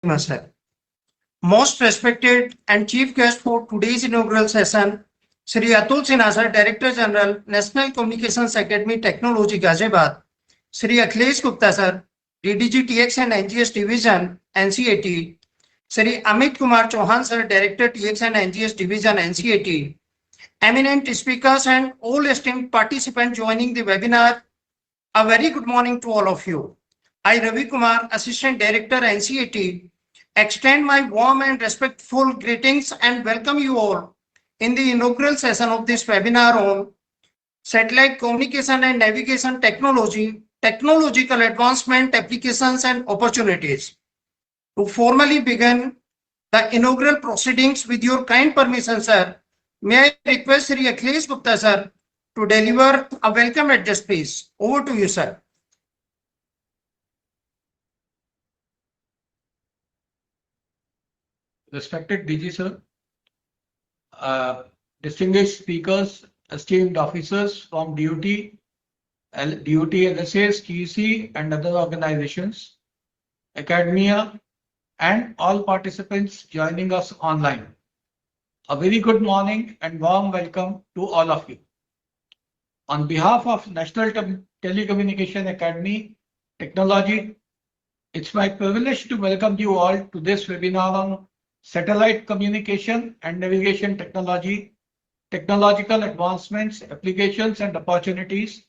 much, sir. Most respected and chief guest for today's inaugural session, Sri Atul Sinha, sir, Director General, National Communications Academy Technology, Ghaziabad. Sri Akhilesh Gupta, sir, DDG TX and NGS Division, NCAT. Sri Amit Kumar Chauhan, sir, Director TX and NGS Division, NCAT. Eminent speakers and all esteemed participants joining the webinar, a very good morning to all of you. I, Ravi Kumar, Assistant Director, NCAT, extend my warm and respectful greetings and welcome you all in the inaugural session of this webinar on satellite communication and navigation technology, technological advancement, applications and opportunities. To formally begin the inaugural proceedings with your kind permission, sir, may I request Sri Akhilesh Gupta, sir, to deliver a welcome address, please. Over to you, sir. Respected DG sir, distinguished speakers, esteemed officers from DOT, LSAs, TEC and other organizations, academia and all participants joining us online. A very good morning and warm welcome to all of you. On behalf of National Telecommunication Academy Technology, it's my privilege to welcome you all to this webinar on satellite communication and navigation technology, technological advancements, applications and opportunities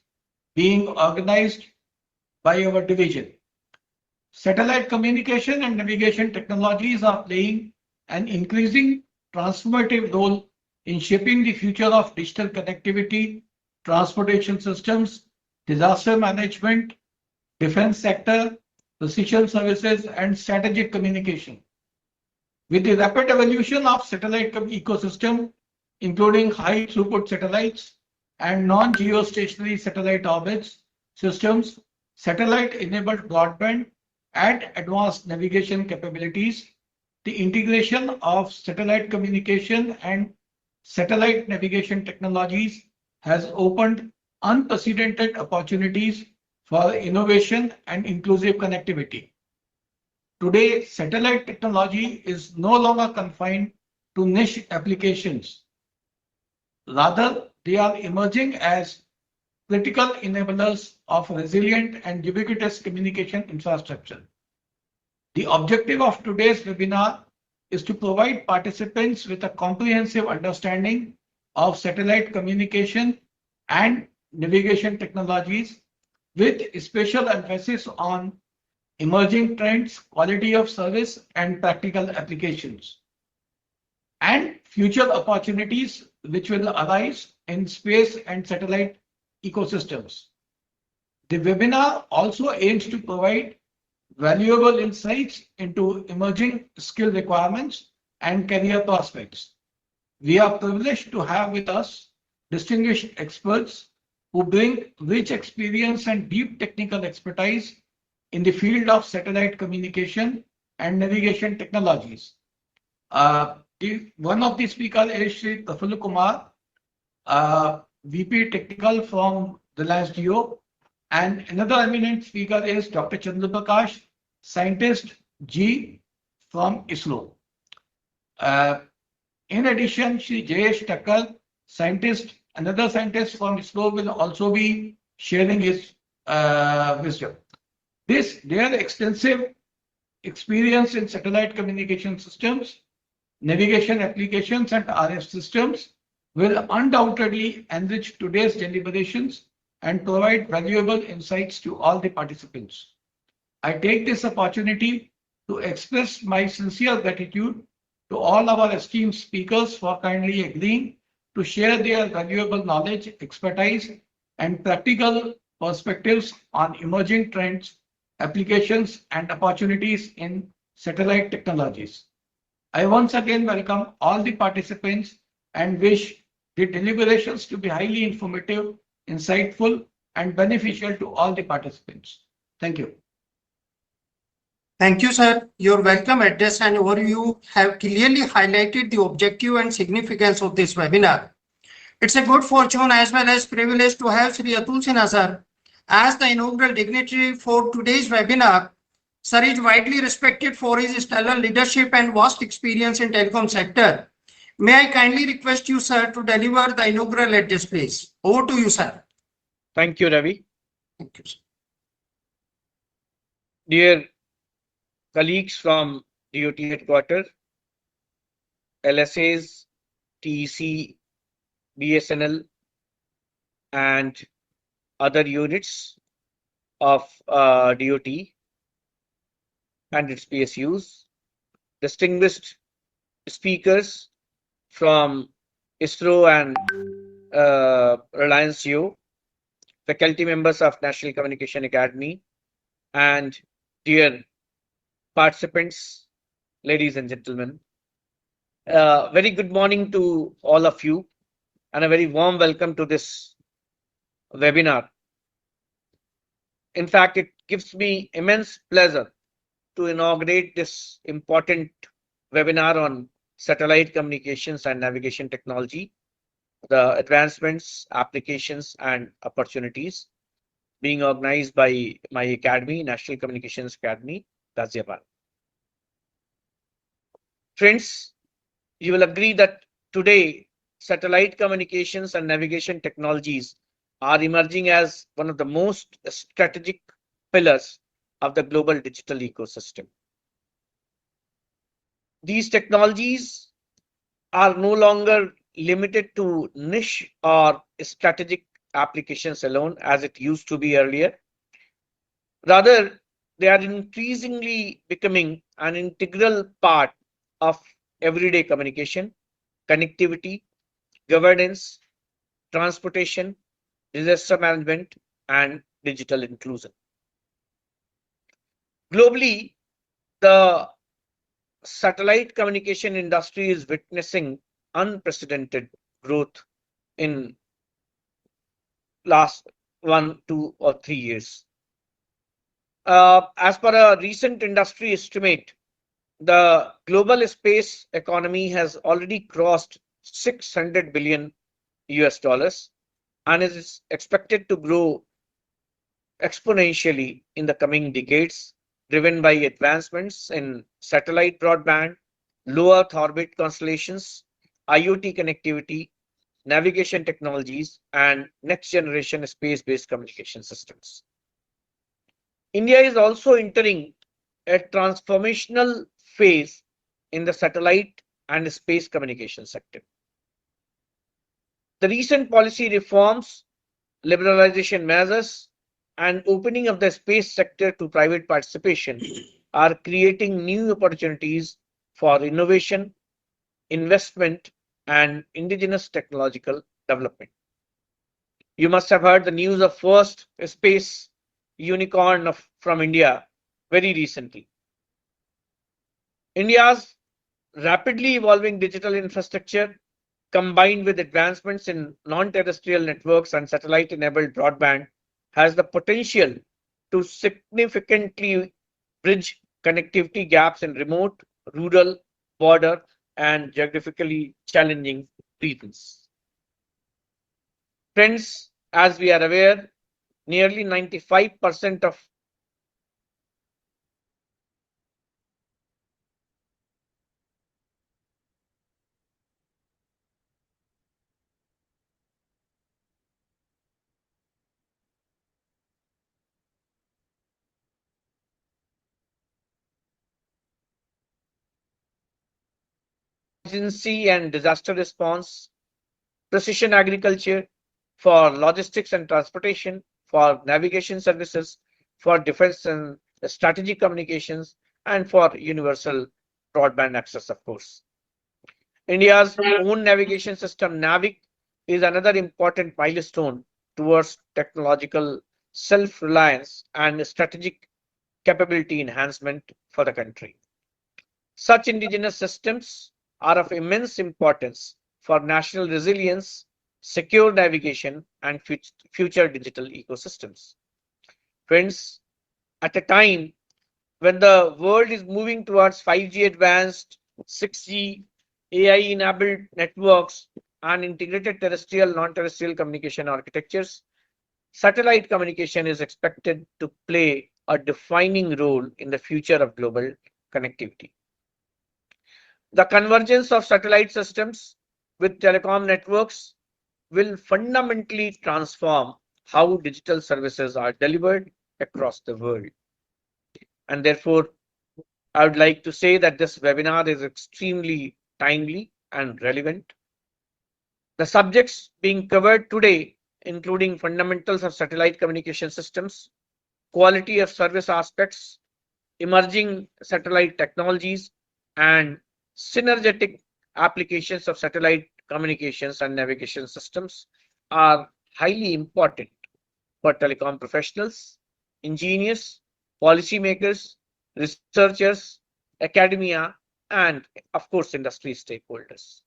being organized by our division. Satellite communication and navigation technologies are playing an increasing transformative role in shaping the future of digital connectivity, transportation systems, disaster management, defense sector, precision services, and strategic communication. With the rapid evolution of satellite ecosystem, including high throughput satellites and non-geostationary satellite orbits systems, satellite-enabled broadband, and advanced navigation capabilities, the integration of satellite communication and satellite navigation technologies has opened unprecedented opportunities for innovation and inclusive connectivity. Today, satellite technology is no longer confined to niche applications. Rather, they are emerging as critical enablers of resilient and ubiquitous communication infrastructure. The objective of today's webinar is to provide participants with a comprehensive understanding of satellite communication and navigation technologies, with special emphasis on emerging trends, quality of service, and practical applications, and future opportunities which will arise in space and satellite ecosystems. The webinar also aims to provide valuable insights into emerging skill requirements and career prospects. We are privileged to have with us distinguished experts who bring rich experience and deep technical expertise in the field of satellite communication and navigation technologies. One of the speakers is Shri Prafulla Kumar, VP Technical from Reliance Jio, and another eminent speaker is Dr. Chandra Prakash, Scientist G from ISRO. In addition, Shri Jayesh Thakkar, another scientist from ISRO, will also be sharing his wisdom. Their extensive experience in satellite communication systems, navigation applications, and RF systems will undoubtedly enrich today's deliberations and provide valuable insights to all the participants. I take this opportunity to express my sincere gratitude to all our esteemed speakers for kindly agreeing to share their valuable knowledge, expertise, and practical perspectives on emerging trends, applications, and opportunities in satellite technologies. I once again welcome all the participants and wish the deliberations to be highly informative, insightful, and beneficial to all the participants. Thank you. Thank you, sir. Your welcome address and overview have clearly highlighted the objective and significance of this webinar. It's a good fortune as well as privilege to have Sri Atul Sinha, sir, as the inaugural dignitary for today's webinar. Sir is widely respected for his stellar leadership and vast experience in telecom sector. May I kindly request you, sir, to deliver the inaugural address, please. Over to you, sir. Thank you, Ravi. Thank you, sir. Dear colleagues from DOT headquarters, LSAs, TEC, BSNL, and other units of DOT and its PSUs, distinguished speakers from ISRO and Reliance Jio, faculty members of National Communication Academy, and dear participants, ladies and gentlemen. Very good morning to all of you and a very warm welcome to this webinar. In fact, it gives me immense pleasure to inaugurate this important webinar on satellite communications and navigation technology, the advancements, applications, and opportunities being organized by my academy, National Communications Academy, Ghaziabad. Friends, you will agree that today satellite communications and navigation technologies are emerging as one of the most strategic pillars of the global digital ecosystem. These technologies are no longer limited to niche or strategic applications alone, as it used to be earlier. Rather, they are increasingly becoming an integral part of everyday communication, connectivity, governance, transportation, disaster management, and digital inclusion. Globally, the satellite communication industry is witnessing unprecedented growth in last 1, 2, or 3 years. As per a recent industry estimate, the global space economy has already crossed 600 billion US dollars and is expected to grow exponentially in the coming decades, driven by advancements in satellite broadband, low Earth orbit constellations, IoT connectivity, navigation technologies, and next generation space-based communication systems. India is also entering a transformational phase in the satellite and space communication sector. The recent policy reforms, liberalization measures, and opening of the space sector to private participation are creating new opportunities for innovation, investment, and indigenous technological development. You must have heard the news of first space unicorn from India very recently. India's rapidly evolving digital infrastructure, combined with advancements in non-terrestrial networks and satellite-enabled broadband, has the potential to significantly bridge connectivity gaps in remote, rural, border, and geographically challenging regions. Friends, as we are aware, nearly 95% of emergency and disaster response, precision agriculture, for logistics and transportation, for navigation services, for defense and strategic communications, and for universal broadband access, of course. India's own navigation system, NAVIC, is another important milestone towards technological self-reliance and strategic capability enhancement for the country. Such indigenous systems are of immense importance for national resilience, secure navigation, and future digital ecosystems. Friends, at a time when the world is moving towards 5G advanced, 6G, AI-enabled networks, and integrated terrestrial, non-terrestrial communication architectures, satellite communication is expected to play a defining role in the future of global connectivity. The convergence of satellite systems with telecom networks will fundamentally transform how digital services are delivered across the world. And therefore, I would like to say that this webinar is extremely timely and relevant. The subjects being covered today, including fundamentals of satellite communication systems, quality of service aspects, emerging satellite technologies, and synergetic applications of satellite communications and navigation systems, are highly important for telecom professionals, engineers, policymakers, researchers, academia, and of course, industry stakeholders.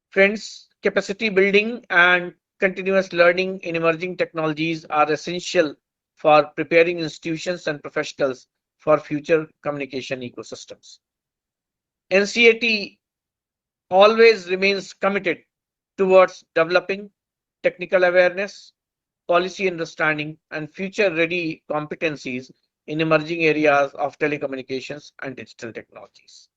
Friends, capacity building and continuous learning in emerging technologies are essential for preparing institutions and professionals for future communication ecosystems. NCAT always remains committed towards developing technical awareness, policy understanding, and future-ready competencies in emerging areas of telecommunications and digital technologies.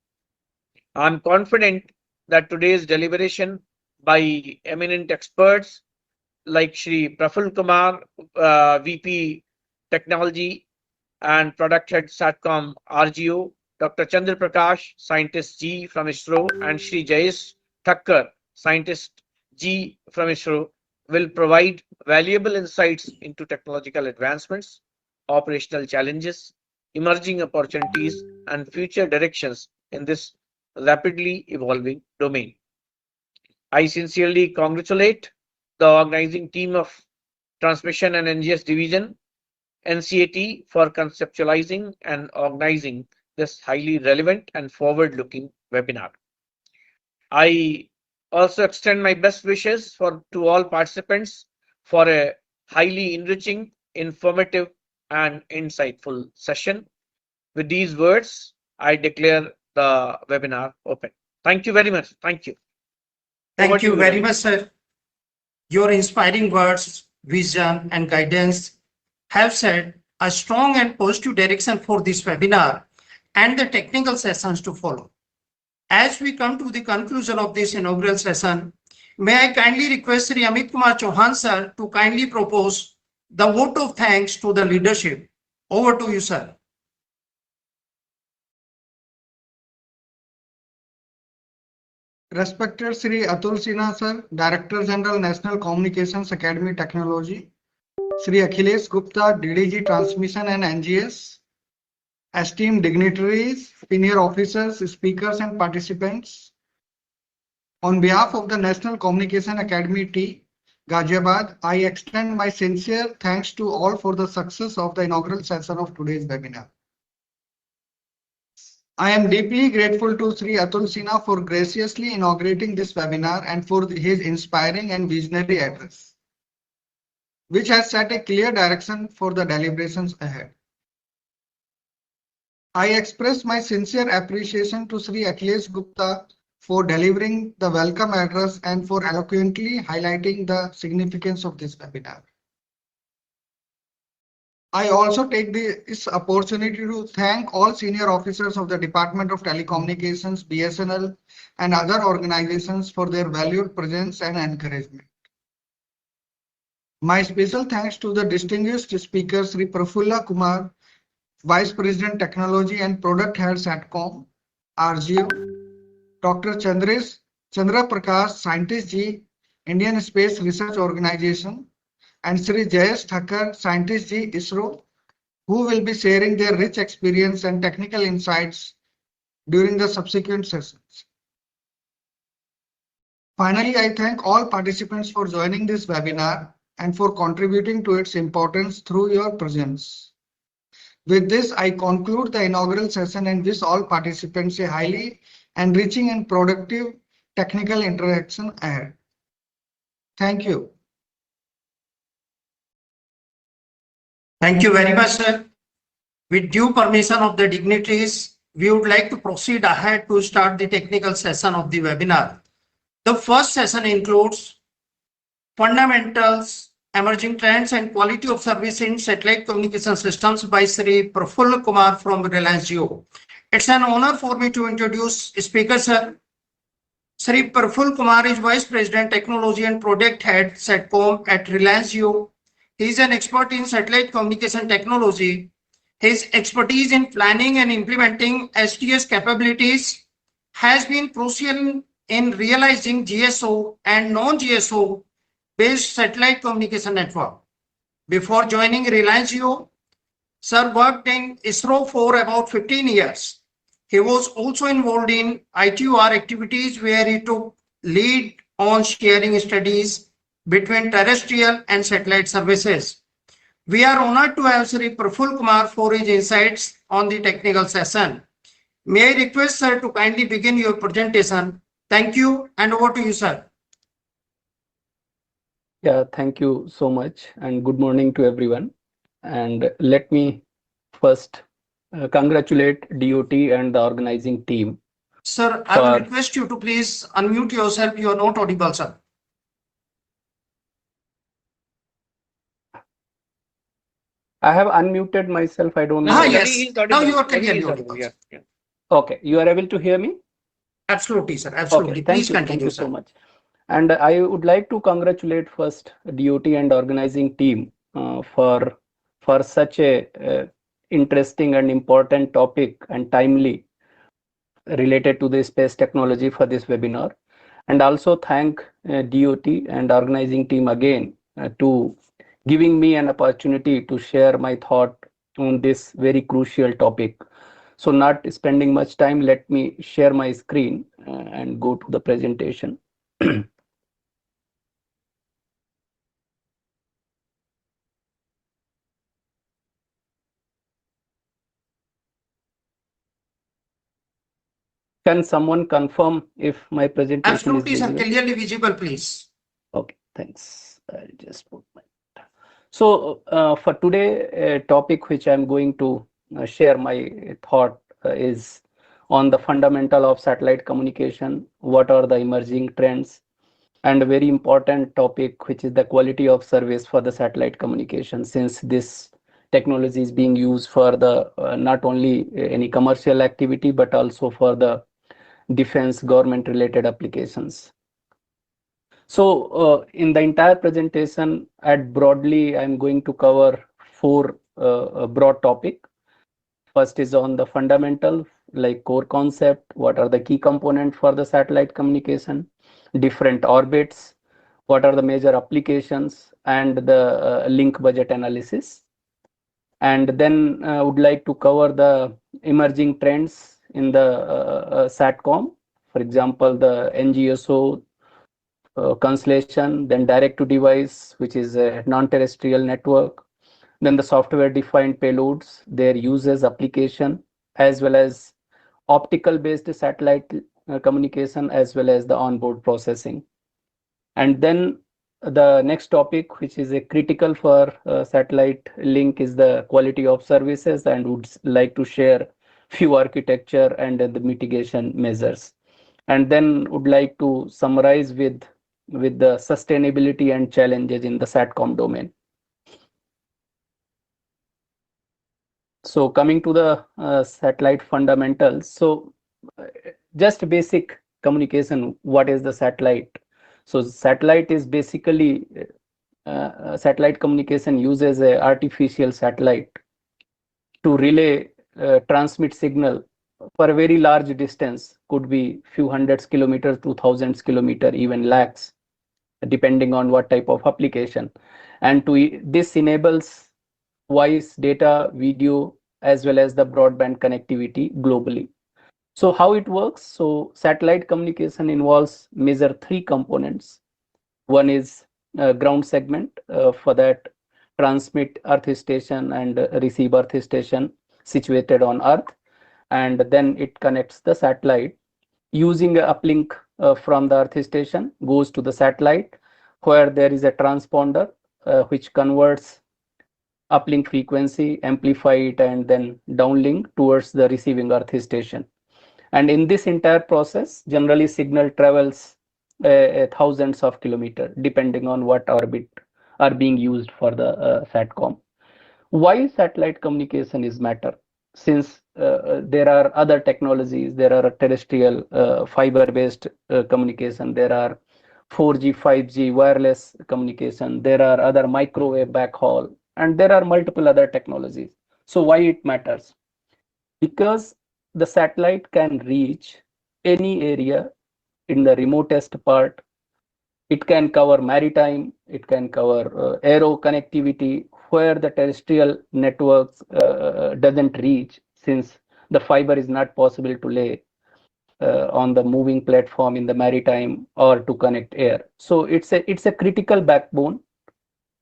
I'm confident that today's deliberation by eminent experts like Shri Praful Kumar, VP Technology and Product Head Satcom RGO, Dr. Chandra Prakash, Scientist G from ISRO, and Shri Jayesh Thakkar, Scientist G from ISRO, will provide valuable insights into technological advancements, operational challenges, emerging opportunities, and future directions in this rapidly evolving domain. I sincerely congratulate the organizing team of Transmission and NGS Division, NCAT, for conceptualizing and organizing this highly relevant and forward-looking webinar. I also extend my best wishes to all participants for a highly enriching, informative, and insightful session. With these words, I declare the webinar open. Thank you very much. Thank you. Thank you very much, sir. Your inspiring words, vision, and guidance have set a strong and positive direction for this webinar and the technical sessions to follow. As we come to the conclusion of this inaugural session, may I kindly request Sri Amit Kumar Chauhan, sir, to kindly propose the vote of thanks to the leadership. Over to you, sir. Respected Sri Atul Sinha sir, Director General National Communications Academy Technology, Sri Akhilesh Gupta, DDG Transmission and NGS, esteemed dignitaries, senior officers, speakers and participants. On behalf of the National Communication Academy team, Ghaziabad, I extend my sincere thanks to all for the success of the inaugural session of today's webinar. I am deeply grateful to Sri Atul Sinha for graciously inaugurating this webinar and for his inspiring and visionary address, which has set a clear direction for the deliberations ahead. I express my sincere appreciation to Sri Akhilesh Gupta for delivering the welcome address and for eloquently highlighting the significance of this webinar. I also take this opportunity to thank all senior officers of the Department of Telecommunications, BSNL, and other organizations for their valued presence and encouragement. My special thanks to the distinguished speaker, Sri Prafulla Kumar, Vice President Technology and Product Head Satcom, RGO, Dr. Chandra Prakash, Scientist G, Indian Space Research Organization, and Sri Jayesh Thakkar, Scientist G, ISRO, who will be sharing their rich experience and technical insights during the subsequent sessions. Finally, I thank all participants for joining this webinar and for contributing to its importance through your presence. With this, I conclude the inaugural session and wish all participants a highly enriching and productive technical interaction ahead. Thank you. Thank you very much, sir. With due permission of the dignitaries, we would like to proceed ahead to start the technical session of the webinar. The first session includes fundamentals Emerging Trends and Quality of Service in Satellite Communication Systems by Sri Prafulla Kumar from Reliance Jio. It's an honor for me to introduce Speaker Sir. Sri Prafulla Kumar is Vice President Technology and Project Head Satcom at Reliance Jio. He is an expert in satellite communication technology. His expertise in planning and implementing STS capabilities has been crucial in realizing GSO and non-GSO based satellite communication network. Before joining Reliance Jio, Sir worked in ISRO for about 15 years. He was also involved in ITUR activities where he took lead on sharing studies between terrestrial and satellite services. We are honored to have Sri Prafulla Kumar for his insights on the technical session. May I request sir to kindly begin your presentation. Thank you and over to you, sir. Yeah, thank you so much and good morning to everyone. And let me first congratulate DOT and the organizing team. Sir, I will For- request you to please unmute yourself. You are not audible, sir. I have unmuted myself. I don't know. Ah, Maybe yes. he's Now audible. you are Maybe clearly he's audible. Yeah, yeah. Okay, you are able to hear me? Absolutely, sir. Absolutely. Okay, Please thank continue, you sir. so much. And I would like to congratulate first DOT and organizing team for such a interesting and important topic and timely related to the space technology for this webinar. And also thank DOT and organizing team again to giving me an opportunity to share my thought on this very crucial topic. So not spending much time, let me share my screen and go to the presentation. Can someone confirm if my presentation Absolutely, is sir. visible? Clearly visible, please. Okay, thanks. I'll just put my. So for today, a topic which I'm going to share my thought is on the fundamental of satellite communication. What are the emerging trends? And a very important topic, which is the quality of service for the satellite communication, since this technology is being used for the not only any commercial activity, but also for the defense government related applications. So in the entire presentation at broadly, I'm going to cover four broad topic. First is on the fundamental, like core concept, what are the key components for the satellite communication, different orbits, what are the major applications, and the link budget analysis. And then I would like to cover the emerging trends in the SATCOM, for example, the NGSO constellation, then direct to device, which is a non-terrestrial network, then the software defined payloads, their uses, application, as well as optical based satellite communication, as well as the onboard processing. And then the next topic, which is a critical for satellite link, is the quality of services, and would like to share few architecture and the mitigation measures. And then would like to summarize with the sustainability and challenges in the SATCOM domain. So coming to the satellite fundamentals. So just basic communication, what is the satellite? So satellite is basically satellite communication uses a artificial satellite to relay transmit signal for a very large distance, could be few hundreds kilometers to thousands kilometer, even lakhs, depending on what type of application. And this enables voice, data, video, as well as the broadband connectivity globally. So how it works? So satellite communication involves major three components. One is ground segment, for that transmit earth station and receive earth station situated on earth, and then it connects the satellite using a uplink from the earth station, goes to the satellite, where there is a transponder which converts uplink frequency, amplify it, and then downlink towards the receiving earth station. And in this entire process, generally signal travels thousands of kilometers, depending on what orbit are being used for the SATCOM. Why satellite communication is matter? Since there are other technologies, there are terrestrial fiber-based communication, there are 4G, 5G wireless communication, there are other microwave backhaul, and there are multiple other technologies. So why it matters? Because the satellite can reach any area in the remotest part. It can cover maritime, it can cover aero connectivity where the terrestrial networks doesn't reach, since the fiber is not possible to lay on the moving platform in the maritime or to connect air. So it's a critical backbone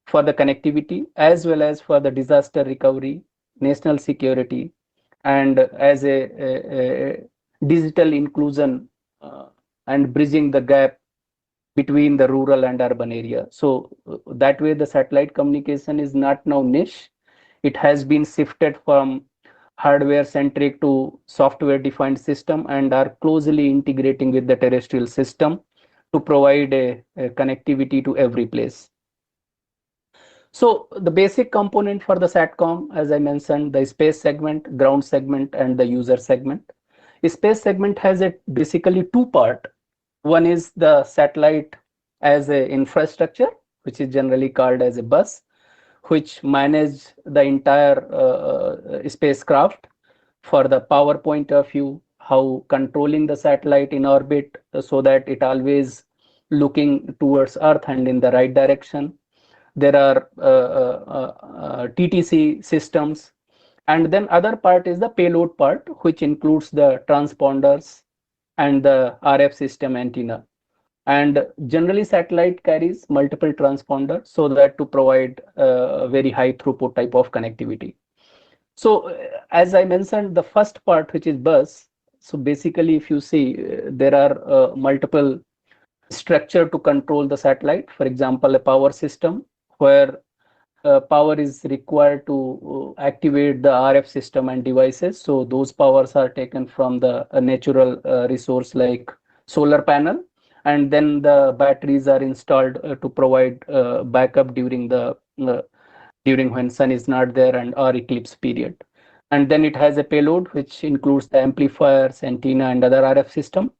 for the connectivity as well as for the disaster recovery, national security, and as a digital inclusion and bridging the gap between the rural and urban area. So that way the satellite communication is not now niche. It has been shifted from hardware centric to software defined system and are closely integrating with the terrestrial system to provide a connectivity to every place. So the basic component for the SATCOM, as I mentioned, the space segment, ground segment, and the user segment. The space segment has basically two parts. One is the satellite as a infrastructure, which is generally called as a bus, which manage the entire spacecraft for the power point of view, how controlling the satellite in orbit so that it always looking towards Earth and in the right direction. There are TTC systems, and then other part is the payload part, which includes the transponders and the RF system antenna. And generally satellite carries multiple transponders so that to provide very high throughput type of connectivity. So as I mentioned, the first part, which is bus, so basically if you see there are multiple structure to control the satellite. For example, a power system where power is required to activate the RF system and devices. So those powers are taken from the natural resource like solar panel, and then the batteries are installed to provide backup during when sun is not there and or eclipse period. And then it has a payload which includes the amplifiers, antenna, and other RF system.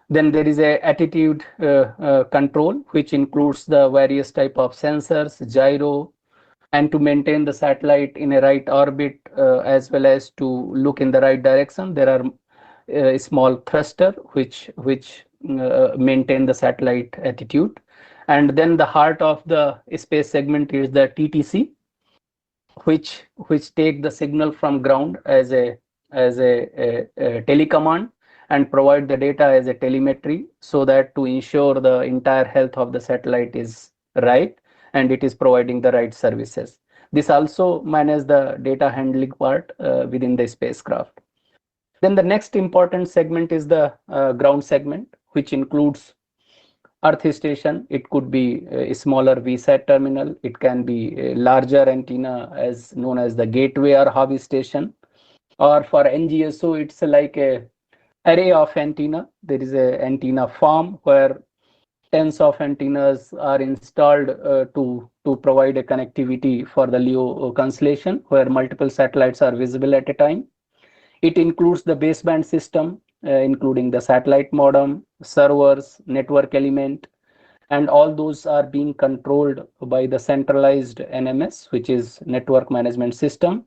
Then there is a attitude control, which includes the various type of sensors, gyro, and to maintain the satellite in a right orbit as well as to look in the right direction. There are a small thruster which maintain the satellite attitude. And then the heart of the space segment is the TTC, which take the signal from ground as a telecommand and provide the data as a telemetry, so that to ensure the entire health of the satellite is right and it is providing the right services. This also manages the data handling part within the spacecraft. Then the next important segment is the ground segment, which includes Earth station. It could be a smaller VSAT terminal. It can be a larger antenna as known as the gateway or hobby station. Or for NGSO, it's like a array of antenna. There is a antenna farm where tens of antennas are installed to provide a connectivity for the LEO constellation, where multiple satellites are visible at a time. It includes the baseband system, including the satellite modem, servers, network element, and all those are being controlled by the centralized NMS, which is network management system,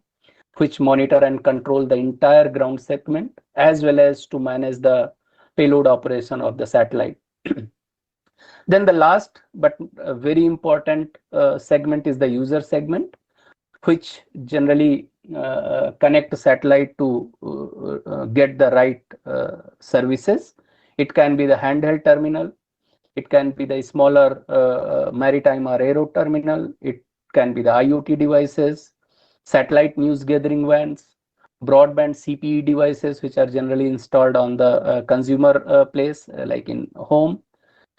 which monitor and control the entire ground segment, as well as to manage the payload operation of the satellite. Then the last but very important segment is the user segment, which generally connect the satellite to get the right services. It can be the handheld terminal. It can be the smaller maritime or aero terminal. It can be the IoT devices, satellite news gathering vans, broadband CPE devices, which are generally installed on the consumer place, like in home.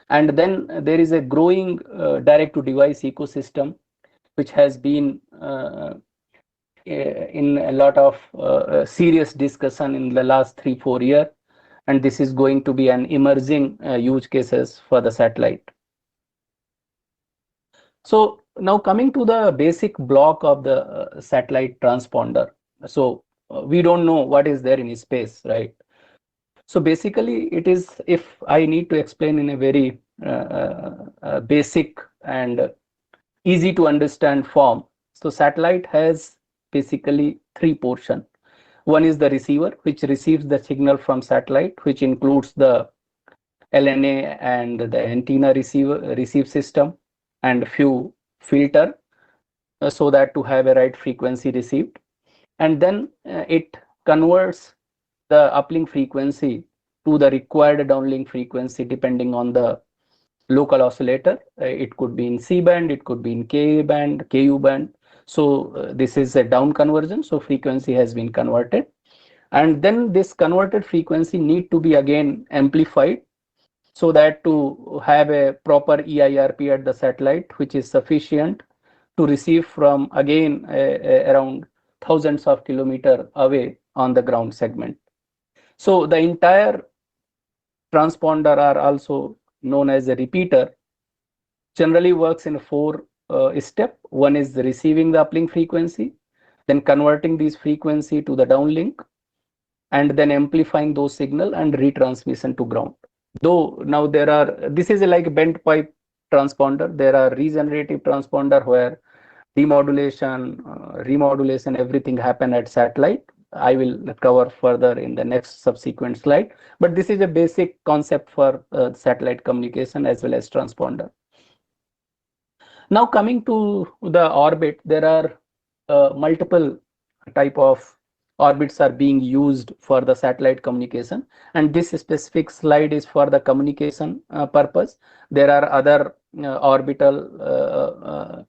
And then there is a growing direct to device ecosystem, which has been in a lot of serious discussion in the last 3-4 years. And this is going to be an emerging use cases for the satellite. So now coming to the basic block of the satellite transponder. So we don't know what is there in space, right? So basically it is, if I need to explain in a very basic and easy to understand form. So satellite has basically three portions. One is the receiver, which receives the signal from satellite, which includes the LNA and the antenna receive system and few filter so that to have a right frequency received. And then it converts the uplink frequency to the required downlink frequency depending on the local oscillator. It could be in C band, it could be in Ka band, Ku band. So this is a down conversion. So frequency has been converted. And then this converted frequency need to be again amplified so that to have a proper EIRP at the satellite, which is sufficient to receive from again around thousands of kilometers away on the ground segment. So the entire transponder are also known as a repeater, generally works in four step. One is receiving the uplink frequency, then converting these frequency to the downlink, and then amplifying those signal and retransmission to ground. Though now there are, this is like a bent pipe transponder. There are regenerative transponder where demodulation, remodulation, everything happen at satellite. I will cover further in the next subsequent slide. But this is a basic concept for satellite communication as well as transponder. Now coming to the orbit, there are multiple type of orbits are being used for the satellite communication, and this specific slide is for the communication purpose. There are other orbital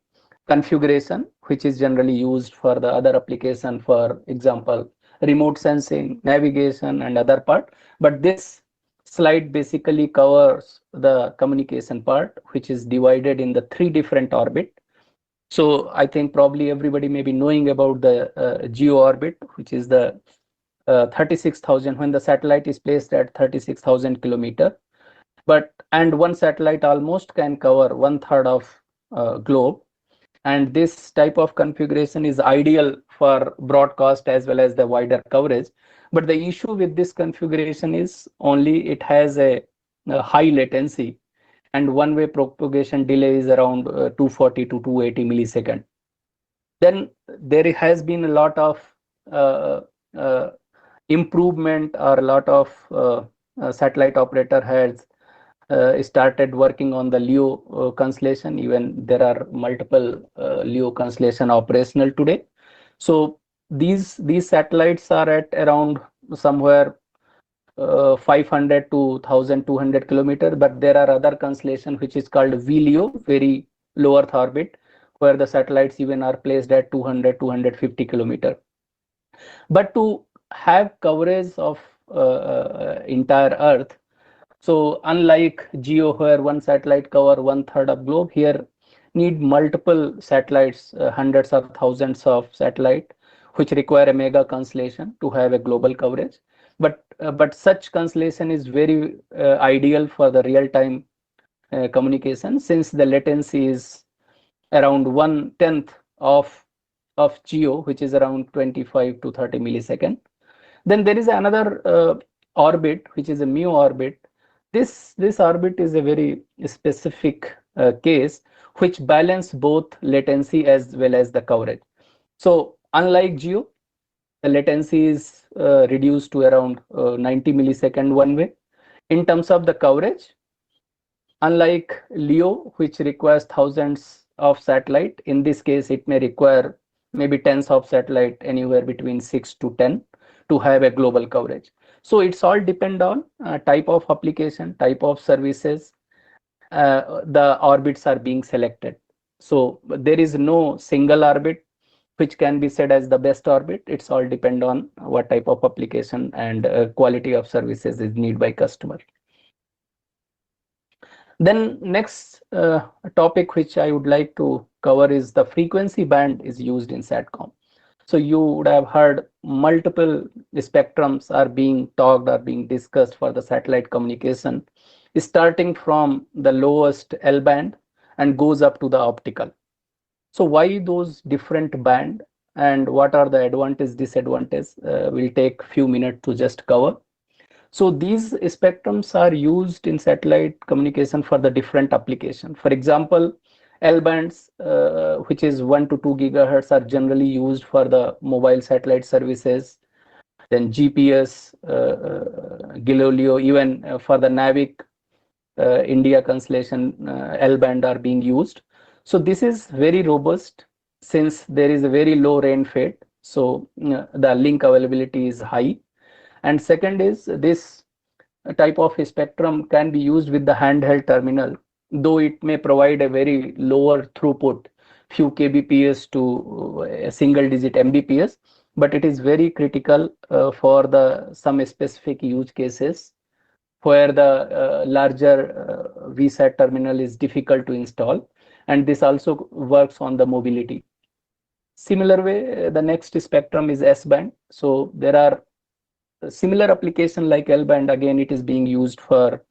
configuration which is generally used for the other application, for example remote sensing, navigation and other part, but this slide basically covers the communication part, which is divided in the three different orbit. So I think probably everybody may be knowing about the geo orbit, which is the 36,000, when the satellite is placed at 36,000 kilometer. And one satellite almost can cover 1/3 of globe. And this type of configuration is ideal for broadcast as well as the wider coverage. But the issue with this configuration is only it has a high latency, and one-way propagation delay is around 240 to 280 millisecond. Then there has been a lot of improvement, or a lot of satellite operator has started working on the LEO constellation. Even there are multiple LEO constellation operational today. So these satellites are at around somewhere 500 to 1200 kilometers, but there are other constellation which is called VLEO, very low Earth orbit, where the satellites even are placed at 200-250 kilometers. But to have coverage of entire Earth, so unlike GEO where one satellite cover 1/3 of globe, here need multiple satellites, hundreds or thousands of satellite, which require a mega constellation to have a global coverage. But such constellation is very ideal for the real-time communication, since the latency is around 1/10 of GEO, which is around 25 to 30 millisecond. Then there is another orbit, which is a MEO orbit. This orbit is a very specific case which balance both latency as well as the coverage. So unlike GEO, the latency is reduced to around 90 millisecond one way. In terms of the coverage, unlike LEO, which requires thousands of satellite, in this case it may require maybe tens of satellite, anywhere between 6 to 10, to have a global coverage. So it's all depend on type of application, type of services, the orbits are being selected. So there is no single orbit which can be said as the best orbit. It's all depend on what type of application and quality of services is needed by customer. Then next topic which I would like to cover is the frequency band is used in SATCOM. So you would have heard multiple spectrums are being talked or being discussed for the satellite communication, starting from the lowest L band and goes up to the optical. So why those different band and what are the advantage, disadvantage? We'll take few minutes to just cover. So these spectrums are used in satellite communication for the different application. For example, L bands, which is 1 to 2 gigahertz, are generally used for the mobile satellite services. Then GPS, Galileo, even for the NAVIC, India constellation L band are being used. So this is very robust since there is a very low rain fade. So the link availability is high. And second is this type of spectrum can be used with the handheld terminal, though it may provide a very lower throughput, few kbps to a single digit mbps, but it is very critical for the some specific use cases where the larger VSAT terminal is difficult to install, and this also works on the mobility. Similar way, the next spectrum is S band. So there are similar application like L band. Again, it is being used for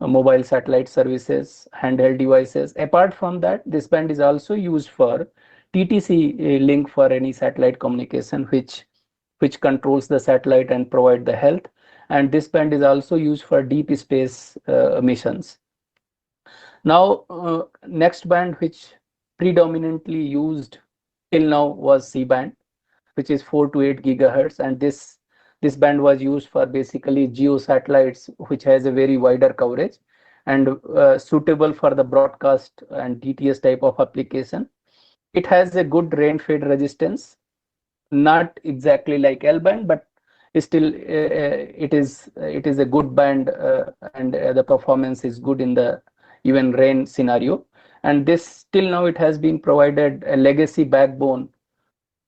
mobile satellite services, handheld devices. Apart from that, this band is also used for TTC link for any satellite communication, which controls the satellite and provide the health. And this band is also used for deep space missions. Now, next band which predominantly used till now was C band, which is 4 to 8 gigahertz, and this band was used for basically geo satellites, which has a very wider coverage and suitable for the broadcast and DTS type of application. It has a good rain fade resistance, not exactly like L band, but still it is a good band, and the performance is good in the even rain scenario. And this till now it has been provided a legacy backbone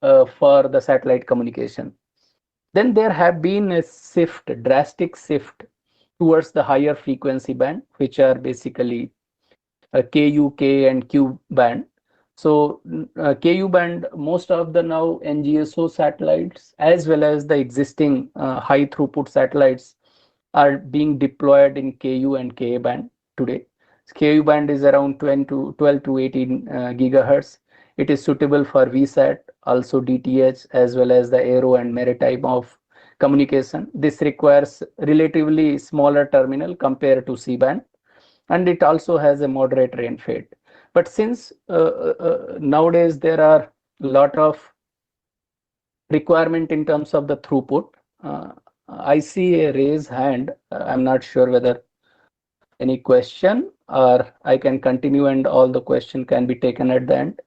for the satellite communication. Then there have been a drastic shift towards the higher frequency band, which are basically KU, K, and Q band. So KU band, most of the now NGSO satellites as well as the existing high throughput satellites are being deployed in KU and Ka band today. KU band is around 12 to 18 gigahertz. It is suitable for VSAT, also DTH, as well as the aero and maritime of communication. This requires relatively smaller terminal compared to C band, and it also has a moderate rain fade. But since nowadays there are a lot of requirement in terms of the throughput, I see a raised hand. I'm not sure whether any question or I can continue and all the question can be taken at the end.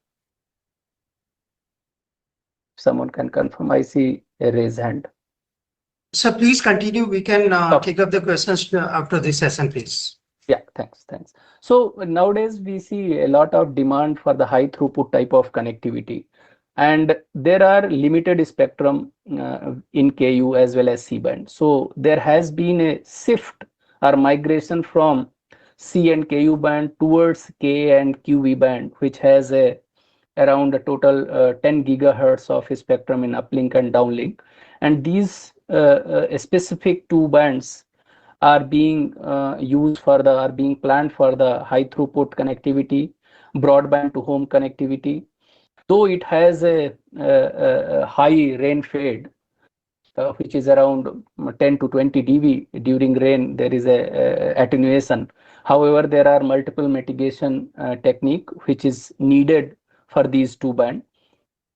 Someone can confirm. I see a raised hand. So please continue. We can Okay. kick up the questions after this session, please. Yeah, thanks. So nowadays we see a lot of demand for the high throughput type of connectivity, and there are limited spectrum in KU as well as C band. So there has been a shift or migration from C and KU band towards K and QV band, which has around a total 10 gigahertz of spectrum in uplink and downlink, and these specific two bands are being planned for the high throughput connectivity, broadband to home connectivity. Though it has a high rain fade, which is around 10 to 20 dB during rain, there is a attenuation. However, there are multiple mitigation technique which is needed for these two band.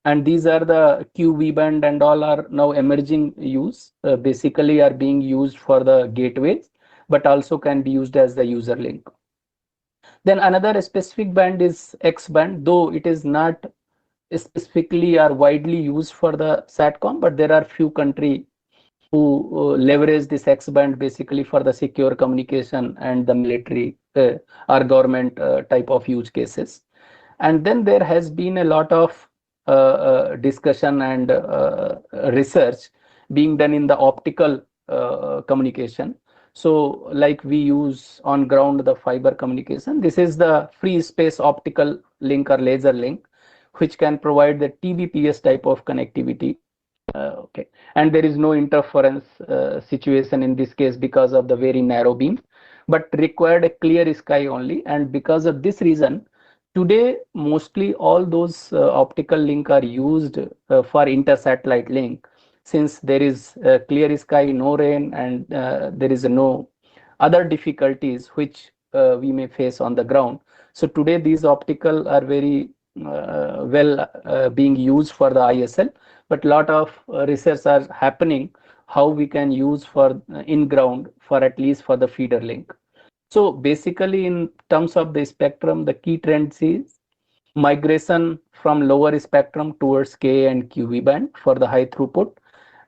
And these are the QV band and all are now emerging use, basically are being used for the gateways, but also can be used as the user link. Then another specific band is X band, though it is not specifically or widely used for the SATCOM, but there are few countries who leverage this X band basically for the secure communication and the military or government type of use cases. And then there has been a lot of discussion and research being done in the optical communication. So like we use on ground the fiber communication, this is the free space optical link or laser link, which can provide the TBPS type of connectivity. Okay, and there is no interference situation in this case because of the very narrow beam, but required a clear sky only. And because of this reason, Today, mostly all those optical link are used for inter-satellite link, since there is clear sky, no rain, and there is no other difficulties which we may face on the ground. So today these optical are very well being used for the ISL, but lot of research are happening how we can use for in ground for at least for the feeder link. So basically, in terms of the spectrum, the key trends is migration from lower spectrum towards Ka and QV band for the high throughput.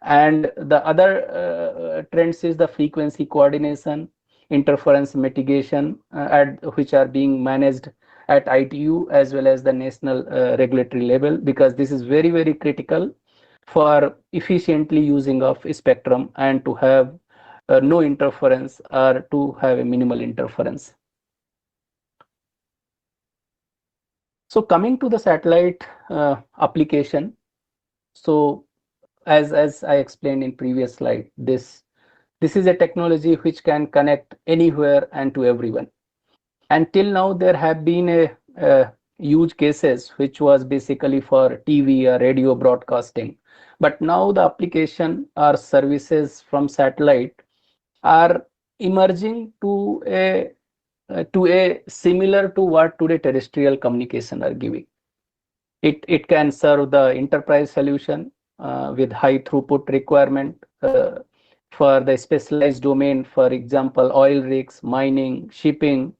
And the other trends is the frequency coordination, interference mitigation, which are being managed at ITU as well as the national regulatory level, because this is very, very critical for efficiently using of spectrum and to have no interference or to have a minimal interference. So coming to the satellite application, so as I explained in previous slide, this is a technology which can connect anywhere and to everyone. And till now there have been a huge cases which was basically for TV or radio broadcasting, but now the application or services from satellite are emerging to a similar to what today terrestrial communication are giving. It can serve the enterprise solution with high throughput requirement for the specialized domain, for example, oil rigs, mining, shipping.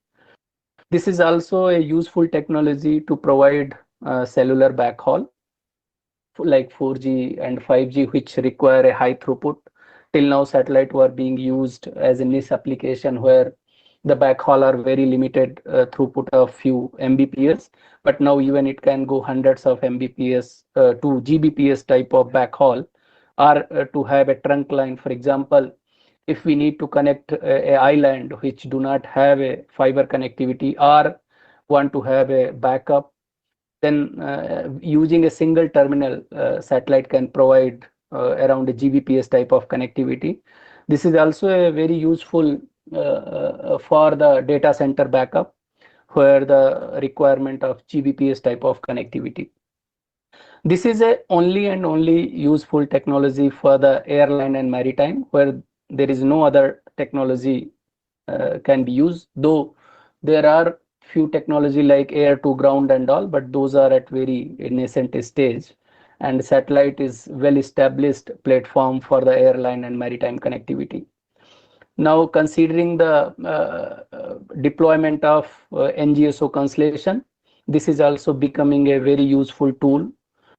This is also a useful technology to provide cellular backhaul like 4G and 5G, which require a high throughput. Till now, satellite were being used as a niche application where the backhaul are very limited throughput of few Mbps, but now even it can go hundreds of Mbps to Gbps type of backhaul, or to have a trunk line. For example, if we need to connect a island which do not have a fiber connectivity or want to have a backup, then using a single terminal, satellite can provide around a Gbps type of connectivity. This is also a very useful for the data center backup, where the requirement of Gbps type of connectivity. This is a only and only useful technology for the airline and maritime, where there is no other technology can be used, though there are few technology like air to ground and all, but those are at very nascent stage, and satellite is well established platform for the airline and maritime connectivity. Now, considering the deployment of NGSO constellation, this is also becoming a very useful tool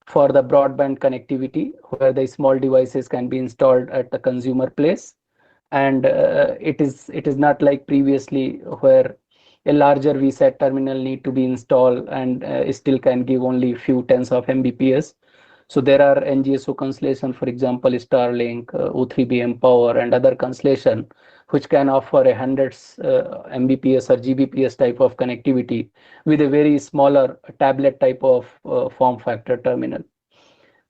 for the broadband connectivity, where the small devices can be installed at the consumer place. And it is not like previously where a larger VSAT terminal need to be installed and still can give only few tens of Mbps. So there are NGSO constellation, for example, Starlink, O3b mPOWER, and other constellation which can offer a hundreds Mbps or Gbps type of connectivity with a very smaller tablet type of form factor terminal.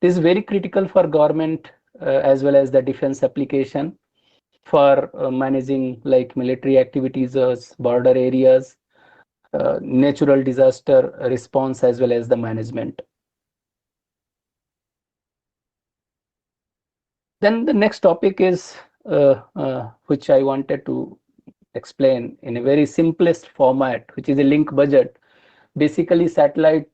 This is very critical for government as well as the defense application for managing like military activities, border areas, natural disaster response, as well as the management. Then the next topic is which I wanted to explain in a very simplest format, which is a link budget. Basically, satellite,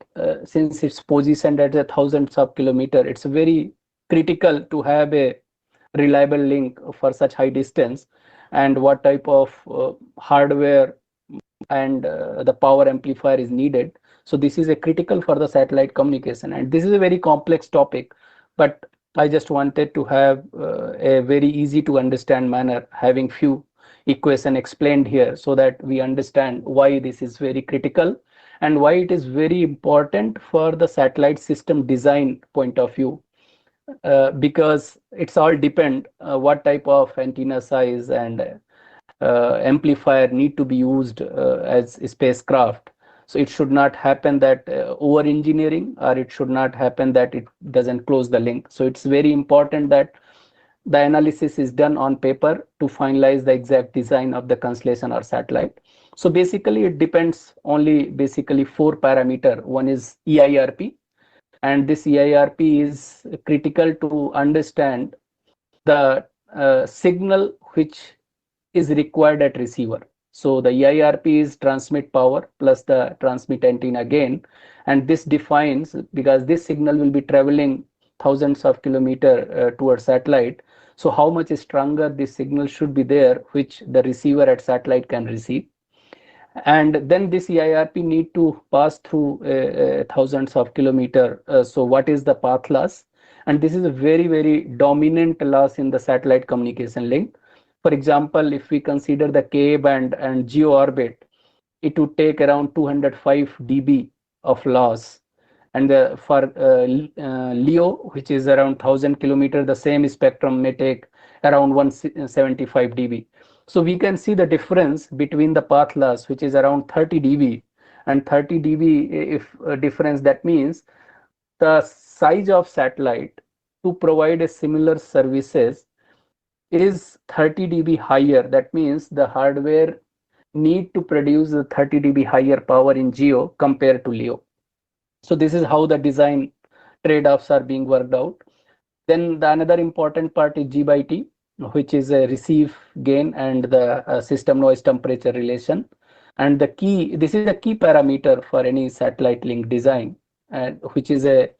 since it's positioned at thousands of kilometers, it's very critical to have a reliable link for such high distance, and what type of hardware and the power amplifier is needed. So this is a critical for the satellite communication, and this is a very complex topic, but I just wanted to have a very easy to understand manner, having few equation explained here so that we understand why this is very critical and why it is very important for the satellite system design point of view. Because it's all depend what type of antenna size and amplifier need to be used as a spacecraft. So it should not happen that over engineering, or it should not happen that it doesn't close the link. So it's very important that the analysis is done on paper to finalize the exact design of the constellation or satellite. So basically it depends only basically 4 parameter. One is EIRP, and this EIRP is critical to understand the signal which is required at receiver. So the EIRP is transmit power plus the transmit antenna gain, and this defines, because this signal will be traveling thousands of kilometers towards satellite, so how much stronger this signal should be there which the receiver at satellite can receive. And then this EIRP need to pass through thousands of kilometers. So what is the path loss? And this is a very, very dominant loss in the satellite communication link. For example, if we consider the Ka band and geo orbit, it would take around 205 dB of loss. And for LEO, which is around 1000 kilometers, the same spectrum may take around 175 dB. So we can see the difference between the path loss, which is around 30 dB, and 30 dB, if difference, that means the size of satellite to provide a similar services is 30 dB higher. That means the hardware need to produce the 30 dB higher power in GEO compared to LEO. So this is how the design trade-offs are being worked out. Then the another important part is G by T, which is a receive gain and the system noise temperature relation. And the key, this is a key parameter for any satellite link design, which is a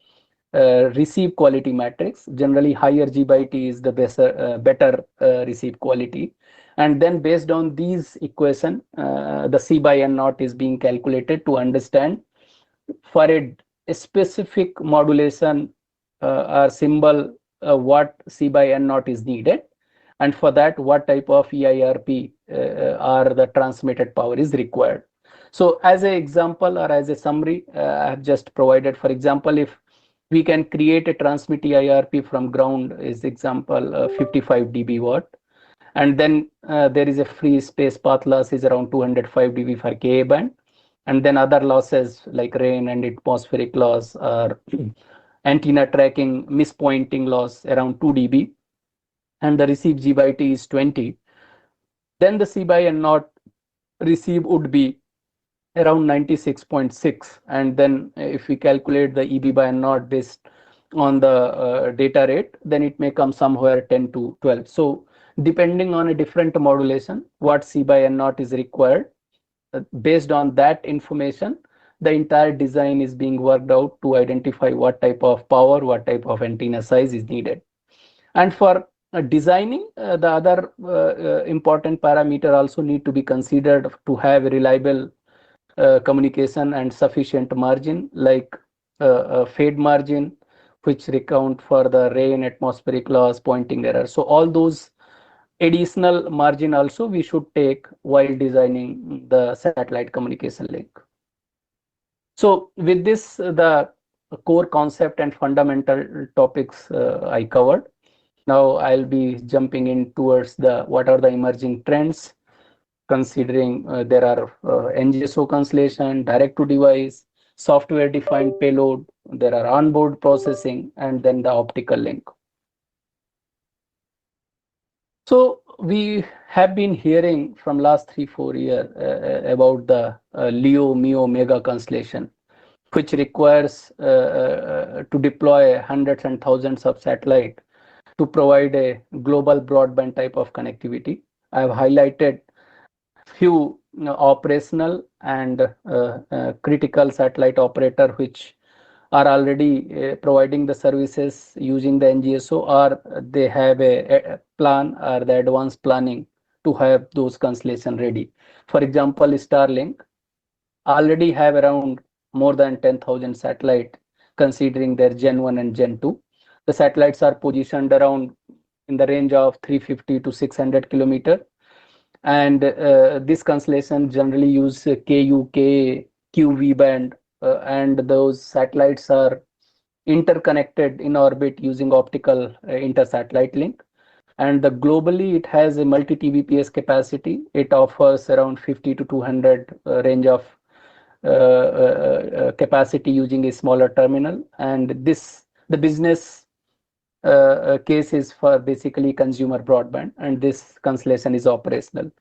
receive quality matrix. Generally, higher G by T is the better receive quality. And then based on these equation, the C by N naught is being calculated to understand for a specific modulation or symbol what C by N naught is needed, and for that what type of EIRP or the transmitted power is required. So as an example or as a summary, I have just provided, for example, if we can create a transmit EIRP from ground, is example 55 dB watt, and then there is a free space path loss is around 205 dB for Ka band, and then other losses like rain and atmospheric loss or antenna tracking mispointing loss around 2 dB, and the receive G by T is 20. Then the C by N naught receive would be around 96.6, and then if we calculate the EB by N naught based on the data rate, then it may come somewhere 10 to 12. So depending on a different modulation, what C by N naught is required, based on that information, the entire design is being worked out to identify what type of power, what type of antenna size is needed. And for designing, the other important parameter also need to be considered to have a reliable communication and sufficient margin, like fade margin, which account for the rain, atmospheric loss, pointing error. So all those additional margin also we should take while designing the satellite communication link. So with this, the core concept and fundamental topics I covered. Now I'll be jumping in towards the what are the emerging trends, considering there are NGSO constellation, direct to device, software defined payload, there are onboard processing, and then the optical link. So we have been hearing from last 3-4 years about the LEO MEO mega constellation, which requires to deploy hundreds and thousands of satellites to provide a global broadband type of connectivity. I have highlighted few operational and critical satellite operator which are already providing the services using the NGSO, or they have a plan or the advanced planning to have those constellation ready. For example, Starlink already have around more than 10,000 satellites, considering their Gen 1 and Gen 2. The satellites are positioned around in the range of 350 to 600 kilometers. And this constellation generally use Ku, Ka, QV band, and those satellites are interconnected in orbit using optical inter-satellite link. And globally, it has a multi-TBPS capacity. It offers around 50 to 200 range of capacity using a smaller terminal. And the business case is for basically consumer broadband, and this constellation is operational.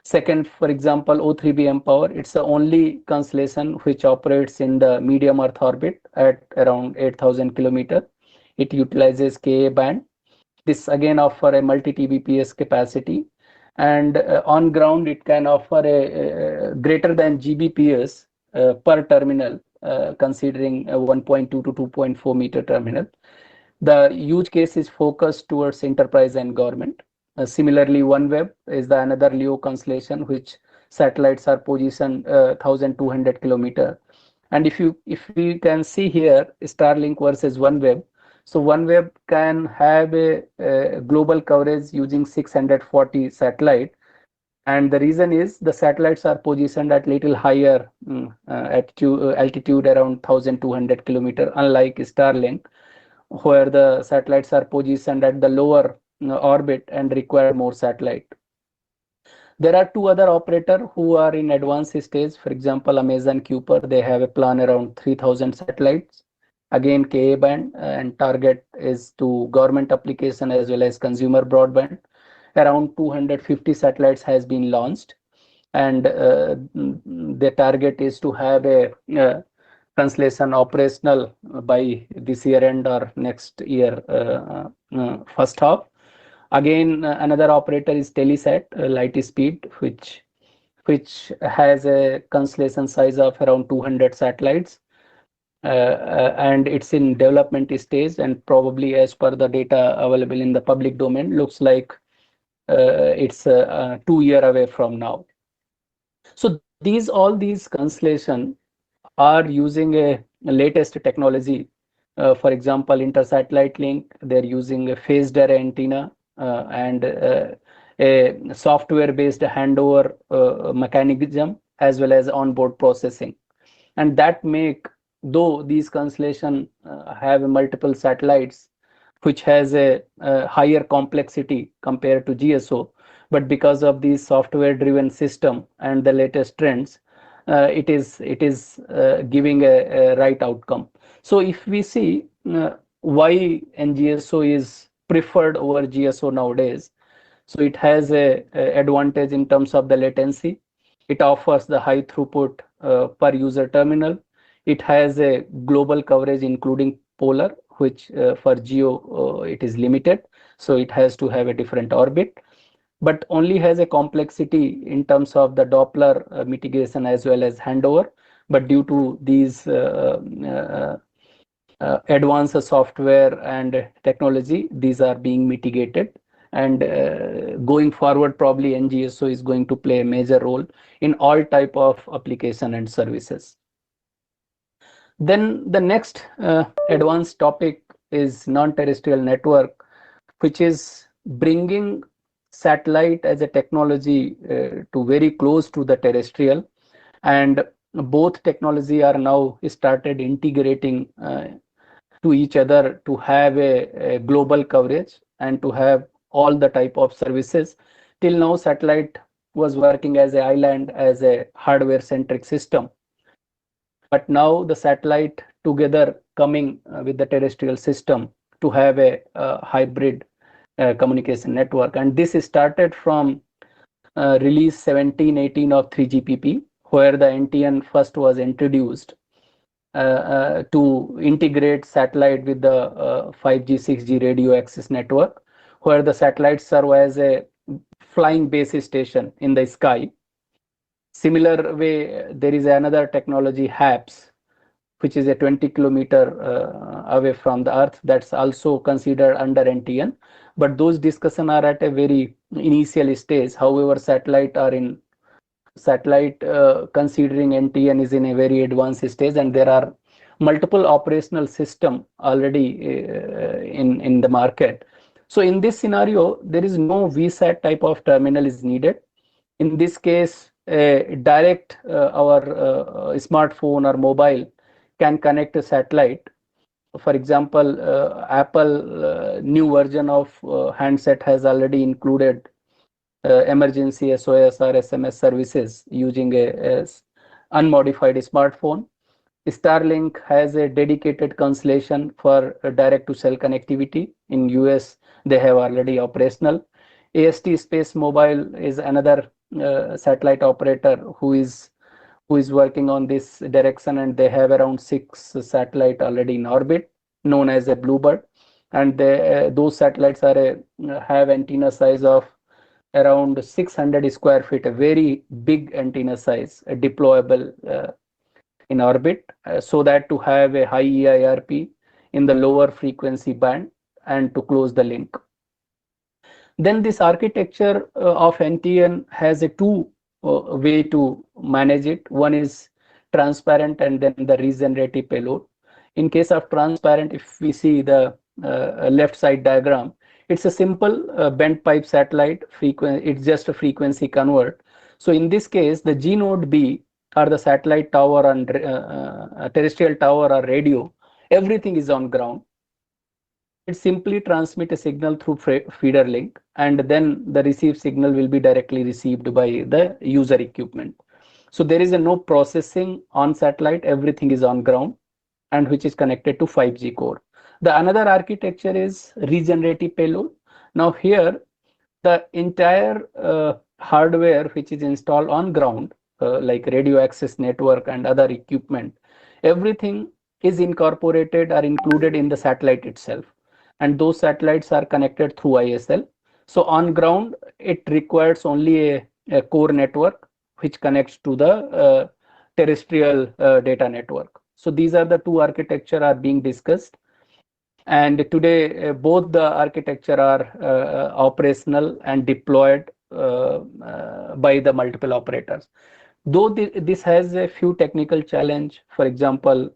Second, for example, O3b mPOWER, it's the only constellation which operates in the medium Earth orbit at around 8,000 kilometers. It utilizes Ka band. This again offer a multi-TBPS capacity, and on ground it can offer a greater than GBPS per terminal, considering a 1.2 to 2.4 meter terminal. The use case is focused towards enterprise and government. Similarly, OneWeb is the another LEO constellation which satellites are positioned 1,200 kilometer. And if we can see here Starlink versus OneWeb, so OneWeb can have a global coverage using 640 satellite, and the reason is the satellites are positioned at little higher altitude around 1,200 kilometer, unlike Starlink, where the satellites are positioned at the lower orbit and require more satellite. There are two other operators who are in advanced stage. For example, Amazon Kuiper, they have a plan around 3,000 satellites. Again, Ka band, and target is to government application as well as consumer broadband. Around 250 satellites has been launched, and the target is to have a constellation operational by this year end or next year first half. Again, another operator is Telesat Lightspeed, which has a constellation size of around 200 satellites, and it's in development stage, and probably as per the data available in the public domain, looks like it's 2 years away from now. So all these constellations are using a latest technology. For example, intersatellite link, they're using a phased array antenna and a software-based handover mechanism as well as onboard processing. And that make, though these constellations have multiple satellites, which has a higher complexity compared to GSO, but because of the software-driven system and the latest trends, it is giving a right outcome. So if we see why NGSO is preferred over GSO nowadays, so it has a advantage in terms of the latency. It offers the high throughput per user terminal. It has a global coverage including polar, which for GEO it is limited, so it has to have a different orbit, but only has a complexity in terms of the Doppler mitigation as well as handover. But due to these advanced software and technology, these are being mitigated, and going forward probably NGSO is going to play a major role in all type of application and services. Then the next advanced topic is non-terrestrial network, which is bringing satellite as a technology to very close to the terrestrial, and both technology are now started integrating to each other to have a global coverage and to have all the type of services. Till now, satellite was working as an island, as a hardware centric system, but now the satellite together coming with the terrestrial system to have a hybrid communication network. And this started from release 17-18 of 3GPP, where the NTN first was introduced to integrate satellite with the 5G 6G radio access network, where the satellites serve as a flying base station in the sky. Similar way, there is another technology, HAPS, which is a 20 kilometer away from the Earth, that's also considered under NTN. But those discussions are at a very initial stage. However, satellite considering NTN is in a very advanced stage, and there are multiple operational system already in the market. So in this scenario, there is no VSAT type of terminal is needed. In this case, direct our smartphone or mobile can connect a satellite. For example, Apple new version of handset has already included emergency SOS or SMS services using a unmodified smartphone. Starlink has a dedicated constellation for direct to cell connectivity. In US, they have already operational. AST Space Mobile is another satellite operator who is working on this direction, and they have around 6 satellite already in orbit, known as a Bluebird, and those satellites have antenna size of around 600 square feet, a very big antenna size, deployable in orbit, so that to have a high EIRP in the lower frequency band and to close the link. Then this architecture of NTN has a two way to manage it. One is transparent and then the regenerative payload. In case of transparent, if we see the left side diagram, it's a simple bent pipe satellite frequency. It's just a frequency convert. So in this case, the G node B or the satellite tower and terrestrial tower or radio, everything is on ground. It simply transmit a signal through feeder link, and then the received signal will be directly received by the user equipment. So there is no processing on satellite, everything is on ground, and which is connected to 5G core. The another architecture is regenerative payload. Now here, the entire hardware which is installed on ground, like radio access network and other equipment, everything is incorporated or included in the satellite itself. And those satellites are connected through ISL. So on ground, it requires only a core network which connects to the terrestrial data network. So these are the two architecture are being discussed. And today, both the architecture are operational and deployed by the multiple operators. Though this has a few technical challenge, for example,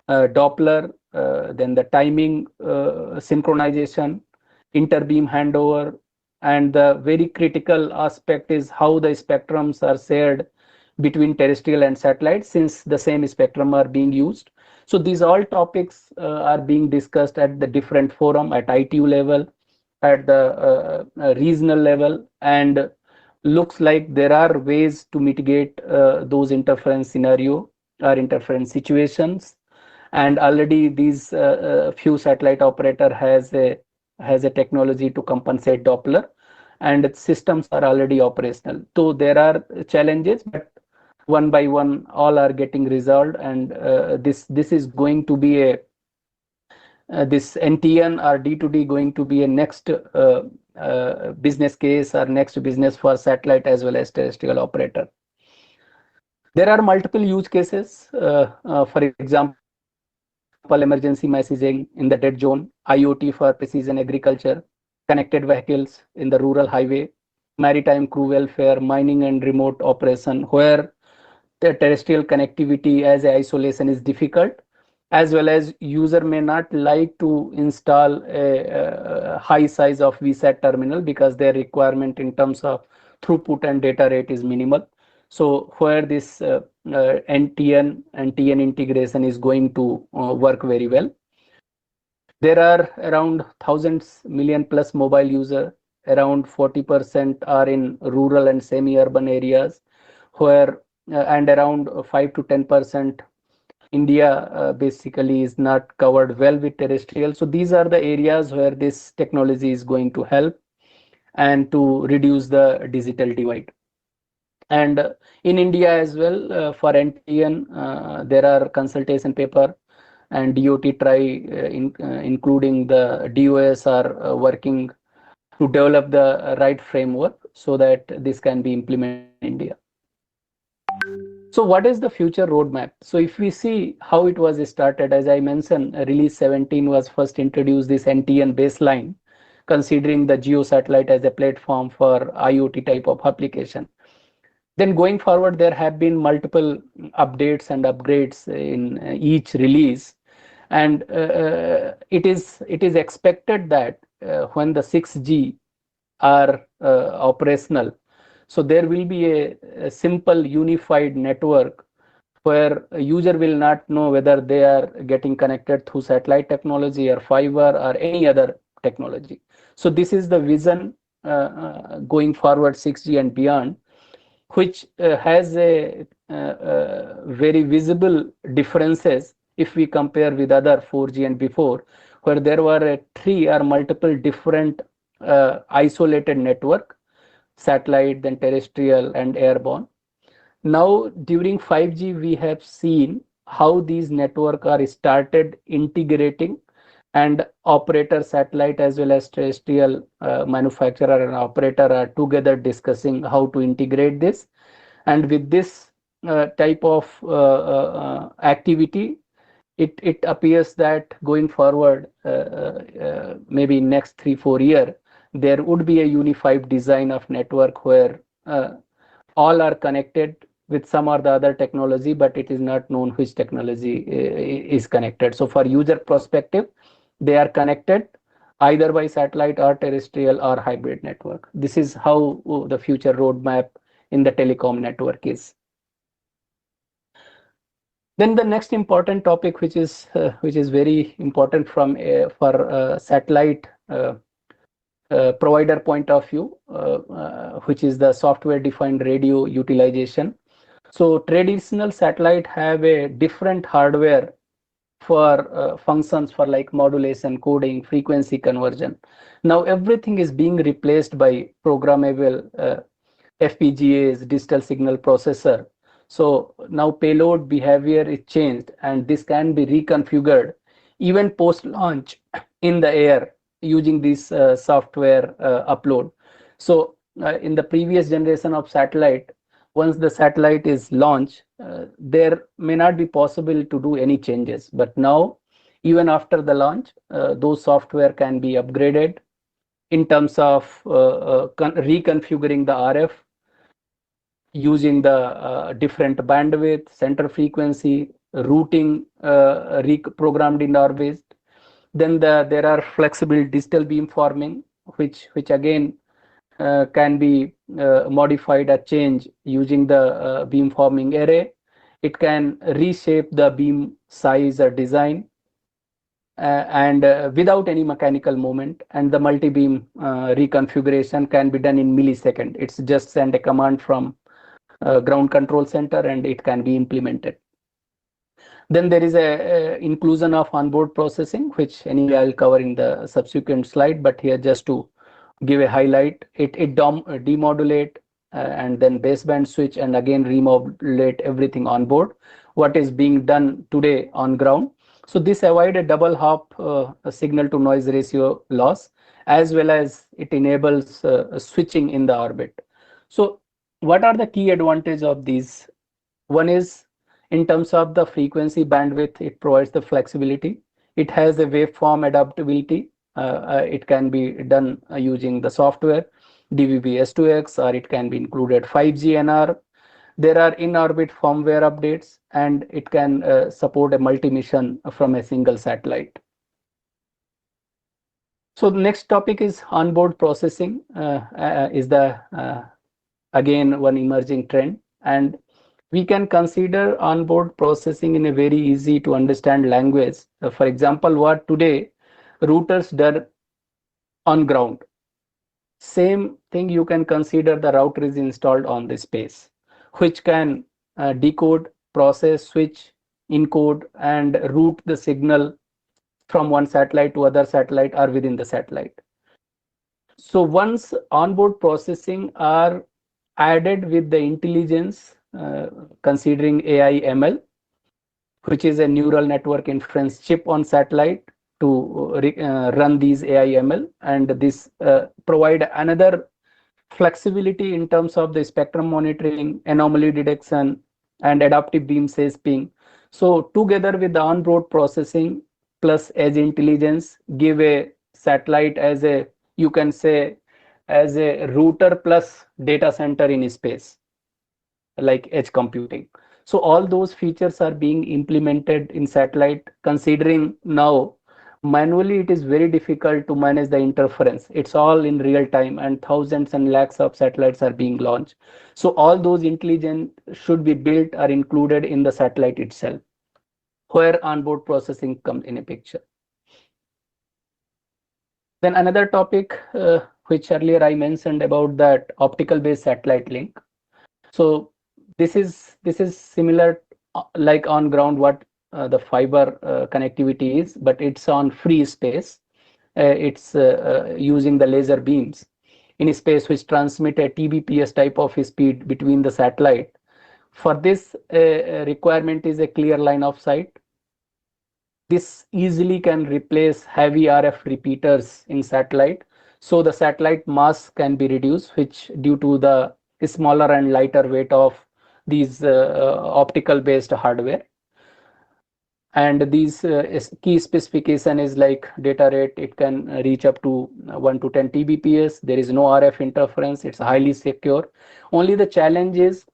Doppler, then the timing synchronization, interbeam handover, and the very critical aspect is how the spectrums are shared between terrestrial and satellite, since the same spectrum are being used. So these all topics are being discussed at the different forum, at ITU level, at the regional level, and looks like there are ways to mitigate those interference scenario or interference situations. And already these few satellite operator has a technology to compensate Doppler, and systems are already operational. So there are challenges, but one by one, all are getting resolved, and this is going to be a this NTN or D2D going to be a next business case or next business for satellite as well as terrestrial operator. There are multiple use cases. For example, emergency messaging in the dead zone, IoT for precision agriculture, connected vehicles in the rural highway, maritime crew welfare, mining and remote operation, where the terrestrial connectivity as isolation is difficult, as well as user may not like to install a high size of VSAT terminal because their requirement in terms of throughput and data rate is minimal. So where this NTN and TN integration is going to work very well. There are around thousands million plus mobile users. Around 40% are in rural and semi-urban areas, where and around 5 to 10% India basically is not covered well with terrestrial. So these are the areas where this technology is going to help and to reduce the digital divide. And in India as well, for NTN, there are consultation paper and DOT including the DOS are working to develop the right framework so that this can be implemented in India. So what is the future roadmap? So if we see how it was started, as I mentioned, release 17 was first introduced this NTN baseline, considering the geo satellite as a platform for IoT type of application. Then going forward, there have been multiple updates and upgrades in each release, and it is expected that when the 6G are operational, so there will be a simple unified network where a user will not know whether they are getting connected through satellite technology or fiber or any other technology. So this is the vision going forward 6G and beyond, which has a very visible differences if we compare with other 4G and before, where there were 3 or multiple different isolated network. satellite, then terrestrial and airborne. Now, during 5G, we have seen how these networks are started integrating, and operator satellite as well as terrestrial manufacturer and operator are together discussing how to integrate this. And with this type of activity, it appears that going forward, maybe next 3-4 years, there would be a unified design of network where all are connected with some or the other technology, but it is not known which technology is connected. So for user perspective, they are connected either by satellite or terrestrial or hybrid network. This is how the future roadmap in the telecom network is. Then the next important topic, which is very important from for satellite provider point of view, which is the software-defined radio utilization. So traditional satellite have a different hardware for functions for like modulation, coding, frequency conversion. Now everything is being replaced by programmable FPGAs, digital signal processor. So now payload behavior is changed, and this can be reconfigured even post launch in the air using this software upload. So in the previous generation of satellite, once the satellite is launched, there may not be possible to do any changes. But now, even after the launch, those software can be upgraded in terms of reconfiguring the RF, using the different bandwidth, center frequency, routing reprogrammed in orbit. Then there are flexible digital beamforming, which again can be modified or changed using the beamforming array. It can reshape the beam size or design and without any mechanical movement, and the multi-beam reconfiguration can be done in millisecond. It's just send a command from ground control center and it can be implemented. Then there is a inclusion of onboard processing, which anyway I'll cover in the subsequent slide, but here just to give a highlight, it demodulate and then baseband switch and again remodulate everything on board, what is being done today on ground. So this avoid a double hop signal to noise ratio loss, as well as it enables switching in the orbit. So what are the key advantages of these? One is in terms of the frequency bandwidth, it provides the flexibility. It has a waveform adaptability. It can be done using the software, DVB-S2X, or it can be included 5G NR. There are in-orbit firmware updates, and it can support a multi-mission from a single satellite. So the next topic is onboard processing, is the again one emerging trend, and we can consider onboard processing in a very easy to understand language. For example, what today routers do on ground, same thing you can consider the router is installed on the space, which can decode, process, switch, encode, and route the signal from one satellite to other satellite or within the satellite. So once onboard processing are added with the intelligence, considering AI ML, which is a neural network inference chip on satellite to run these AI ML, and this provide another flexibility in terms of the spectrum monitoring, anomaly detection, and adaptive beam shaping. So together with the onboard processing plus edge intelligence, give a satellite as a, you can say, as a router plus data center in space, like edge computing. So all those features are being implemented in satellite, considering now manually it is very difficult to manage the interference. It's all in real time, and thousands and lakhs of satellites are being launched. So all those intelligence should be built or included in the satellite itself, where onboard processing comes in a picture. Then another topic which earlier I mentioned about that optical based satellite link. So this is similar like on ground what the fiber connectivity is, but it's on free space. It's using the laser beams. in space which transmit a TBPS type of speed between the satellite. For this, requirement is a clear line of sight. This easily can replace heavy RF repeaters in satellite. So the satellite mass can be reduced, which due to the smaller and lighter weight of these optical based hardware. And these key specification is like data rate, it can reach up to 1 to 10 Tbps. There is no RF interference. It's highly secure. Only the challenge is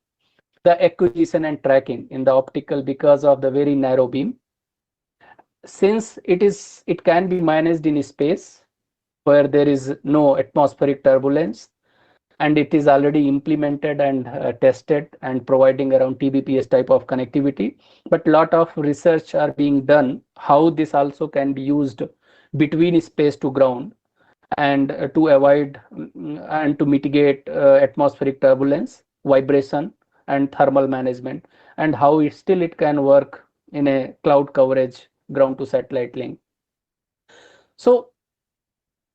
the acquisition and tracking in the optical because of the very narrow beam. Since it can be managed in space where there is no atmospheric turbulence, and it is already implemented and tested and providing around TBPS type of connectivity. But lot of research are being done how this also can be used between space to ground and to avoid and to mitigate atmospheric turbulence, vibration, and thermal management, and how it can work in a cloud coverage ground to satellite link. So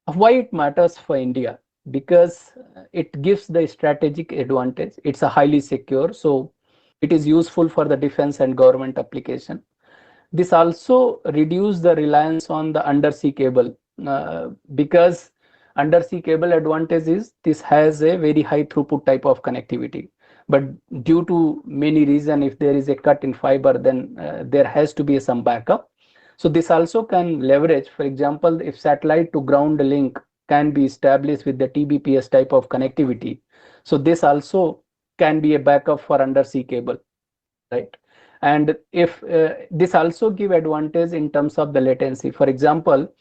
why it matters for India? Because it gives the strategic advantage. It's a highly secure, so it is useful for the defense and government application. This also reduce the reliance on the undersea cable because undersea cable advantage is this has a very high throughput type of connectivity. But due to many reasons, if there is a cut in fiber, then there has to be some backup. So this also can leverage, for example, if satellite to ground link can be established with the TBPS type of connectivity. So this also can be a backup for undersea cable, right? And if this also give advantage in terms of the latency. For example,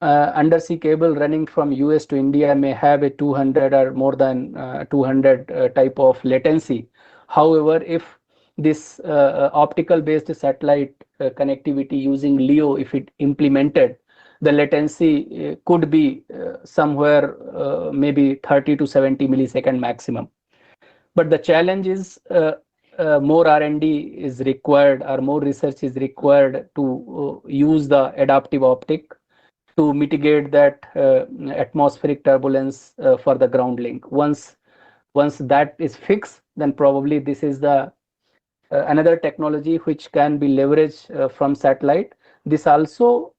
undersea cable running from US to India may have a 200 or more than 200 type of latency. However, if this optical based satellite connectivity using LEO, if it implemented, the latency could be somewhere maybe 30 to 70 millisecond maximum. But the challenge is more R&D is required, or more research is required to use the adaptive optic to mitigate that atmospheric turbulence for the ground link. Once that is fixed, then probably this is the another technology which can be leveraged from satellite. This also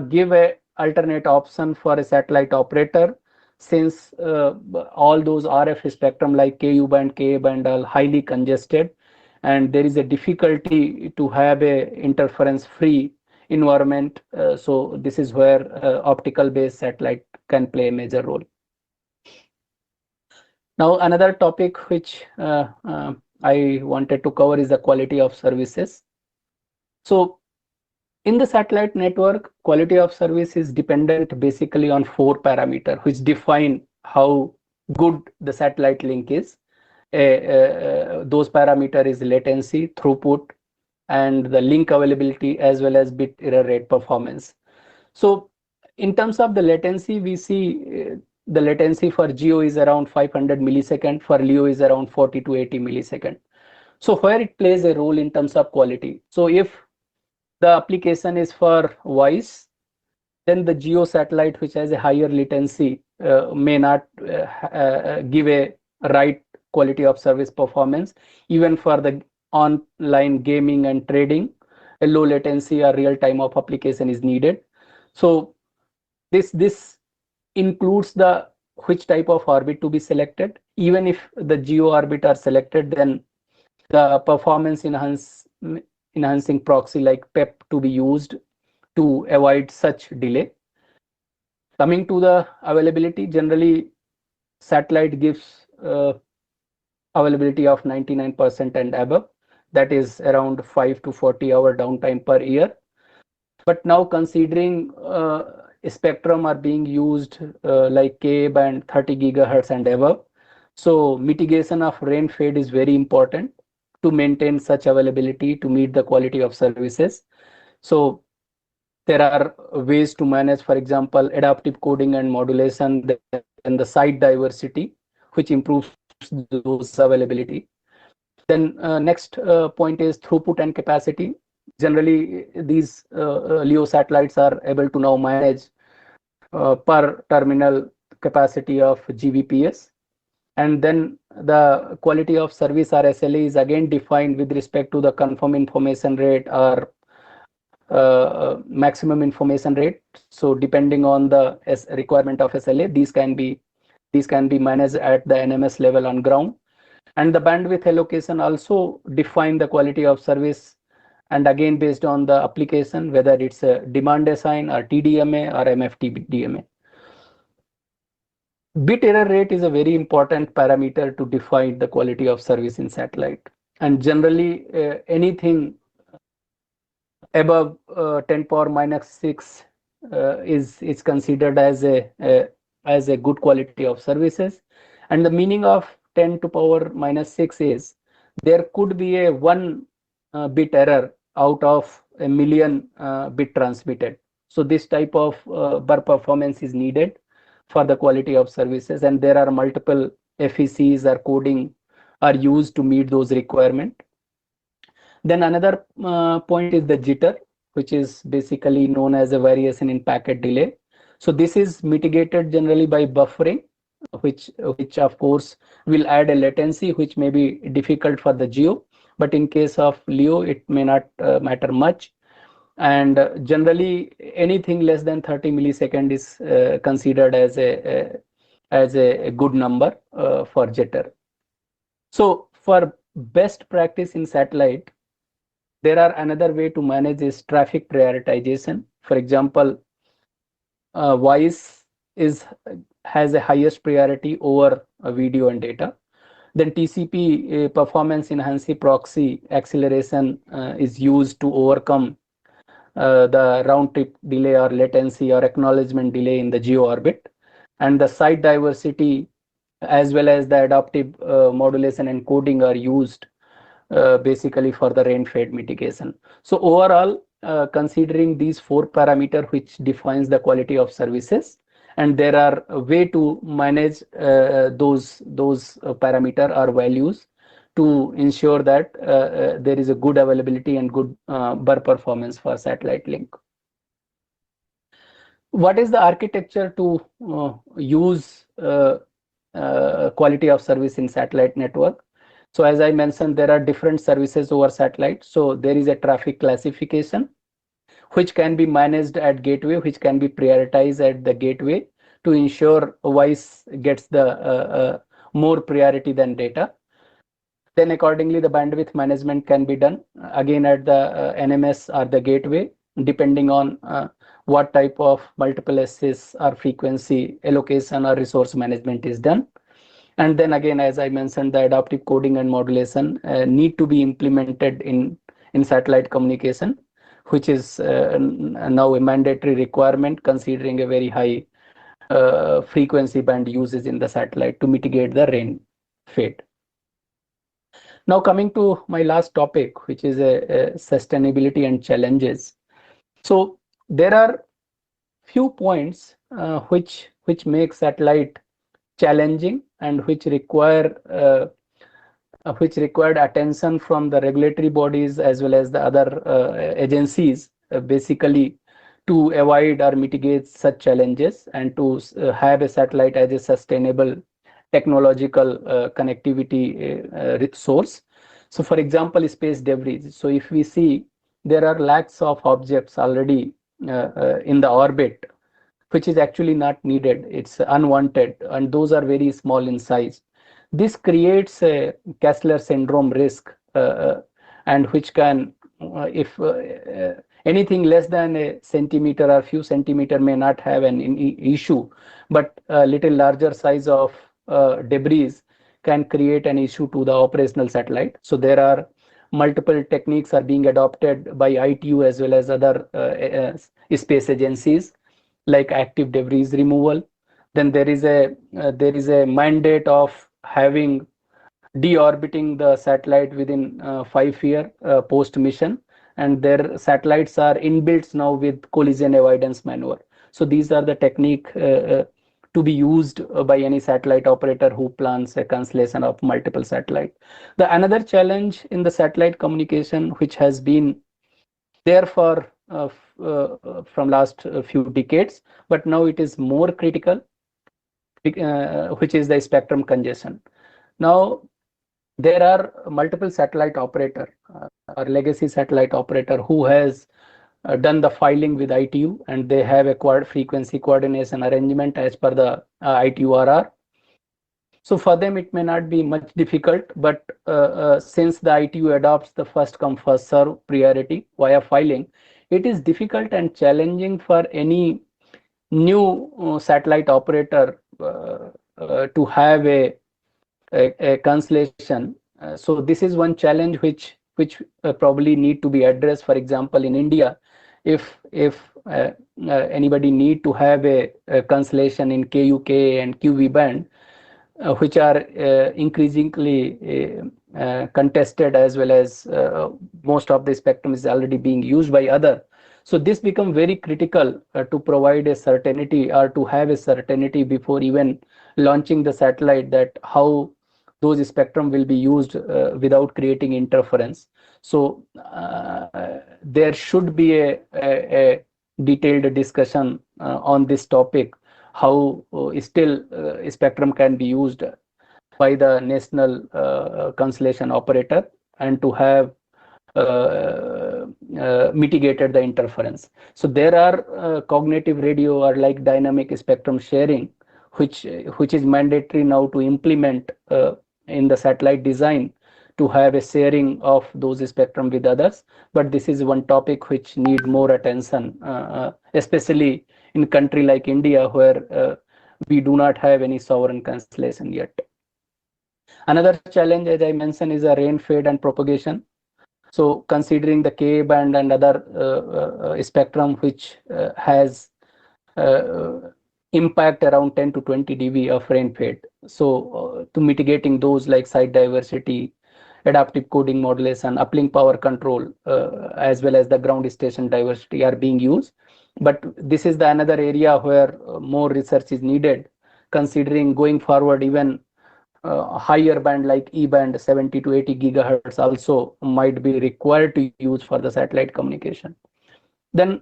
give a alternate option for a satellite operator, since all those RF spectrum like Ku band, Ka band are highly congested, and there is a difficulty to have a interference free environment. So this is where optical based satellite can play a major role. Now another topic which I wanted to cover is the quality of services. So in the satellite network, quality of service is dependent basically on 4 parameters which define how good the satellite link is. Those parameters is latency, throughput, and the link availability, as well as bit error rate performance. So in terms of the latency, we see the latency for GEO is around 500 millisecond, for LEO is around 40 to 80 millisecond. So where it plays a role in terms of quality. So if the application is for voice, then the GEO satellite which has a higher latency may not give a right quality of service performance. Even for the online gaming and trading, a low latency or real time of application is needed. So this includes the which type of orbit to be selected. Even if the GEO orbit are selected, then the performance enhancing proxy like PEP to be used to avoid such delay. Coming to the availability, generally satellite gives availability of 99% and above. That is around 5 to 40 hour downtime per year. But now considering spectrum are being used like Ka band 30 gigahertz and above, so mitigation of rain fade is very important to maintain such availability to meet the quality of services. So there are ways to manage, for example, adaptive coding and modulation and the site diversity, which improves those availability. Then next point is throughput and capacity. Generally, these LEO satellites are able to now manage per terminal capacity of GBPS. And then the quality of service or SLA is again defined with respect to the confirm information rate or maximum information rate. So depending on the requirement of SLA, these can be managed at the NMS level on ground. And the bandwidth allocation also define the quality of service, and again based on the application, whether it's a demand assign or TDMA or MFTDMA. Bit error rate is a very important parameter to define the quality of service in satellite. And generally, anything above 10 power minus 6 is considered as a good quality of services. And the meaning of 10 to power minus 6 is there could be a 1 bit error out of a million bit transmitted. So this type of bar performance is needed for the quality of services, and there are multiple FECs or coding are used to meet those requirements. Then another point is the jitter, which is basically known as a variation in packet delay. So this is mitigated generally by buffering, which of course will add a latency which may be difficult for the GEO, but in case of LEO it may not matter much. And generally anything less than 30 millisecond is considered as a good number for jitter. So for best practice in satellite, there are another way to manage is traffic prioritization. For example, voice has a highest priority over video and data. Then TCP performance enhancing proxy acceleration is used to overcome the round trip delay or latency or acknowledgement delay in the GEO orbit. And the site diversity as well as the adaptive modulation and coding are used basically for the rain fade mitigation. So overall, considering these 4 parameters which defines the quality of services, and there are a way to manage those parameter or values to ensure that there is a good availability and good bar performance for satellite link. What is the architecture to use quality of service in satellite network? So as I mentioned, there are different services over satellite. So there is a traffic classification, which can be managed at gateway, which can be prioritized at the gateway to ensure voice gets the more priority than data. Then accordingly, the bandwidth management can be done again at the NMS or the gateway, depending on what type of multiple access or frequency allocation or resource management is done. And then again, as I mentioned, the adaptive coding and modulation need to be implemented in satellite communication, which is now a mandatory requirement considering a very high frequency band uses in the satellite to mitigate the rain fade. Now coming to my last topic, which is sustainability and challenges. So there are few points which make satellite challenging and which required attention from the regulatory bodies as well as the other agencies, basically to avoid or mitigate such challenges and to have a satellite as a sustainable technological connectivity source. So for example, space debris. So if we see, there are lakhs of objects already in the orbit, which is actually not needed. It's unwanted, and those are very small in size. This creates a Kessler syndrome risk, and which can, if anything less than a centimeter or few centimeter may not have an issue, but a little larger size of debris can create an issue to the operational satellite. So there are multiple techniques are being adopted by ITU as well as other space agencies, like active debris removal. Then there is a mandate of having deorbiting the satellite within 5 years post mission, and their satellites are inbuilt now with collision avoidance maneuver. So these are the technique to be used by any satellite operator who plans a constellation of multiple satellites. The another challenge in the satellite communication, which has been there for from last few decades, but now it is more critical, which is the spectrum congestion. Now, there are multiple satellite operator or legacy satellite operator who has done the filing with ITU, and they have acquired frequency coordination arrangement as per the ITU-RR. So for them, it may not be much difficult, but since the ITU adopts the first come first serve priority via filing, it is difficult and challenging for any new satellite operator to have a cancellation. So this is one challenge which probably need to be addressed. For example, in India, if anybody need to have a cancellation in KUK and QV band, which are increasingly contested, as well as most of the spectrum is already being used by other. So this become very critical to provide a certainty or to have a certainty before even launching the satellite, that how those spectrum will be used without creating interference. So there should be a detailed discussion on this topic, how still spectrum can be used by the national constellation operator, and to have mitigated the interference. So there are cognitive radio or like dynamic spectrum sharing, which is mandatory now to implement in the satellite design, to have a sharing of those spectrum with others. But this is one topic which need more attention, especially in country like India, where we do not have any sovereign constellation yet. Another challenge, as I mentioned, is a rain fade and propagation. So considering the Ka band and other spectrum which has impact around 10 to 20 dB of rain fade. So to mitigating those, like site diversity, adaptive coding modulation, uplink power control, as well as the ground station diversity are being used. But this is the another area where more research is needed, considering going forward even higher band like E band 70 to 80 gigahertz also might be required to use for the satellite communication. Then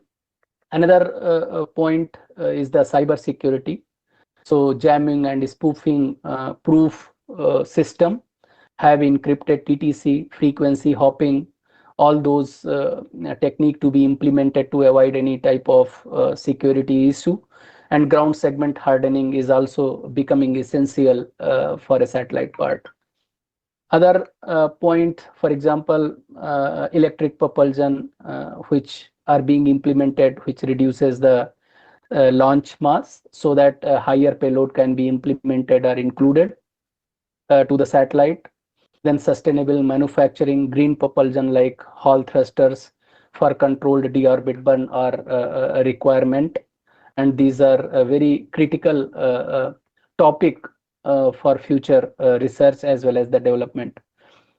another point is the cyber security. So jamming and spoofing proof system have encrypted TTC, frequency hopping, all those technique to be implemented to avoid any type of security issue. And ground segment hardening is also becoming essential for a satellite part. Other point, for example, electric propulsion, which are being implemented, which reduces the launch mass, so that higher payload can be implemented or included to the satellite. Then sustainable manufacturing, green propulsion like Hall thrusters for controlled deorbit burn are a requirement. And these are a very critical topic for future research as well as the development.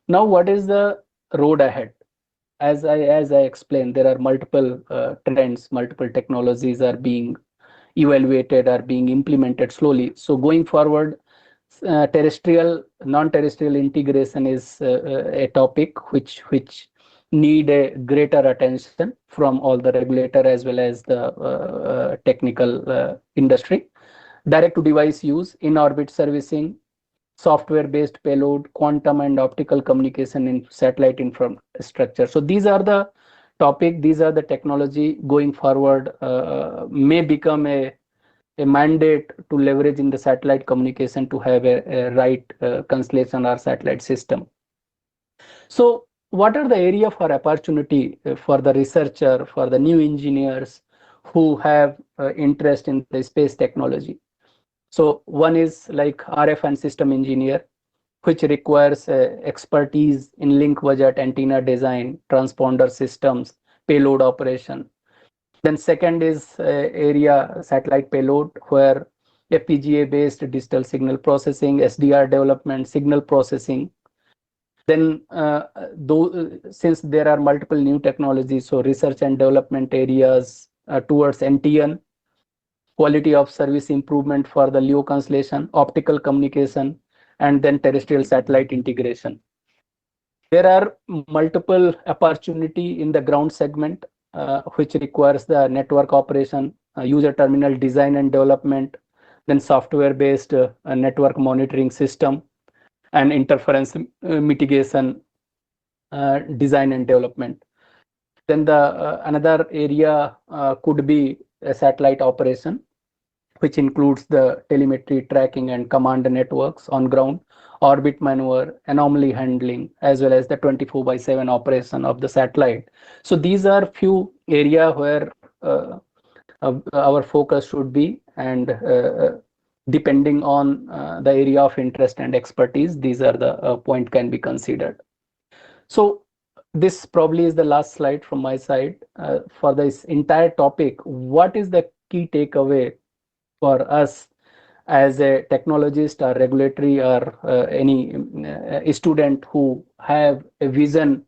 Now, what is the road ahead? As I explained, there are multiple trends, multiple technologies are being evaluated, are being implemented slowly. So going forward, terrestrial, non-terrestrial integration is a topic which need a greater attention from all the regulator as well as the technical industry. Direct to device use, in orbit servicing, software based payload, quantum and optical communication in satellite infrastructure. So these are the topic, these are the technology going forward may become a mandate to leverage in the satellite communication to have a right constellation or satellite system. So what are the area for opportunity for the researcher, for the new engineers who have interest in the space technology? So one is like RF and system engineer, which requires expertise in link budget, antenna design, transponder systems, payload operation. Then second is area satellite payload, where FPGA based digital signal processing, SDR development, signal processing. Then since there are multiple new technologies, so research and development areas towards NTN, quality of service improvement for the LEO constellation, optical communication, and then terrestrial satellite integration. There are multiple opportunity in the ground segment, which requires the network operation, user terminal design and development, then software-based network monitoring system, and interference mitigation design and development. Then the another area could be a satellite operation, which includes the telemetry tracking and command networks on ground, orbit maneuver, anomaly handling, as well as the 24/7 operation of the satellite. So these are few area where our focus should be, and depending on the area of interest and expertise, these are the point can be considered. So this probably is the last slide from my side for this entire topic. What is the key takeaway for us as a technologist or regulatory or any student who have a vision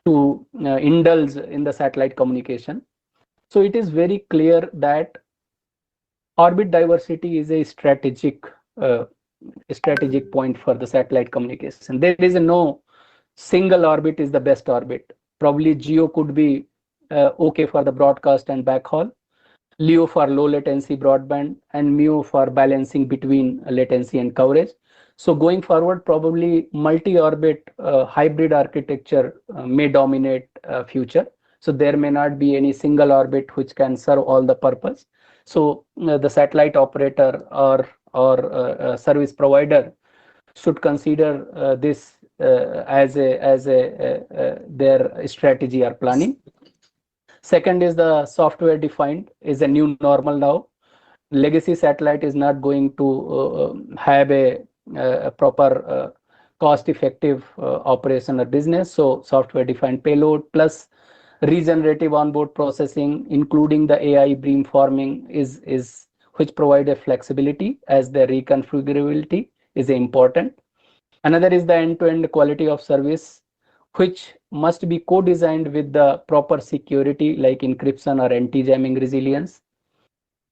to indulge in the satellite communication? So it is very clear that orbit diversity is a strategic point for the satellite communication. There is no single orbit is the best orbit. Probably GEO could be okay for the broadcast and backhaul, LEO for low latency broadband, and MEO for balancing between latency and coverage. So going forward, probably multi-orbit hybrid architecture may dominate future. So there may not be any single orbit which can serve all the purpose. So the satellite operator or service provider should consider this as their strategy or planning. Second is the software defined is a new normal now. Legacy satellite is not going to have a proper cost-effective operation or business. So software defined payload plus regenerative onboard processing, including the AI beamforming, is which provide a flexibility as the reconfigurability is important. Another is the end-to-end quality of service, which must be co-designed with the proper security like encryption or anti-jamming resilience.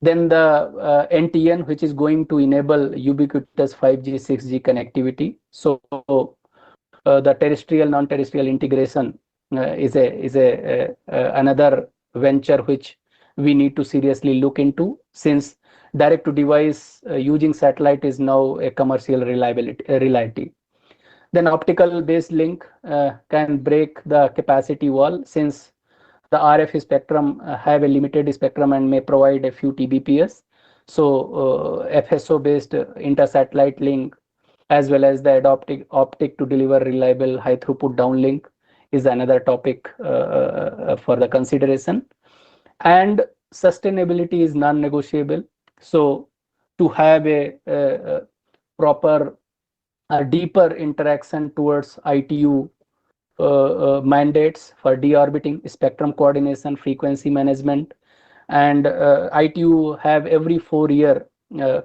Then the NTN, which is going to enable ubiquitous 5G, 6G connectivity. So the terrestrial, non-terrestrial integration is another venture which we need to seriously look into, since direct-to-device using satellite is now a commercial reality. Then optical-based link can break the capacity wall, since the RF spectrum have a limited spectrum and may provide a few Tbps. So FSO-based inter-satellite link, as well as the optic to deliver reliable high-throughput downlink, is another topic for the consideration. And sustainability is non-negotiable. So to have a proper deeper interaction towards ITU mandates for deorbiting, spectrum coordination, frequency management, and ITU have every 4-year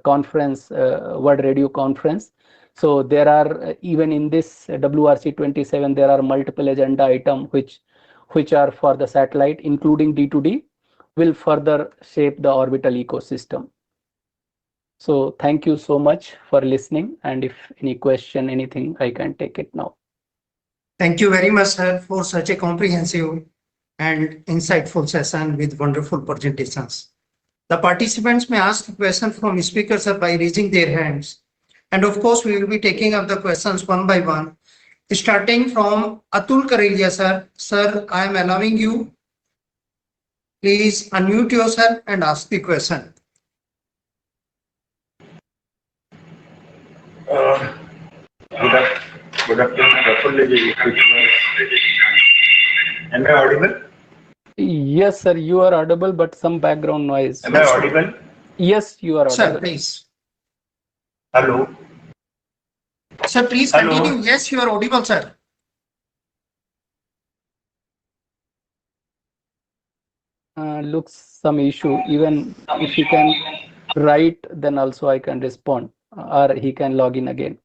conference, World Radio Conference. So there are, even in this WRC 27, there are multiple agenda items which are for the satellite, including D2D, will further shape the orbital ecosystem. So thank you so much for listening. And if any question, anything, I can take it now. Thank you very much, sir, for such a comprehensive and insightful session with wonderful presentations. The participants may ask a question from speakers by raising their hands. And of course, we will be taking up the questions one by one, starting from Atul Karelia, sir. Sir, I am allowing you. Please unmute yourself and ask the question. Good afternoon, Am I audible? Yes, sir, you are audible, but some background noise. Am I audible? Yes, you are audible. Sir, please. Hello. Sir, please Hello. continue. Yes, you are audible, sir. Looks some issue. Even if you can write, then also I can respond, or he can log in again.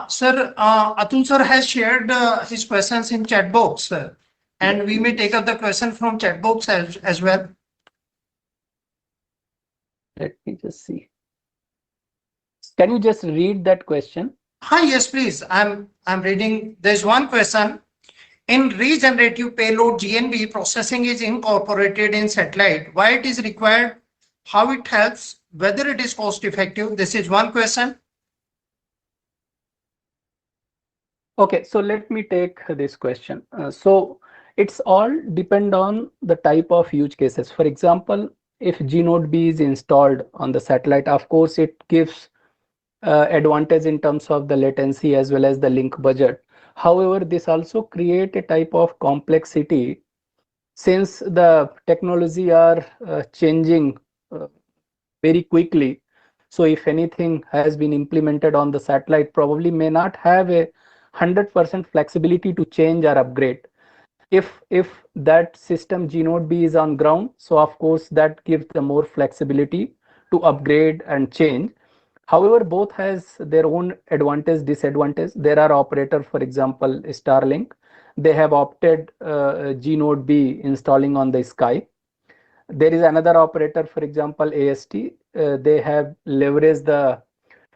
Sir, Atul sir has shared his questions in chat box, sir, and we may take up the question from chat box as well. Let me just see. Can you just read that question? Yes, please. I'm reading. There's one question. In regenerative payload, GNB processing is incorporated in satellite. Why it is required how it helps, whether it is cost effective. This is one question. Okay, so let me take this question. So it's all depend on the type of use cases. For example, if Gnode B is installed on the satellite, of course, it gives advantage in terms of the latency as well as the link budget. However, this also create a type of complexity since the technology are changing very quickly. So if anything has been implemented on the satellite, probably may not have a 100% flexibility to change or upgrade. If that system Gnode B is on ground, so of course that gives the more flexibility to upgrade and change. However, both has their own advantage, disadvantage. There are operators, for example, Starlink. They have opted Gnode B installing on the sky. There is another operator, for example, AST. They have leveraged the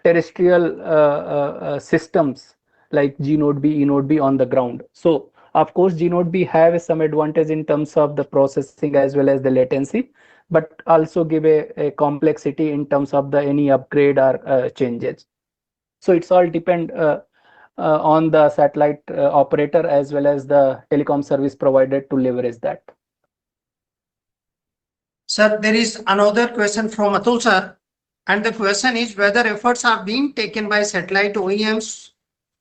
terrestrial systems like Gnode B, eNode B on the ground. So of course, Gnode B have some advantage in terms of the processing as well as the latency, but also give a complexity in terms of the any upgrade or changes. So it's all depend on the satellite operator as well as the telecom service provider to leverage that. Sir, there is another question from Atul sir, and the question is whether efforts are being taken by satellite OEMs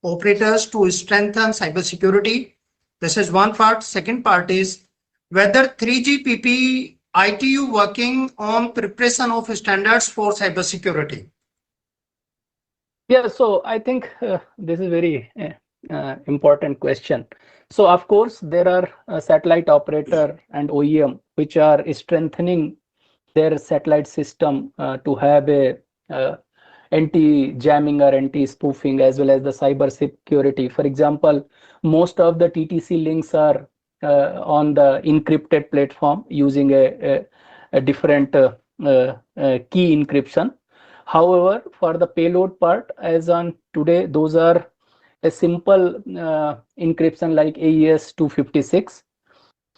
operators to strengthen cybersecurity. This is one part. Second part is whether 3GPP ITU working on preparation of standards for cybersecurity. Yeah, so I think this is very important question. So of course, there are satellite operator and OEM which are strengthening their satellite system to have a anti-jamming or anti-spoofing as well as the cyber security. For example, most of the TTC links are on the encrypted platform using a different key encryption. However, for the payload part, as on today, those are a simple encryption like AES 256.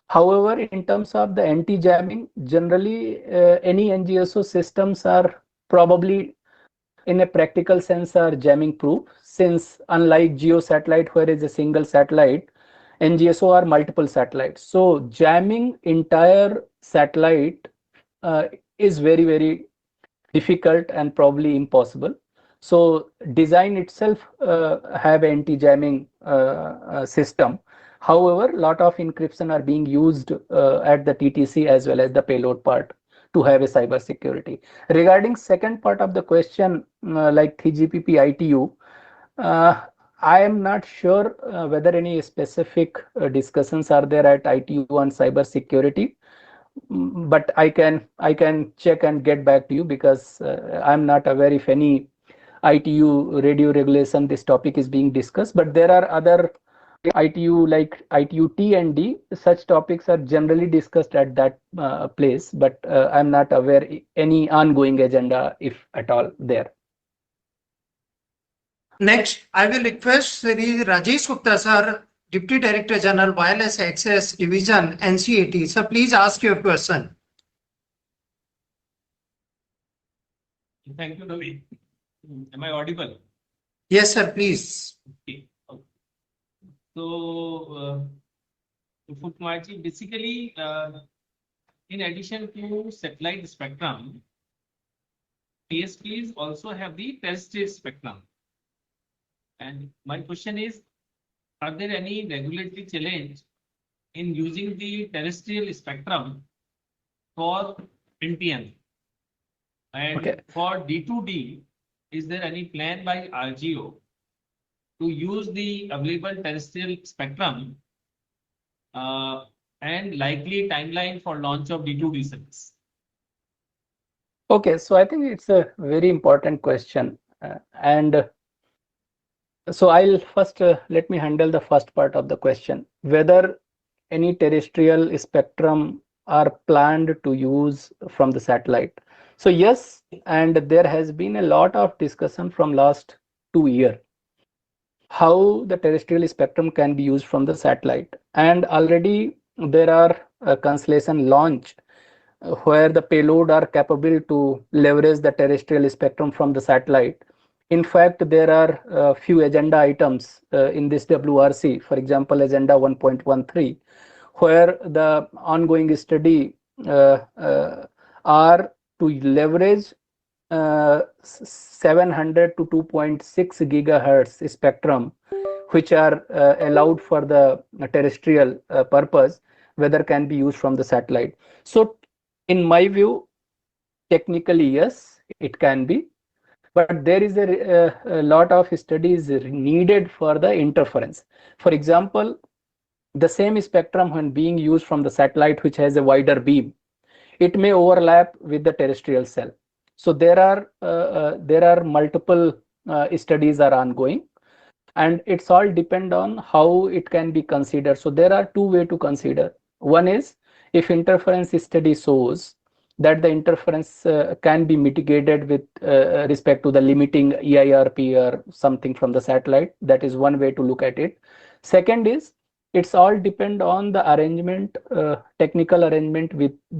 However, in terms of the anti-jamming, generally any NGSO systems are probably in a practical sense are jamming proof, since unlike geo satellite where is a single satellite, NGSO are multiple satellites. So jamming entire satellite is very, very difficult and probably impossible. So design itself have anti-jamming system. However, a lot of encryption are being used at the TTC as well as the payload part to have a cyber security. Regarding second part of the question, like 3GPP ITU, I am not sure whether any specific discussions are there at ITU on cyber security, but I can check and get back to you because I'm not aware if any ITU radio regulation this topic is being discussed. But there are other ITU like ITU T and D. Such topics are generally discussed at that place, but I'm not aware any ongoing agenda, if at all, there. Next, I will request Sri Rajesh Gupta sir, Deputy Director General Wireless Access Division, NCAT. Sir, please ask your question. Thank you, Ravi. Am I audible? Yes, sir, please. Okay. So, Fukumachi, basically, in addition to satellite spectrum, TSPs also have the terrestrial spectrum. And my question is, are there any regulatory challenge in using the terrestrial spectrum for NTN? And Okay. for D2D, is there any plan by RGO to use the available terrestrial spectrum and likely timeline for launch of D2D service? Okay, so I think it's a very important question. And so I'll first let me handle the first part of the question, whether any terrestrial spectrum are planned to use from the satellite. So yes, and there has been a lot of discussion from last 2 years how the terrestrial spectrum can be used from the satellite, and already there are a constellation launch where the payload are capable to leverage the terrestrial spectrum from the satellite. In fact, there are a few agenda items in this WRC, for example, agenda 1.13, where the ongoing study are to leverage 700 to 2.6 gigahertz spectrum, which are allowed for the terrestrial purpose, whether can be used from the satellite. So in my view, technically, yes, it can be, but there is a lot of studies needed for the interference. For example, the same spectrum when being used from the satellite, which has a wider beam, it may overlap with the terrestrial cell. So there are multiple studies are ongoing, and it's all depend on how it can be considered. So there are two ways to consider. One is if interference study shows that the interference can be mitigated with respect to the limiting EIRP or something from the satellite. That is one way to look at it. Second is it's all depend on the arrangement, technical arrangement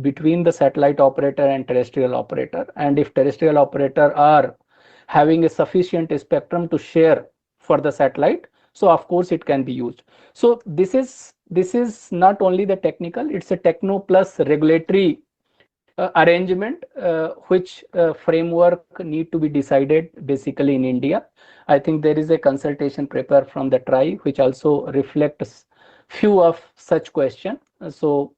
between the satellite operator and terrestrial operator. And if terrestrial operator are having a sufficient spectrum to share for the satellite, so of course it can be used. So this is not only the technical, it's a techno plus regulatory arrangement, which framework need to be decided basically in India. I think there is a consultation paper from the TRAI which also reflects few of such questions. So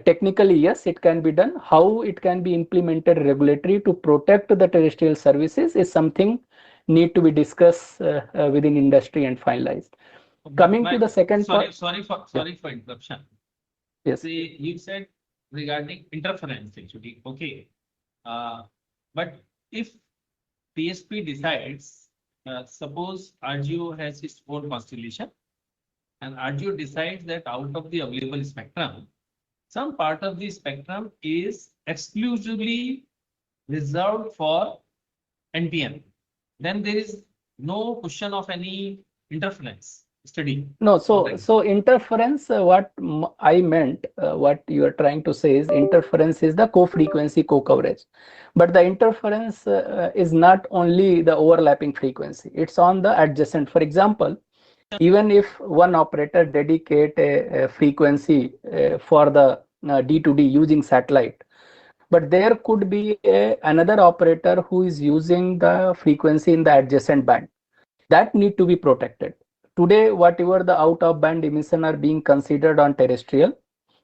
technically, yes, it can be done. How it can be implemented regulatory to protect the terrestrial services is something need to be discussed within industry and finalized. Coming to the second part. Sorry for interruption. Yes. See, you said regarding interference actually, okay. But if PSP decides, suppose RGO has its own constellation, and RGO decides that out of the available spectrum, some part of the spectrum is exclusively reserved for NPN, then there is no question of any interference study. No, Okay. so interference, what I meant, what you are trying to say is interference is the co-frequency co-coverage. But the interference is not only the overlapping frequency, it's on the adjacent. For example, even if one operator dedicate a frequency for the D2D using satellite, but there could be another operator who is using the frequency in the adjacent band that need to be protected. Today, whatever the out of band emission are being considered on terrestrial,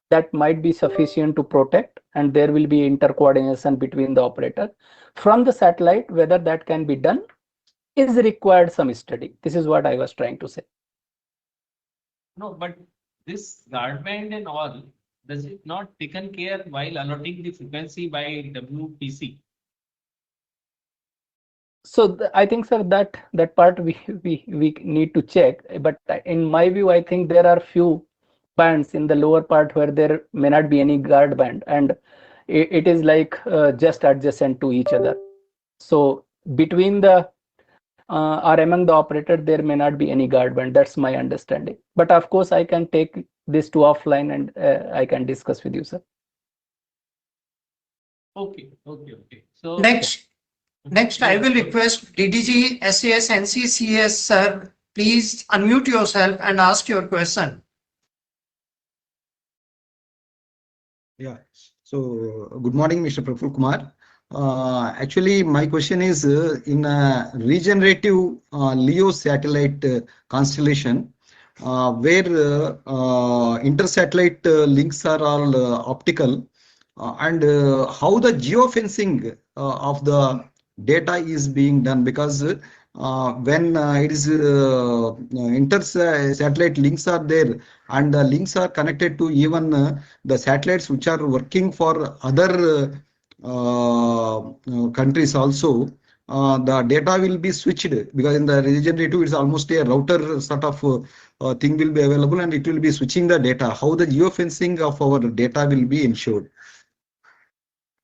that might be sufficient to protect, and there will be intercoordination between the operator. From the satellite, whether that can be done is required some study. This is what I was trying to say. No, but this guardband and all, does it not taken care while allotting the frequency by WPC? So I think, sir, that part we need to check. But in my view, I think there are few bands in the lower part where there may not be any guard band, and it is like just adjacent to each other. So between the or among the operator, there may not be any guard band. That's my understanding. But of course, I can take this to offline and I can discuss with you, sir. Okay. So Next, I will request DDG SAS NCCS sir, please unmute yourself and ask your question. Yeah. So good morning, Mr. Praful Kumar. Actually, my question is in a regenerative LEO satellite constellation, where intersatellite links are all optical, and how the geofencing of the data is being done, because when it is inter-satellite links are there, and the links are connected to even the satellites which are working for other countries also, the data will be switched, because in the regenerative it's almost a router sort of thing will be available, and it will be switching the data. How the geofencing of our data will be ensured?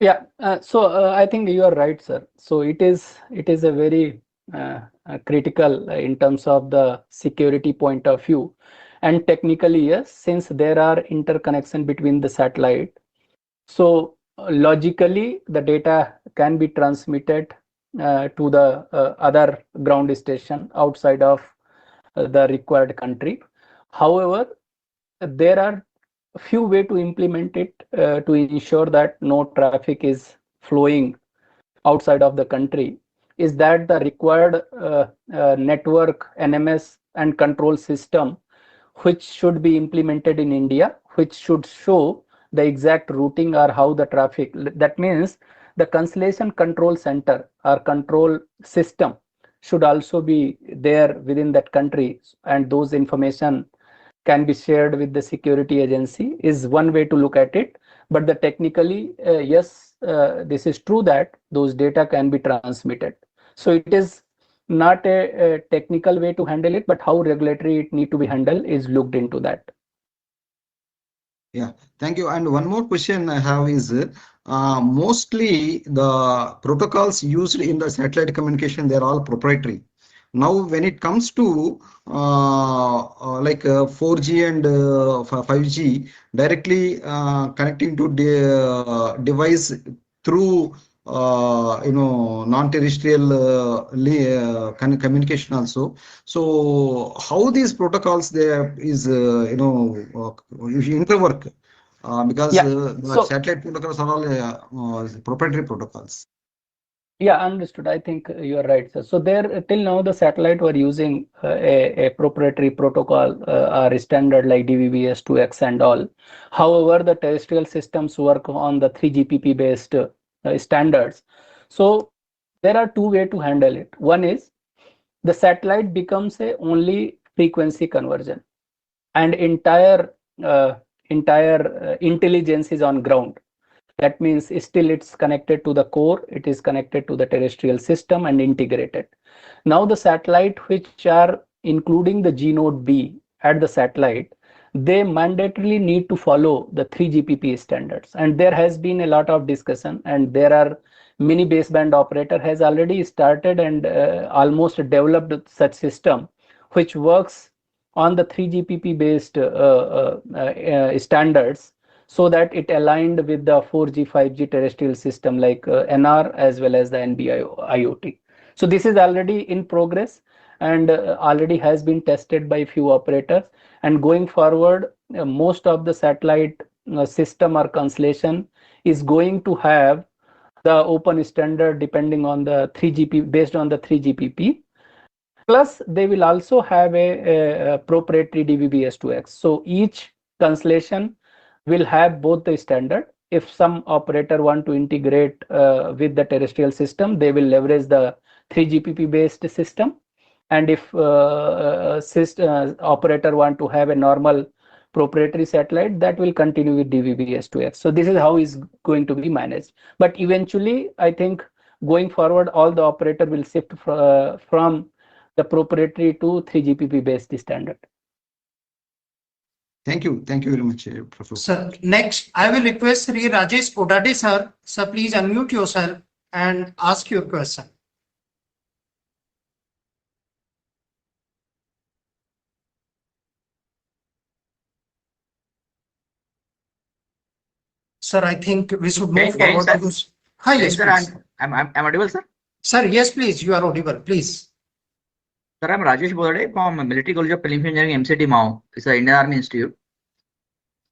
Yeah, so I think you are right, sir. So it is a very critical in terms of the security point of view, and technically, yes, since there are interconnection between the satellite. So logically the data can be transmitted to the other ground station outside of the required country. However, there are a few ways to implement it to ensure that no traffic is flowing outside of the country. Is that the required network, NMS and control system which should be implemented in India, which should show the exact routing or how the traffic. That means the cancellation control center or control system should also be there within that country, and those information can be shared with the security agency is one way to look at it. But the technically, yes, this is true that those data can be transmitted. So it is not a technical way to handle it, but how regulatory it need to be handled is looked into that. Yeah, thank you. And one more question I have is mostly the protocols used in the satellite communication, they're all proprietary. Now, when it comes to 4G and 5G directly connecting to the device through non-terrestrial communication also. So how these protocols there is interwork because the satellite protocols are all proprietary protocols. Yeah, understood. I think you are right, sir. So there, till now, the satellite were using a proprietary protocol or standard like DVB-S2X and all. However, the terrestrial systems work on the 3GPP based standards. So there are two ways to handle it. One is the satellite becomes a only frequency conversion, and entire intelligence is on ground. That means still it's connected to the core, it is connected to the terrestrial system and integrated. Now the satellite which are including the G-Node B at the satellite, they mandatorily need to follow the 3GPP standards. And there has been a lot of discussion, and there are many baseband operator has already started and almost developed such system which works on the 3GPP based standards, so that it aligned with the 4G, 5G terrestrial system like NR as well as the NB-IoT. So this is already in progress and already has been tested by few operators. And going forward, most of the satellite system or constellation is going to have the open standard depending on the 3GP, based on the 3GPP. Plus, they will also have a proprietary DVB-S2X. So each constellation will have both the standard. If some operator want to integrate with the terrestrial system, they will leverage the 3GPP based system. And if operator want to have a normal proprietary satellite, that will continue with DVB-S2X. So this is how is going to be managed. But eventually, I think going forward, all the operator will shift from the proprietary to 3GPP based standard. Thank you. Thank you very much, Professor. Sir, next, I will request Sri Rajesh Kodade, sir. Sir, please unmute yourself and ask your question. Sir, I think we should move forward to this. Hi, yes, sir, please. I'm audible, sir? Sir, yes, please. You are audible. Please. Sir, I'm Rajesh Bodade from Military College of Preliminary Engineering, MCT Mao. It's an Indian Army Institute.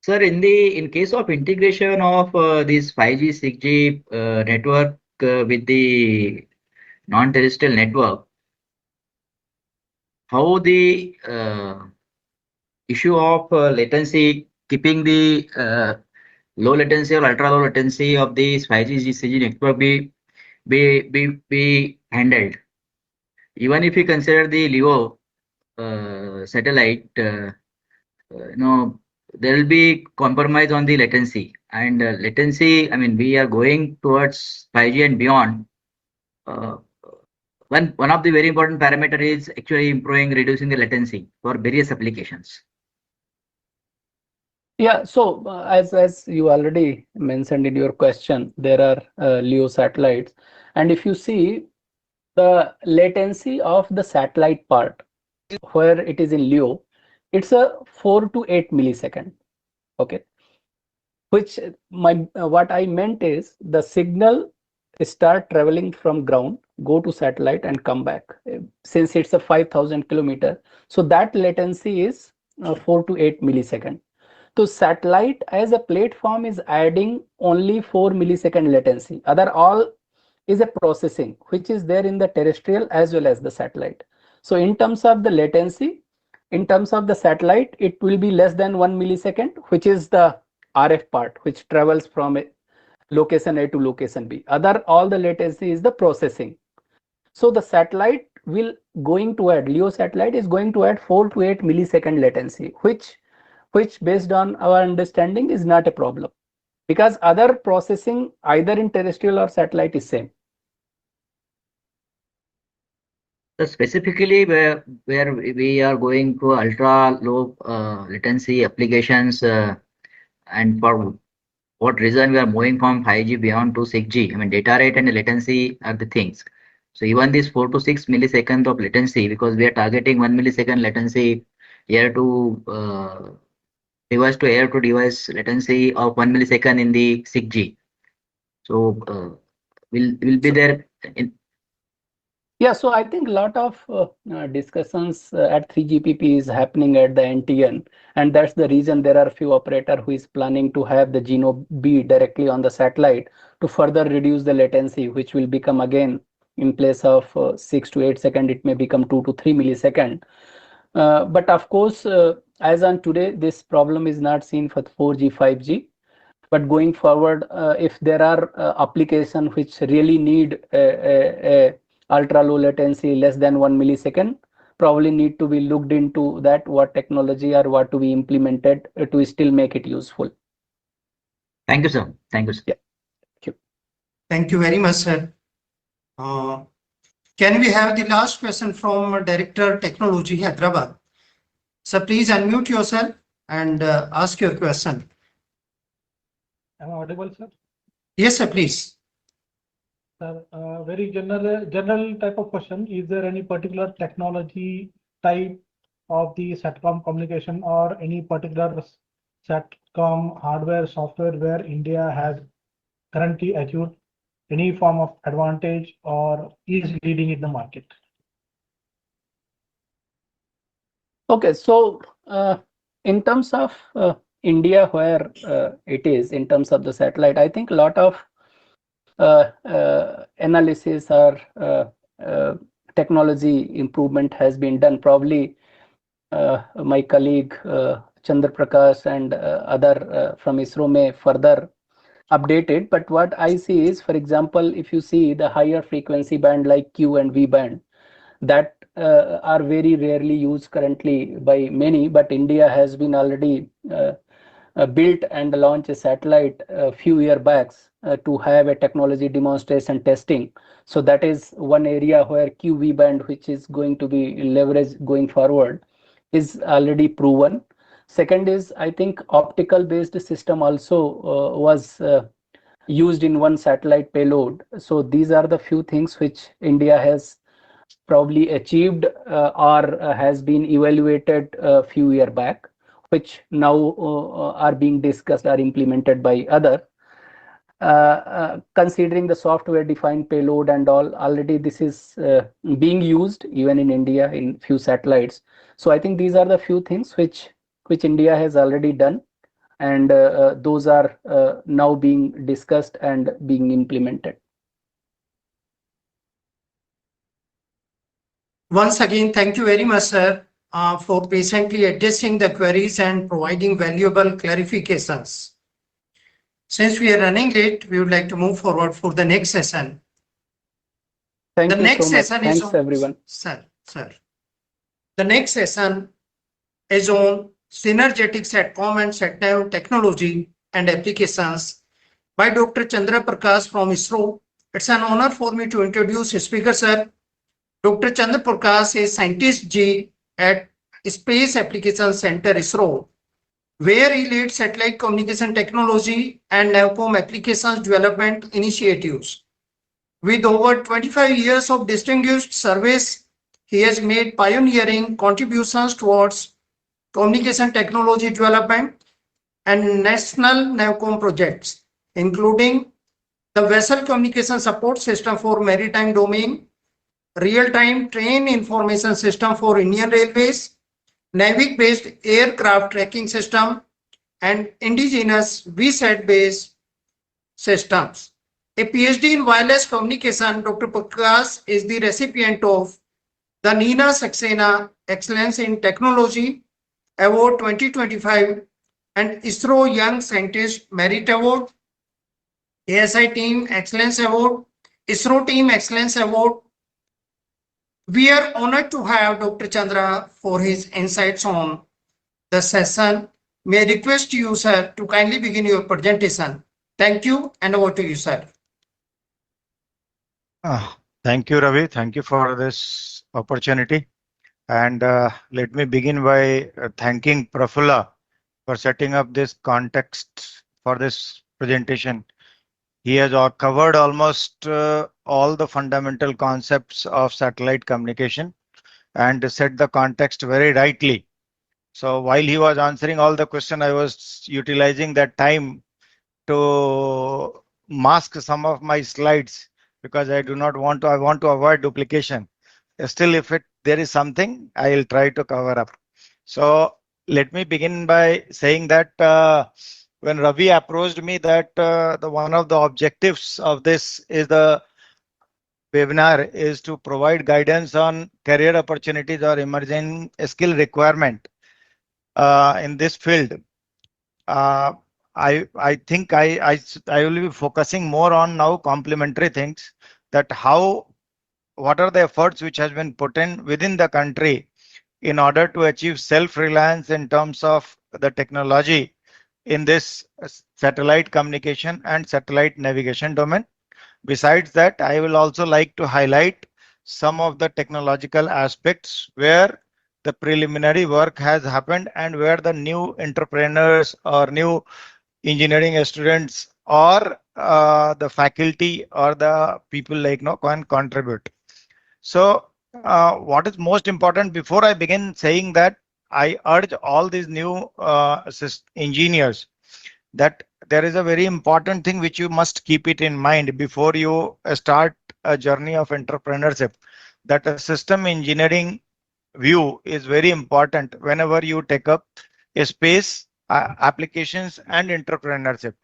Sir, in case of integration of this 5G, 6G network with the non-terrestrial network, how the issue of latency, keeping the low latency or ultra low latency of this 5G, 6G network be handled. Even if you consider the LEO satellite, there will be compromise on the latency. And latency, I mean, we are going towards 5G and beyond. One of the very important parameter is actually improving, reducing the latency for various applications. Yeah, so as you already mentioned in your question, there are LEO satellites, and if you see the latency of the satellite part, where it is in LEO, it's a 4 to 8 millisecond. Okay. which what I meant is the signal start traveling from ground, go to satellite and come back. Since it's a 5,000 kilometer, so that latency is 4 to 8 millisecond. So satellite as a platform is adding only 4 millisecond latency. Other all is a processing which is there in the terrestrial as well as the satellite. So in terms of the latency, in terms of the satellite, it will be less than 1 millisecond, which is the RF part, which travels from location A to location B. Other all the latency is the processing. So the satellite will going to add, LEO satellite is going to add 4 to 8 millisecond latency, which based on our understanding is not a problem, because other processing either in terrestrial or satellite is same. So specifically where we are going to ultra low latency applications, and for what reason we are moving from 5G beyond to 6G? I mean, data rate and latency are the things. So even this 4 to 6 milliseconds of latency, because we are targeting 1 millisecond latency air to device to air to device latency of 1 millisecond in the 6G. So will be there in. Yeah, so I think a lot of discussions at 3GPP is happening at the NTN, and that's the reason there are a few operator who is planning to have the Geno B directly on the satellite to further reduce the latency, which will become again in place of 6 to 8 seconds, it may become 2 to 3 millisecond. But of course, as on today, this problem is not seen for 4G, 5G. But going forward, if there are applications which really need a ultra low latency less than 1 millisecond, probably need to be looked into that, what technology or what to be implemented to still make it useful. Thank you, sir. Thank you, sir. Yeah. Thank you. Thank you very much, sir. Can we have the last question from Director Technology, Hyderabad? So please unmute yourself and ask your question. Am I audible, sir? Yes, sir, please. Sir, very general type of question. Is there any particular technology type of the SATCOM communication or any particular SATCOM hardware, software where India has currently achieved any form of advantage or is leading in the market? Okay, so in terms of India, where it is in terms of the satellite, I think a lot of analysis or technology improvement has been done. Probably my colleague Chandra Prakash and other from ISRO may further update it. But what I see is, for example, if you see the higher frequency band like Q and V band, that are very rarely used currently by many, but India has been already built and launched a satellite a few years back to have a technology demonstration testing. So that is one area where QV band, which is going to be leveraged going forward, is already proven. Second is, I think optical based system also was used in one satellite payload. So these are the few things which India has probably achieved or has been evaluated a few years back, which now are being discussed or implemented by other. Considering the software defined payload and all, already this is being used even in India in few satellites. So I think these are the few things which India has already done, and those are now being discussed and being implemented. Once again, thank you very much, sir, for patiently addressing the queries and providing valuable clarifications. Since we are running late, we would like to move forward for the next session. Thank The you next so much. session is Thanks, on, everyone. Sir. The next session is on synergetic SATCOM and SATNAV technology and applications by Dr. Chandra Prakash from ISRO. It's an honor for me to introduce his speaker, sir. Dr. Chandra Prakash is Scientist G at Space Application Center, ISRO, where he leads satellite communication technology and NAVCOM applications development initiatives. With over 25 years of distinguished service, he has made pioneering contributions towards communication technology development, and national NAVCOM projects, including the Vessel Communication Support System for Maritime Domain, Real-Time Train Information System for Indian Railways, NAVIC-based aircraft tracking system, and indigenous VSAT-based systems. A PhD in wireless communication, Dr. Prakash is the recipient of the Nina Saxena Excellence in Technology Award 2025 and ISRO Young Scientist Merit Award, ASI Team Excellence Award, ISRO Team Excellence Award. We are honored to have Dr. Chandra for his insights on the session. May I request you, sir, to kindly begin your presentation. Thank you, and over to you, sir. Thank you, Ravi. Thank you for this opportunity. And let me begin by thanking Prafulla for setting up this context for this presentation. He has covered almost all the fundamental concepts of satellite communication and set the context very rightly. So while he was answering all the questions, I was utilizing that time to mask some of my slides because I want to avoid duplication. Still, if there is something, I will try to cover up. So let me begin by saying that when Ravi approached me that one of the objectives of this is the webinar is to provide guidance on career opportunities or emerging skill requirement in this field. I think I will be focusing more on now complementary things, that what are the efforts which has been put in within the country in order to achieve self-reliance in terms of the technology in this satellite communication and satellite navigation domain. Besides that, I will also like to highlight some of the technological aspects where the preliminary work has happened and where the new entrepreneurs or new engineering students or the faculty or the people can contribute. So what is most important, before I begin saying that, I urge all these new engineers that there is a very important thing which you must keep it in mind before you start a journey of entrepreneurship, that a system engineering view is very important whenever you take up a space, applications and entrepreneurship,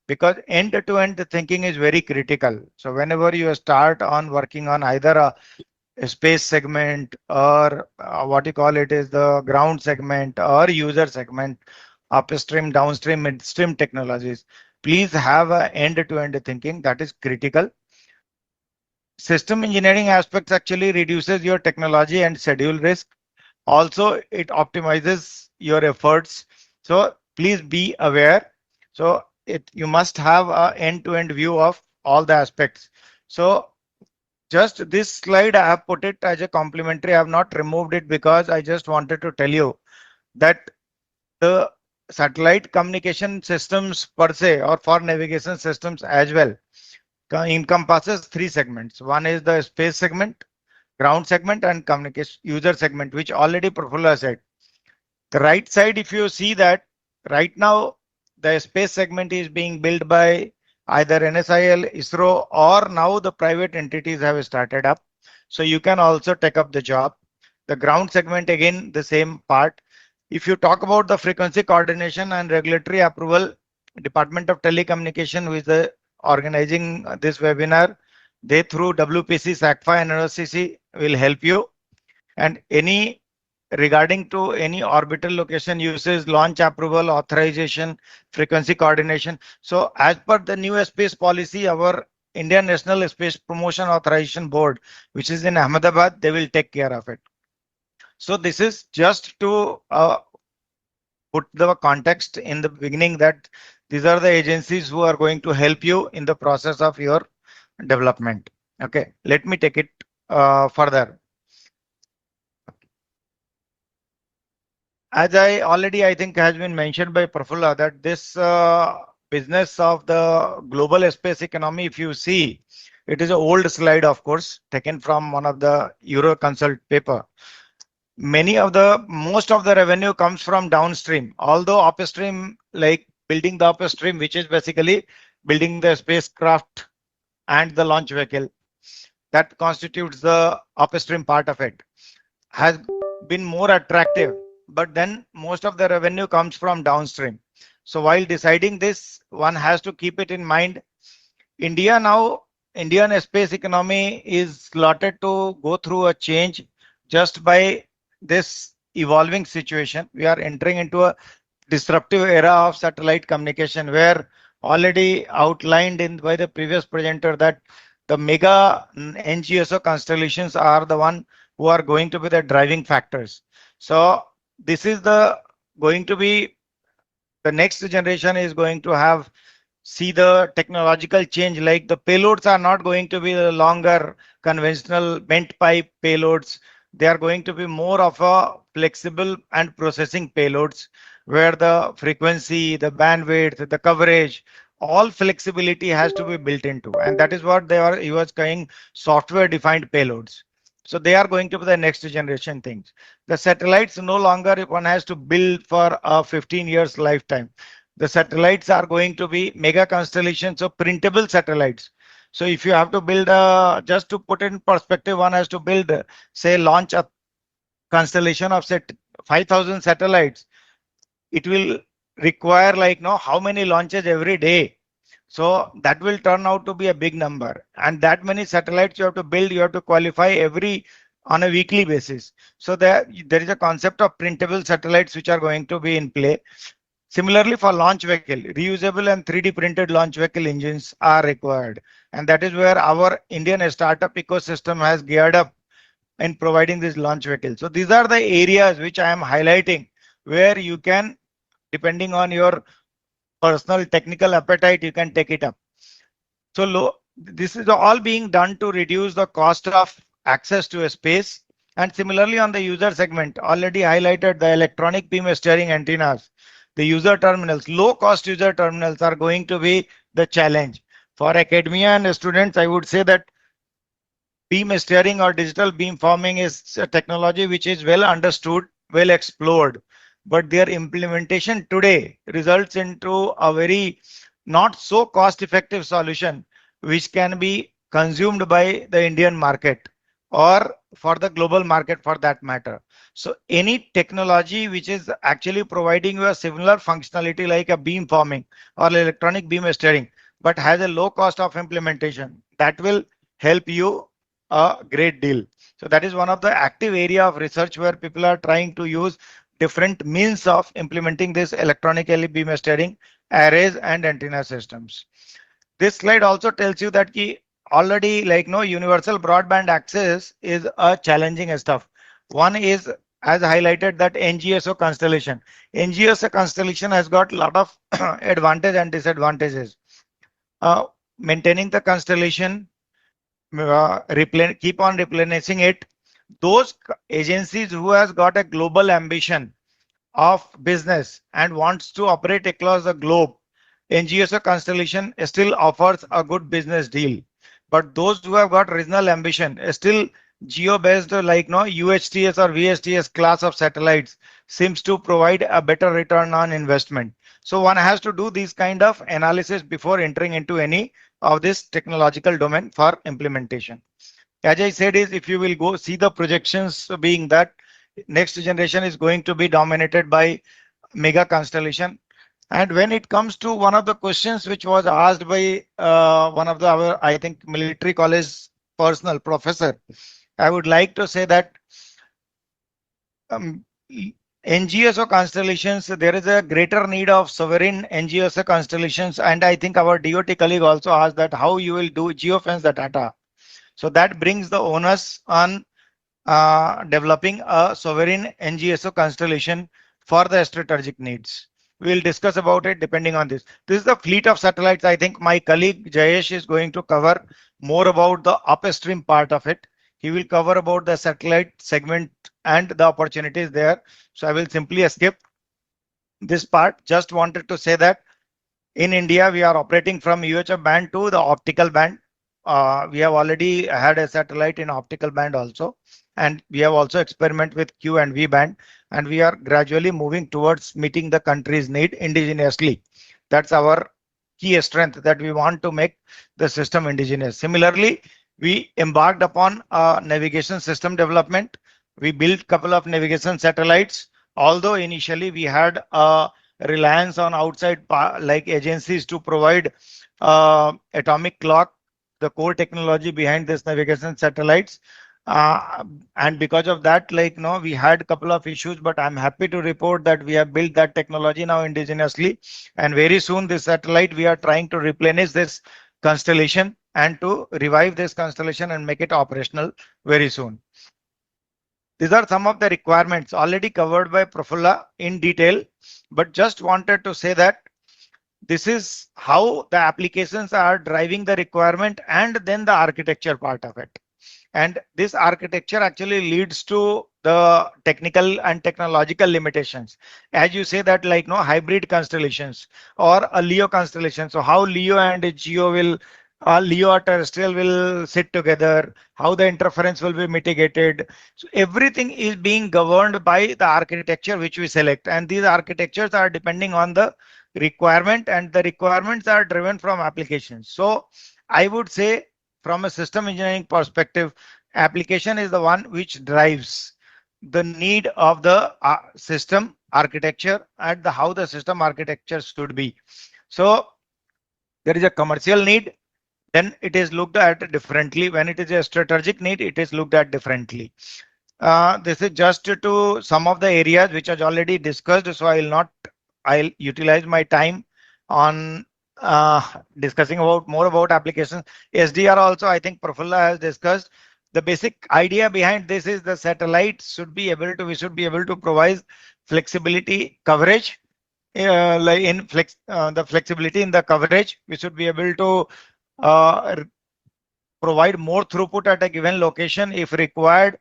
because end-to-end thinking is very critical. So whenever you start on working on either a space segment or what you call it is the ground segment or user segment, upstream, downstream, midstream technologies, please have a end-to-end thinking. That is critical. System engineering aspects actually reduces your technology and schedule risk. Also, it optimizes your efforts. So please be aware. So you must have an end-to-end view of all the aspects. So just this slide, I have put it as a complimentary. I have not removed it because I just wanted to tell you that the satellite communication systems per se, or for navigation systems as well, encompasses three segments. One is the space segment, ground segment and communication user segment, which already Prafulla said. The right side, if you see that right now the space segment is being built by either NSIL, ISRO, or now the private entities have started up. So you can also take up the job. The ground segment, again, the same part. If you talk about the frequency coordination and regulatory approval, Department of Telecommunication, who is the organizing this webinar, they through WPC, SACFA and NOCC will help you. And any regarding to any orbital location uses, launch approval, authorization, frequency coordination. So as per the new space policy, our Indian National Space Promotion Authorization Board, which is in Ahmedabad, they will take care of it. So this is just to put the context in the beginning that these are the agencies who are going to help you in the process of your development. Okay, let me take it further. As I think has been mentioned by Prafulla, that this business of the global space economy, if you see, it is an old slide, of course, taken from one of the Euroconsult paper. most of the revenue comes from downstream, although upstream, like building the upstream, which is basically building the spacecraft and the launch vehicle, that constitutes the upstream part of it, has been more attractive. But then most of the revenue comes from downstream. So while deciding this, one has to keep it in mind. Indian space economy is slotted to go through a change just by this evolving situation. We are entering into a disruptive era of satellite communication, where already outlined in by the previous presenter that the mega NGSO constellations are the one who are going to be the driving factors. So this is going to be the next generation is going to have see the technological change, like the payloads are not going to be the longer conventional bent pipe payloads. They are going to be more of a flexible and processing payloads, where the frequency, the bandwidth, the coverage, all flexibility has to be built into, and that is what he was saying, software defined payloads. So they are going to be the next generation things. The satellites no longer one has to build for a 15 years lifetime. The satellites are going to be mega constellations of printable satellites. So if you have to build just to put in perspective, one has to build, say, launch a constellation of 5,000 satellites. It will require like how many launches every day. So that will turn out to be a big number, and that many satellites you have to build, you have to qualify on a weekly basis. So there is a concept of printable satellites which are going to be in play. Similarly, for launch vehicle, reusable and 3D printed launch vehicle engines are required, and that is where our Indian startup ecosystem has geared up in providing this launch vehicle. So these are the areas which I am highlighting, where you can, depending on your personal technical appetite, you can take it up. So this is all being done to reduce the cost of access to a space. And similarly, on the user segment, already highlighted the electronic beam steering antennas, the user terminals, low cost user terminals are going to be the challenge. For academia and students, I would say that beam steering or digital beam forming is a technology which is well understood, well explored, but their implementation today results into a very not so cost effective solution which can be consumed by the Indian market or for the global market for that matter. So any technology which is actually providing you a similar functionality like a beam forming or electronic beam steering, but has a low cost of implementation, that will help you a great deal. So that is one of the active area of research where people are trying to use different means of implementing this electronically beam steering arrays and antenna systems. This slide also tells you that already universal broadband access is a challenging stuff. One is, as highlighted, that NGSO constellation. NGSO constellation has got a lot of advantages and disadvantages. Maintaining the constellation, keep on replenishing it. Those agencies who has got a global ambition of business and wants to operate across the globe, NGSO constellation still offers a good business deal. But those who have got regional ambition, still geo-based like UHTS or VHTS class of satellites seems to provide a better return on investment. So one has to do these kind of analysis before entering into any of this technological domain for implementation. As I said, is if you will go see the projections being that next generation is going to be dominated by mega constellation. And when it comes to one of the questions which was asked by one of our, I think, military college personal professor, I would like to say that NGSO constellations, there is a greater need of sovereign NGSO constellations. And I think our DOT colleague also asked that how you will do geofence the data. So that brings the onus on developing a sovereign NGSO constellation for the strategic needs. We will discuss about it depending on this. This is the fleet of satellites. I think my colleague Jayesh is going to cover more about the upstream part of it. He will cover about the satellite segment and the opportunities there. So I will simply skip this part. Just wanted to say that in India, we are operating from UHF band to the optical band. we have already had a satellite in optical band also, and we have also experiment with Q and V band, and we are gradually moving towards meeting the country's need indigenously. That's our key strength, that we want to make the system indigenous. Similarly, we embarked upon a navigation system development. We built couple of navigation satellites, although initially we had a reliance on outside like agencies to provide atomic clock, the core technology behind this navigation satellites. And because of that, like, no, we had a couple of issues, but I'm happy to report that we have built that technology now indigenously. And very soon this satellite, we are trying to replenish this constellation and to revive this constellation and make it operational very soon. These are some of the requirements already covered by Prafulla in detail, but just wanted to say that this is how the applications are driving the requirement and then the architecture part of it. And this architecture actually leads to the technical and technological limitations. As you say that, like, no, hybrid constellations or a LEO constellation. So how LEO and GEO will, LEO or terrestrial will sit together, how the interference will be mitigated. So everything is being governed by the architecture which we select. And these architectures are depending on the requirement, and the requirements are driven from applications. So I would say, from a system engineering perspective, application is the one which drives the need of the system architecture and the how the system architecture should be. So there is a commercial need, then it is looked at differently. When it is a strategic need, it is looked at differently. This is just to some of the areas which are already discussed, so I'll utilize my time on discussing more about applications. SDR also, I think Prafulla has discussed. The basic idea behind this is the satellites should be able to, we should be able to provide flexibility coverage, like in the flexibility in the coverage. We should be able to provide more throughput at a given location if required,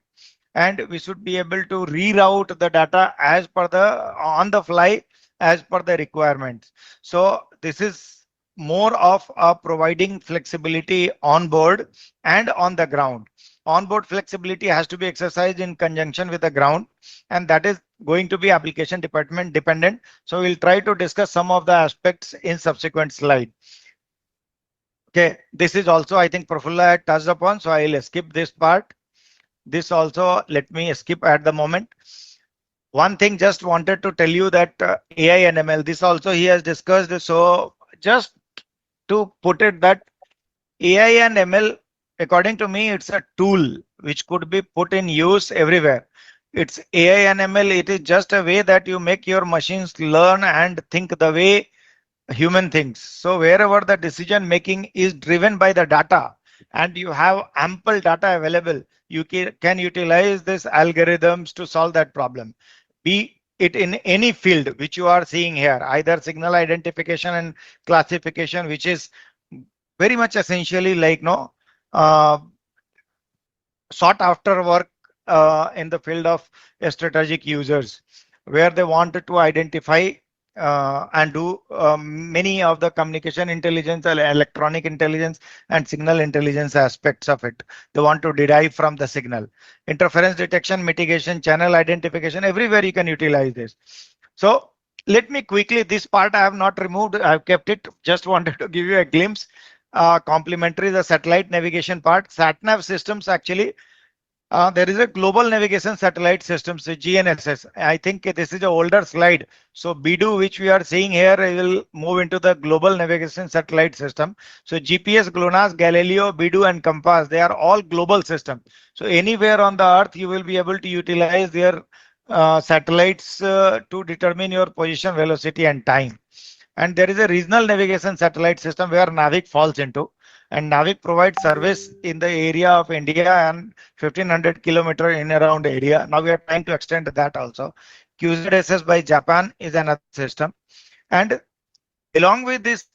and we should be able to reroute the data as per the on the fly as per the requirements. So this is more of providing flexibility on board and on the ground. On-board flexibility has to be exercised in conjunction with the ground, and that is going to be application department dependent. So we'll try to discuss some of the aspects in subsequent slide. Okay, this is also, I think, Prafulla had touched upon, so I'll skip this part. This also, let me skip at the moment. One thing just wanted to tell you that AI and ML, this also he has discussed. So just to put it that AI and ML, according to me, it's a tool which could be put in use everywhere. It's AI and ML, it is just a way that you make your machines learn and think the way human thinks. So wherever the decision making is driven by the data and you have ample data available, you can utilize this algorithms to solve that problem. Be it in any field which you are seeing here, either signal identification and classification, which is very much essentially like sought after work in the field of strategic users, where they wanted to identify and do many of the communication intelligence, electronic intelligence and signal intelligence aspects of it. They want to derive from the signal. Interference detection, mitigation, channel identification, everywhere you can utilize this. So let me quickly, this part I have not removed, I have kept it, just wanted to give you a glimpse. Complementary, the satellite navigation part, SatNav systems actually. There is a global navigation satellite systems, GNSS. I think this is an older slide. So BeiDou, which we are seeing here, will move into the global navigation satellite system. So GPS, GLONASS, Galileo, BeiDou and COMPAS, they are all global systems. So anywhere on the earth, you will be able to utilize their satellites to determine your position, velocity and time. And there is a regional navigation satellite system where NAVIC falls into. And NAVIC provides service in the area of India and 1500 kilometer in around area. Now we are trying to extend that also. QZSS by Japan is another system. And along with this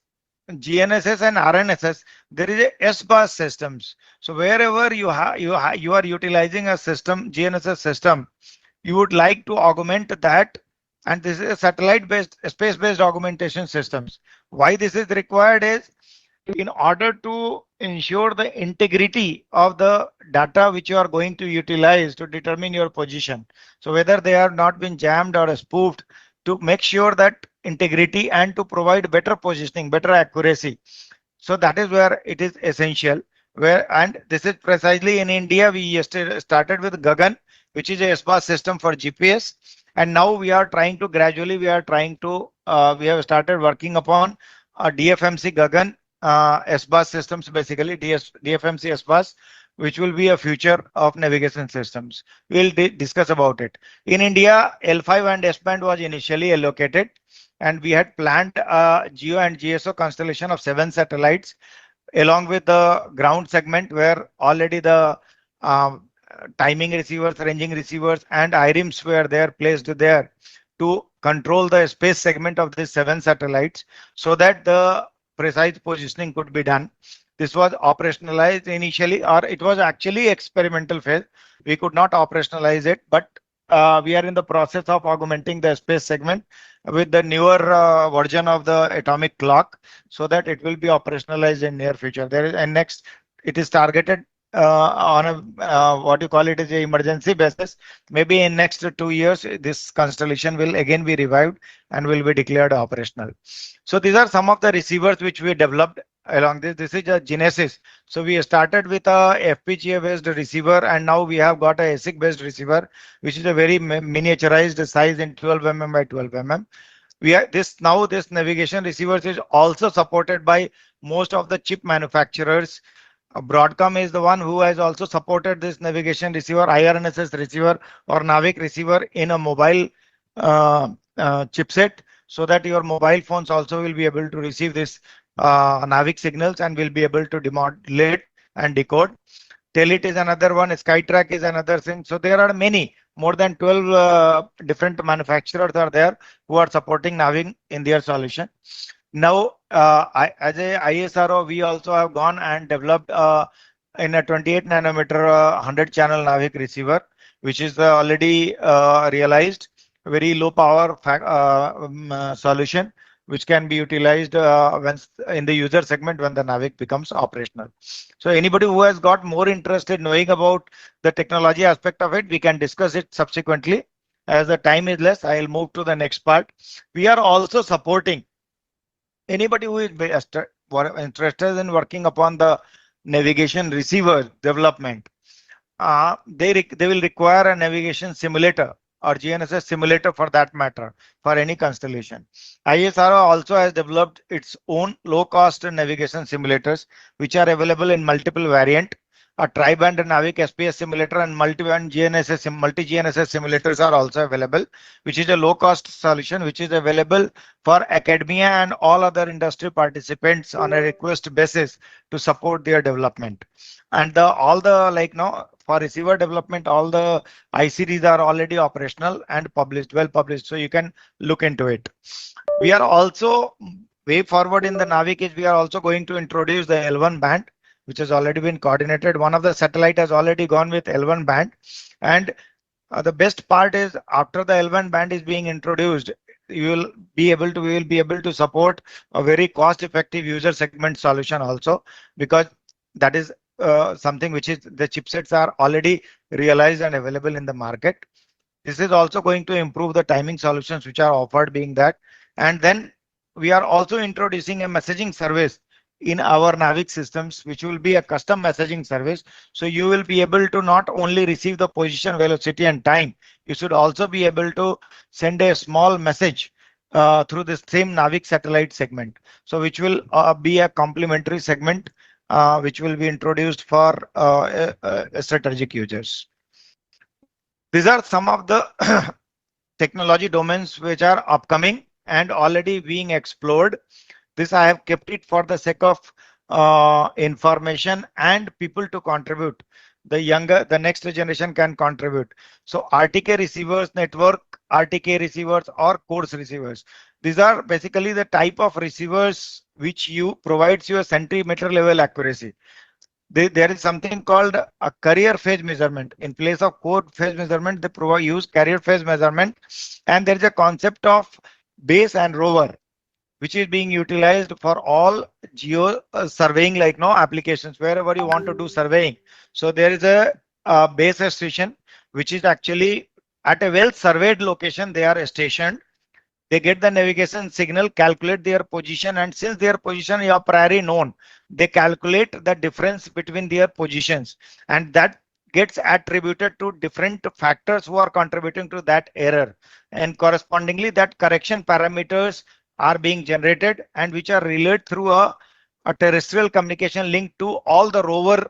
GNSS and RNSS, there is a S-bus systems. So wherever you are utilizing a system, GNSS system, you would like to augment that. And this is a satellite-based, space-based augmentation systems. Why this is required is, in order to ensure the integrity of the data which you are going to utilize to determine your position. So whether they have not been jammed or spoofed, to make sure that integrity and to provide better positioning, better accuracy. So that is where it is essential. And this is precisely in India. We yesterday started with Gagan, which is a SBAS system for GPS, and now we are trying to gradually we have started working upon DFMC Gagan SBAS systems, basically DFMC SBAS, which will be a future of navigation systems. We'll discuss about it. In India, L5 and S-band was initially allocated, and we had planned a GEO and GSO constellation of 7 satellites, along with the ground segment where already the timing receivers, ranging receivers, and IRIMS were there placed there to control the space segment of these 7 satellites, so that the precise positioning could be done. This was operationalized initially, or it was actually experimental phase. We could not operationalize it, but we are in the process of augmenting the space segment with the newer version of the atomic clock, so that it will be operationalized in near future. And next, it is targeted on a what you call it is a emergency basis. Maybe in next 2 years, this constellation will again be revived and will be declared operational. So these are some of the receivers which we developed along this. This is a Genesis. So we started with a FPGA based receiver, and now we have got a ASIC based receiver, which is a very miniaturized size in 12 mm by 12 mm. This navigation receivers is also supported by most of the chip manufacturers. Broadcom is the one who has also supported this navigation receiver, IRNSS receiver or Navig receiver in a mobile chipset, so that your mobile phones also will be able to receive this Navig signals and will be able to demodulate and decode. Telit is another one, Skytrack is another thing. So there are many, more than 12 different manufacturers are there who are supporting Navig in their solution. Now, as a ISRO, we also have gone and developed in a 28 nanometer 100 channel Navig receiver, which is already realized, very low power solution, which can be utilized when in the user segment when the Navig becomes operational. So anybody who has got more interest in knowing about the technology aspect of it, we can discuss it subsequently. As the time is less, I'll move to the next part. We are also supporting anybody who is interested in working upon the navigation receiver development. They will require a navigation simulator or GNSS simulator for that matter, for any constellation. ISRO also has developed its own low-cost navigation simulators, which are available in multiple variant. A tri-band Navig SPS simulator and multi-band GNSS, multi-GNSS simulators are also available, which is a low-cost solution, which is available for academia and all other industry participants on a request basis to support their development. And for receiver development, all the ICDs are already operational and published, well published, so you can look into it. We are also way forward in the Navig is we are also going to introduce the L1 band, which has already been coordinated. One of the satellite has already gone with L1 band, and the best part is after the L1 band is being introduced, we will be able to support a very cost-effective user segment solution also, because that is something which is the chipsets are already realized and available in the market. This is also going to improve the timing solutions which are offered being that. And then we are also introducing a messaging service in our Navig systems, which will be a custom messaging service. So you will be able to not only receive the position, velocity and time, you should also be able to send a small message through the same Navig satellite segment. So which will be a complementary segment which will be introduced for strategic users. These are some of the technology domains which are upcoming and already being explored. This I have kept it for the sake of information and people to contribute. The next generation can contribute. So RTK receivers network, RTK receivers or coarse receivers. These are basically the type of receivers which provides you a centimeter level accuracy. There is something called a carrier phase measurement. In place of core phase measurement, they use carrier phase measurement, and there is a concept of base and rover. which is being utilized for all geo surveying, like no applications, wherever you want to do surveying. So there is a base station which is actually at a well surveyed location. They are stationed. They get the navigation signal, calculate their position, and since their position is a priori known, they calculate the difference between their positions, and that gets attributed to different factors who are contributing to that error, and correspondingly that correction parameters are being generated and which are relayed through a terrestrial communication link to all the rover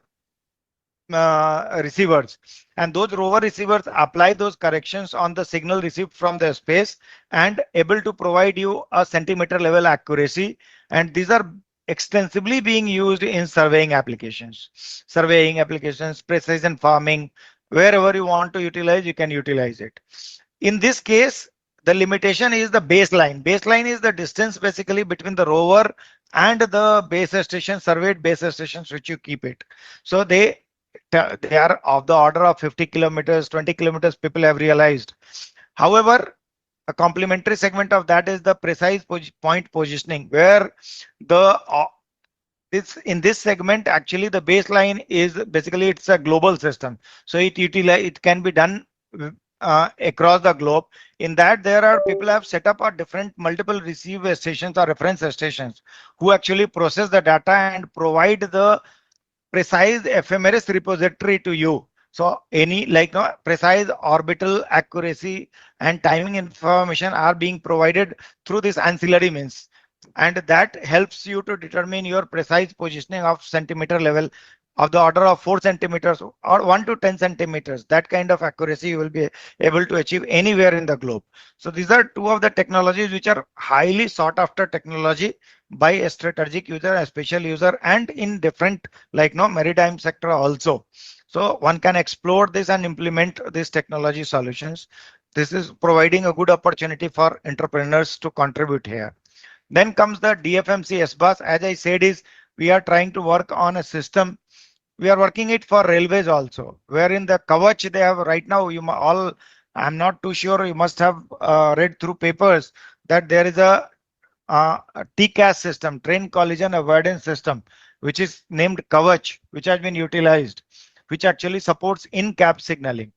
receivers, and those rover receivers apply those corrections on the signal received from the space and able to provide you a centimeter level accuracy. And these are extensively being used in surveying applications, precision farming. Wherever you want to utilize, you can utilize it. In this case, the limitation is the baseline. Baseline is the distance basically between the rover and the base station, surveyed base stations which you keep it. So they are of the order of 50 kilometers, 20 kilometers, people have realized. However, a complementary segment of that is the precise point positioning, where the in this segment actually the baseline is basically it's a global system. So it can be done across the globe. In that, there are people have set up a different multiple receive stations or reference stations who actually process the data and provide the precise ephemeris repository to you. So any precise orbital accuracy and timing information are being provided through this ancillary means, and that helps you to determine your precise positioning of centimeter level of the order of 4 centimeters or 1 to 10 centimeters. That kind of accuracy you will be able to achieve anywhere in the globe. So these are two of the technologies which are highly sought after technology by a strategic user, a special user, and in different maritime sector also. So one can explore this and implement these technology solutions. This is providing a good opportunity for entrepreneurs to contribute here. Then comes the DFMC SBUS. As I said, is we are trying to work on a system. We are working it for railways also, where in the Kavach they have right now, I'm not too sure, you must have read through papers that there is a TCAS system, train collision avoidance system, which is named Kavach, which has been utilized, which actually supports in-cab signaling.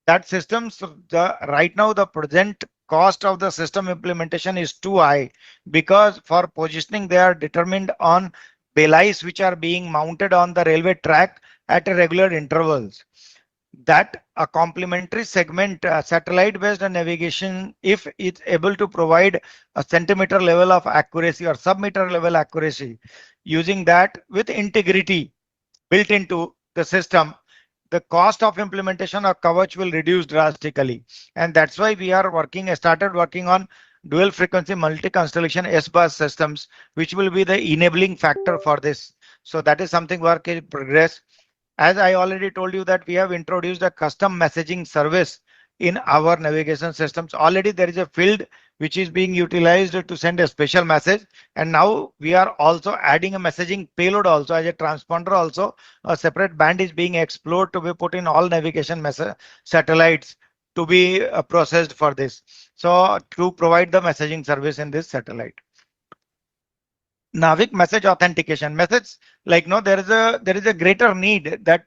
That system, right now the present cost of the system implementation is too high, because for positioning they are determined on belays which are being mounted on the railway track at regular intervals. That a complementary segment, satellite based navigation, if it's able to provide a centimeter level of accuracy or sub-meter level accuracy, using that with integrity built into the system, the cost of implementation of Kavach will reduce drastically. And that's why we are started working on dual frequency multi-constellation SBUS systems, which will be the enabling factor for this. So that is something work in progress. As I already told you that we have introduced a custom messaging service in our navigation systems. Already there is a field which is being utilized to send a special message, and now we are also adding a messaging payload also as a transponder. Also a separate band is being explored to be put in all navigation satellites to be processed for this, so to provide the messaging service in this satellite. Navig message authentication methods, there is a greater need that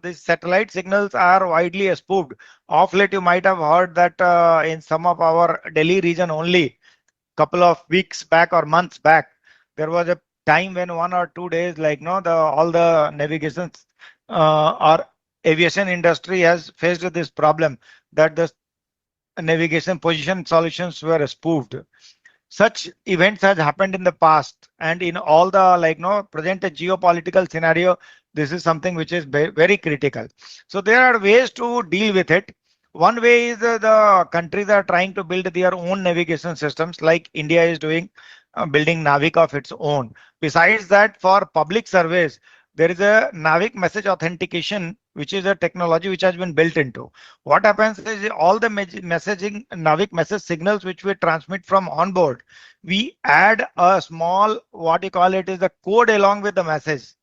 these satellite signals are widely spoofed. Of late you might have heard that in some of our Delhi region only, couple of weeks back or months back, there was a time when 1 or 2 days all the navigation or aviation industry has faced this problem that the navigation position solutions were spoofed. Such events has happened in the past, and in all the present geopolitical scenario, this is something which is very critical. So there are ways to deal with it. One way is the countries are trying to build their own navigation systems, like India is doing, building Navig of its own. Besides that, for public surveys, there is a Navig message authentication, which is a technology which has been built into. What happens is all the messaging Navig message signals which we transmit from onboard, we add a small, what you call it is the code along with the message.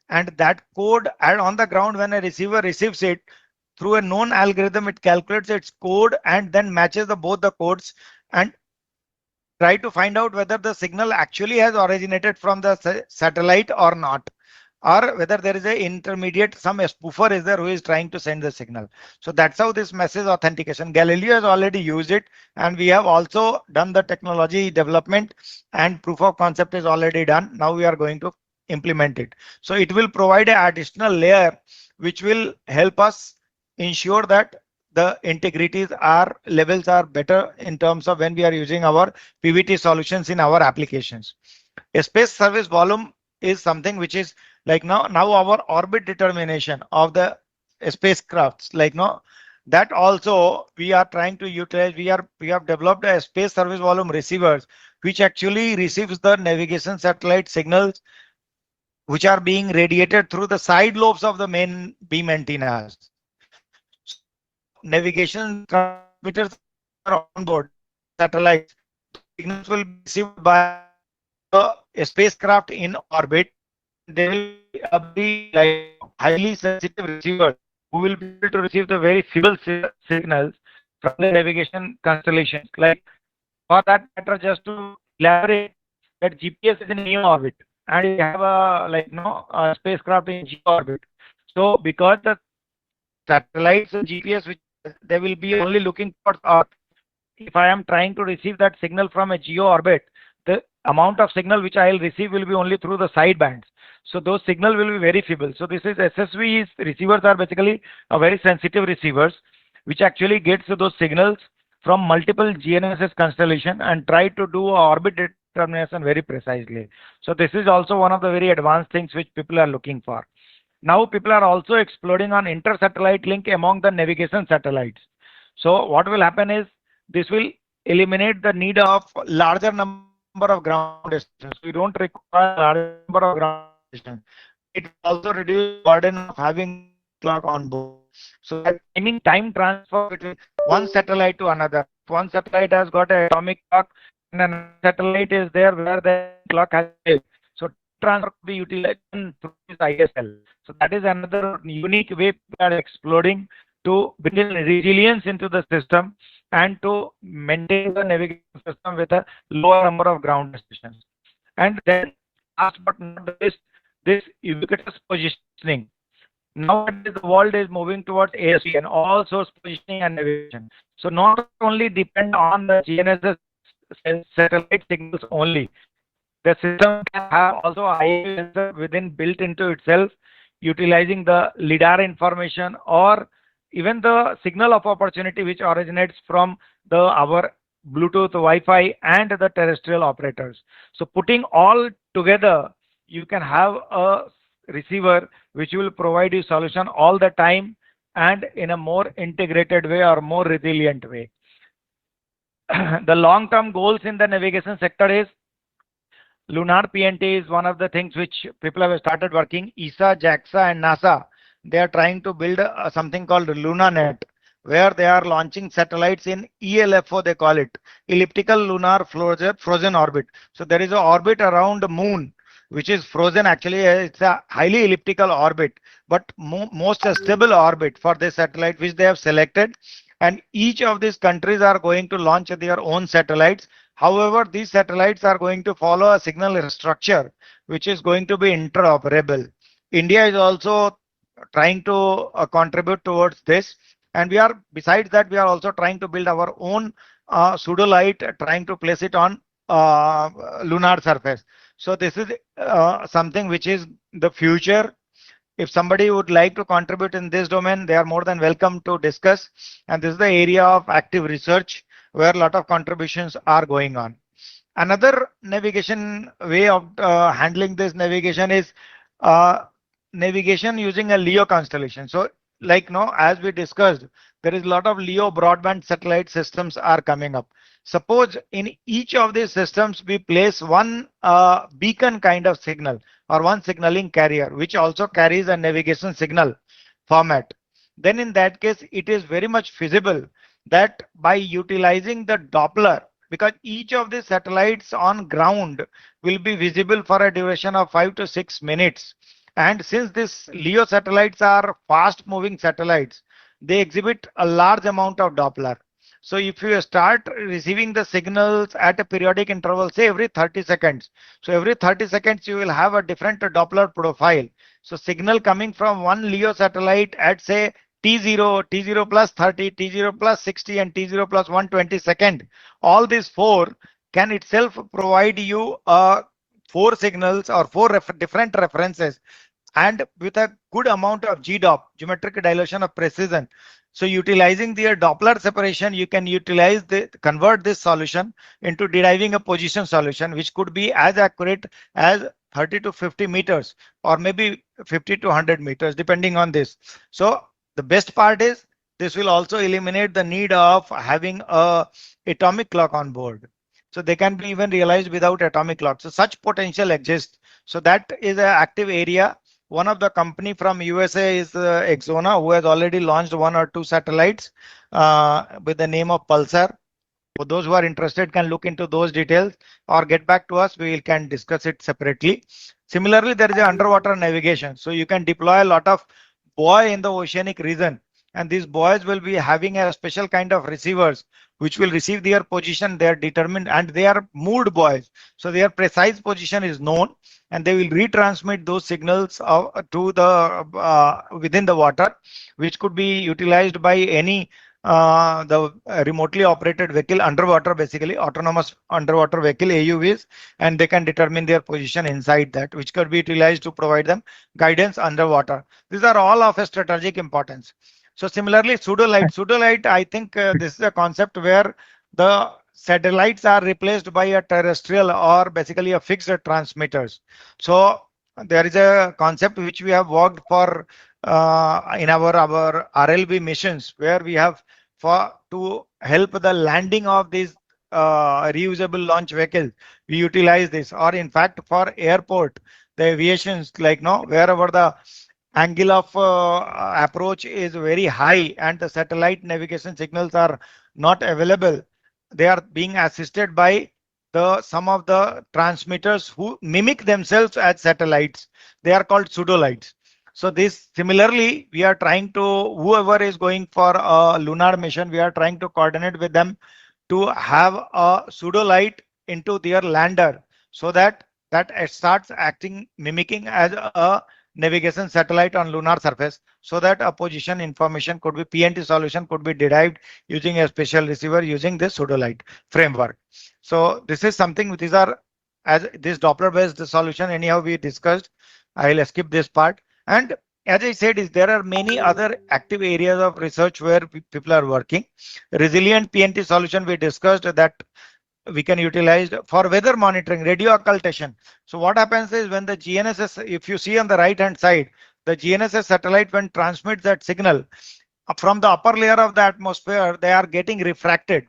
And that code on the ground, when a receiver receives it, through a known algorithm, it calculates its code and then matches both the codes and try to find out whether the signal actually has originated from the satellite or not, or whether there is a intermediate, some spoofer is there who is trying to send the signal. So that's how this message authentication, Galileo has already used it, and we have also done the technology development and proof of concept is already done. Now we are going to implement it. So it will provide an additional layer which will help us ensure that the integrities are levels are better in terms of when we are using our PVT solutions in our applications. A space service volume is something which is like now our orbit determination of the spacecrafts, like now that also we are trying to utilize. We have developed a space service volume receivers which actually receives the navigation satellite signals which are being radiated through the side lobes of the main beam antennas. Navigation transmitters are on board satellites. Signals will be received by a spacecraft in orbit. They will be like highly sensitive receivers who will be able to receive the very feeble signals from the navigation constellations. Like for that matter, just to elaborate, that GPS is in NEO orbit, and you have a spacecraft in geo orbit. So because the satellites and GPS, which they will be only looking towards Earth. If I am trying to receive that signal from a geo orbit, the amount of signal which I will receive will be only through the side bands. So those signal will be very feeble. So this is SSV receivers are basically a very sensitive receivers, which actually gets those signals from multiple GNSS constellation and try to do a orbit determination very precisely. So this is also one of the very advanced things which people are looking for. Now people are also exploring on inter-satellite link among the navigation satellites. So what will happen is this will eliminate the need of larger number of ground stations. We don't require a larger number of ground stations. It will also reduce burden of having clock on board. So that time transfer between one satellite to another. One satellite has got an atomic clock and another satellite is there where the clock has failed. So transfer to be utilized through this ISL. So that is another unique way we are exploring to bring in resilience into the system and to maintain the navigation system with a lower number of ground stations. And then last but not least, this ubiquitous positioning. Nowadays, the world is moving towards ASP and all source positioning and navigation. So not only depend on the GNSS satellite signals only. The system can have also IAV sensor within built into itself, utilizing the LIDAR information or even the signal of opportunity which originates from our Bluetooth, Wi-Fi and the terrestrial operators. So putting all together, you can have a receiver which will provide you solution all the time and in a more integrated way or more resilient way. The long-term goals in the navigation sector is lunar PNT is one of the things which people have started working. ESA, JAXA and NASA, they are trying to build something called LunaNet, where they are launching satellites in ELFO, they call it, elliptical lunar frozen orbit. So there is an orbit around the moon, which is frozen. Actually, it's a highly elliptical orbit, but most stable orbit for this satellite, which they have selected. And each of these countries are going to launch their own satellites. However, these satellites are going to follow a signal structure, which is going to be interoperable. India is also trying to contribute towards this. And we are, besides that, we are also trying to build our own pseudolite, trying to place it on lunar surface. So this is something which is the future. If somebody would like to contribute in this domain, they are more than welcome to discuss. And this is the area of active research where a lot of contributions are going on. Another navigation way of handling this navigation is navigation using a LEO constellation. So like now, as we discussed, there is a lot of LEO broadband satellite systems are coming up. Suppose in each of these systems we place one beacon kind of signal or one signaling carrier which also carries a navigation signal format. Then in that case it is very much feasible that by utilizing the Doppler, because each of these satellites on ground will be visible for a duration of 5 to 6 minutes. And since these LEO satellites are fast moving satellites, they exhibit a large amount of Doppler. So if you start receiving the signals at a periodic interval, say every 30 seconds. So every 30 seconds, you will have a different Doppler profile. So signal coming from one LEO satellite at say T0, T0 plus 30, T0 plus 60 and T0 plus 120 second. All these four can itself provide you four signals or four different references and with a good amount of GDOP, geometric dilution of precision. So utilizing the Doppler separation, you can convert this solution into deriving a position solution, which could be as accurate as 30 to 50 meters or maybe 50 to 100 meters, depending on this. So the best part is this will also eliminate the need of having a atomic clock on board. So they can be even realized without atomic clock. So such potential exists. So that is an active area. One of the company from USA is Exona, who has already launched 1 or 2 satellites with the name of Pulsar. For those who are interested, can look into those details or get back to us. We can discuss it separately. Similarly, there is a underwater navigation. So you can deploy a lot of buoy in the oceanic region, and these buoys will be having a special kind of receivers which will receive their position. They are determined and they are moved buoys. So their precise position is known, and they will retransmit those signals to the within the water, which could be utilized by any the remotely operated vehicle underwater, basically autonomous underwater vehicle AUVs, and they can determine their position inside that, which could be utilized to provide them guidance underwater. These are all of a strategic importance. So similarly, pseudolite, I think this is a concept where the satellites are replaced by a terrestrial or basically a fixed transmitters. So there is a concept which we have worked for in our RLB missions, where we have to help the landing of these reusable launch vehicles. We utilize this, or in fact for airport, the aviations, like wherever the angle of approach is very high and the satellite navigation signals are not available, they are being assisted by some of the transmitters who mimic themselves as satellites. They are called pseudolites. So this similarly, we are trying to, whoever is going for a lunar mission, we are trying to coordinate with them to have a pseudolite into their lander, so that it starts acting, mimicking as a navigation satellite on lunar surface, so that a position information could be, PNT solution could be derived using a special receiver using this pseudolite framework. So this is something, these are, as this Doppler based solution anyhow we discussed. I'll skip this part. And as I said, there are many other active areas of research where people are working. Resilient PNT solution we discussed that we can utilize for weather monitoring, radio occultation. So what happens is when the GNSS, if you see on the right hand side, the GNSS satellite, when transmits that signal from the upper layer of the atmosphere, they are getting refracted.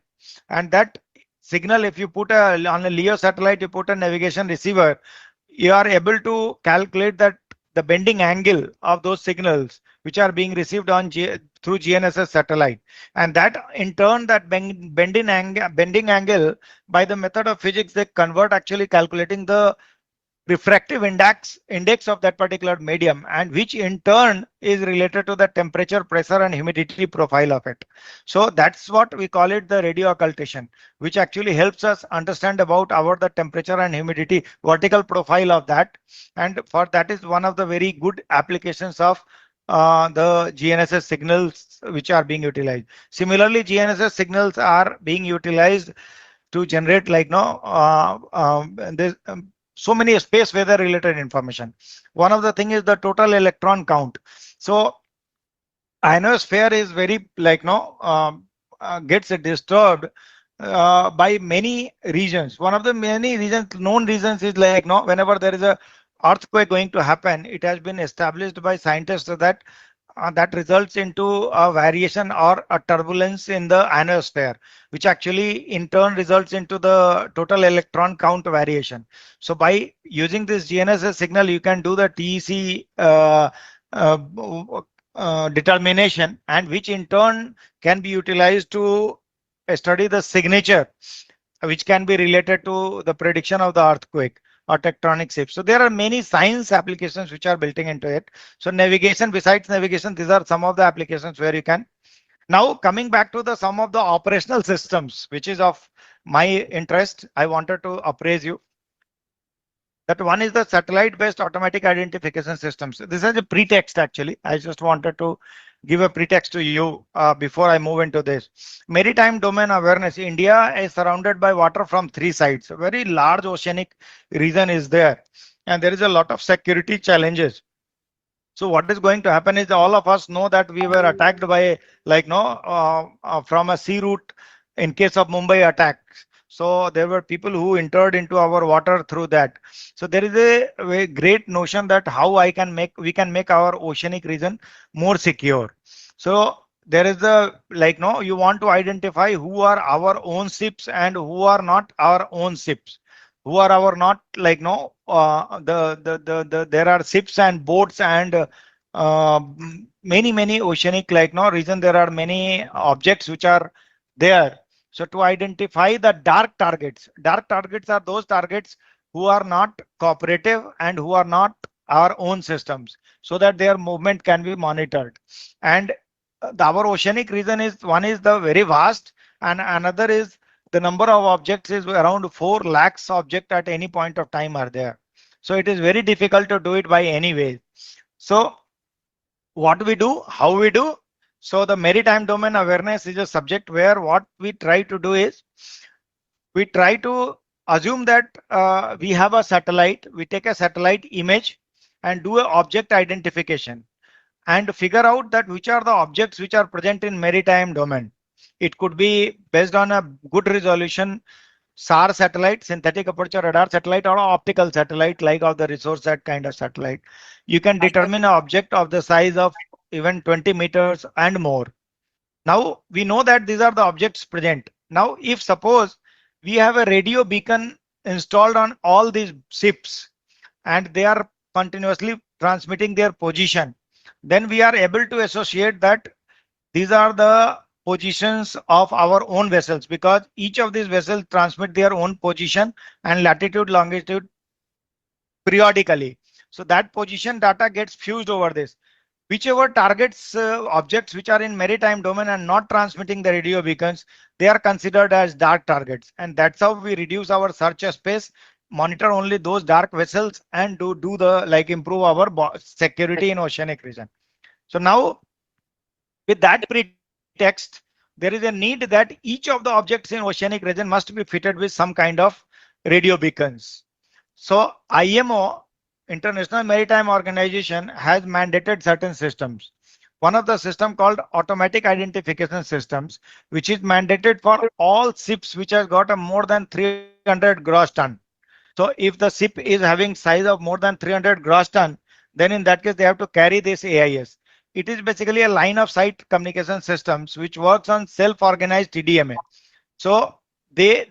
And that signal, if you put on a LEO satellite, you put a navigation receiver, you are able to calculate that the bending angle of those signals which are being received on through GNSS satellite, and that in turn, that bending angle by the method of physics, they convert actually calculating the refractive index of that particular medium, and which in turn is related to the temperature, pressure and humidity profile of it. So that's what we call it, the radio occultation, which actually helps us understand about the temperature and humidity vertical profile of that. And for that is one of the very good applications of the GNSS signals which are being utilized. Similarly, GNSS signals are being utilized to generate so many space weather related information. One of the thing is the total electron count. So ionosphere is very gets disturbed by many regions. One of the many known reasons is whenever there is a earthquake going to happen, it has been established by scientists that that results into a variation or a turbulence in the ionosphere, which actually in turn results into the total electron count variation. So by using this GNSS signal, you can do the TEC determination, and which in turn can be utilized to study the signature, which can be related to the prediction of the earthquake or tectonic shifts. So there are many science applications which are built into it. So navigation, besides navigation, these are some of the applications where you can Now coming back to the some of the operational systems, which is of my interest, I wanted to appraise you. That one is the satellite-based automatic identification systems. This is a pretext actually. I just wanted to give a pretext to you before I move into this. Maritime domain awareness. India is surrounded by water from three sides. A very large oceanic region is there, and there is a lot of security challenges. So what is going to happen is all of us know that we were attacked by from a sea route in case of Mumbai attacks. So there were people who entered into our water through that. So there is a great notion that how we can make our oceanic region more secure. So there is you want to identify who are our own ships and who are not our own ships, who are our not there are ships and boats and many oceanic region. There are many objects which are there. So to identify the dark targets are those targets who are not cooperative and who are not our own systems, so that their movement can be monitored. And our oceanic region is one is the very vast, and another is the number of objects is around 4 lakhs objects at any point of time are there. So it is very difficult to do it by any way. So what we do, how we do. So the maritime domain awareness is a subject where what we try to do is we try to assume that we have a satellite, we take a satellite image and do an object identification and figure out that which are the objects which are present in maritime domain. It could be based on a good resolution SAR satellite, synthetic aperture radar satellite, or optical satellite like of the Resourcesat kind of satellite. You can determine an object of the size of even 20 meters and more. Now we know that these are the objects present. Now if suppose we have a radio beacon installed on all these ships and they are continuously transmitting their position, then we are able to associate that these are the positions of our own vessels, because each of these vessels transmit their own position and latitude, longitude periodically. So that position data gets fused over this. Whichever targets objects which are in maritime domain and not transmitting the radio beacons, they are considered as dark targets, and that's how we reduce our search space, monitor only those dark vessels, and do the improve our security in oceanic region. So now with that pretext, there is a need that each of the objects in oceanic region must be fitted with some kind of radio beacons. So IMO, International Maritime Organization, has mandated certain systems. One of the system called automatic identification systems, which is mandated for all ships which has got a more than 300 gross ton. So if the ship is having size of more than 300 gross ton, then in that case they have to carry this AIS. It is basically a line of sight communication systems which works on self-organized TDMA. So they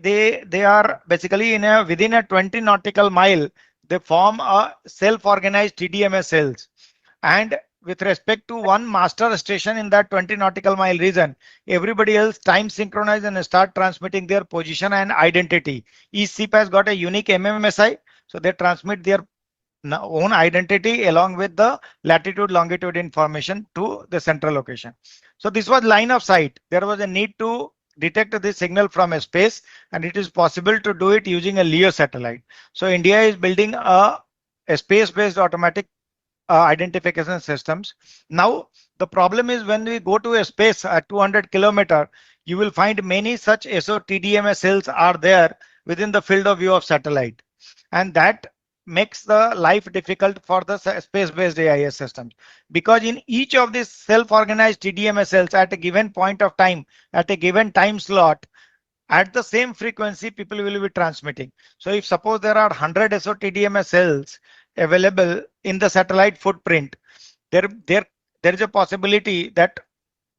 are basically within a 20 nautical mile, they form a self-organized TDMA cells. And with respect to one master station in that 20 nautical mile region, everybody else time synchronize and start transmitting their position and identity. Each ship has got a unique MMSI, so they transmit their own identity along with the latitude longitude information to the central location. So this was line of sight. There was a need to detect this signal from a space, and it is possible to do it using a LEO satellite. So India is building a space-based automatic identification systems. Now the problem is when we go to a space at 200 kilometer, you will find many such SOTDMA cells are there within the field of view of satellite, and that makes the life difficult for the space-based AIS systems, because in each of these self-organized TDMA cells at a given point of time, at a given time slot, at the same frequency, people will be transmitting. So if suppose there are 100 SOTDMA cells available in the satellite footprint, there is a possibility that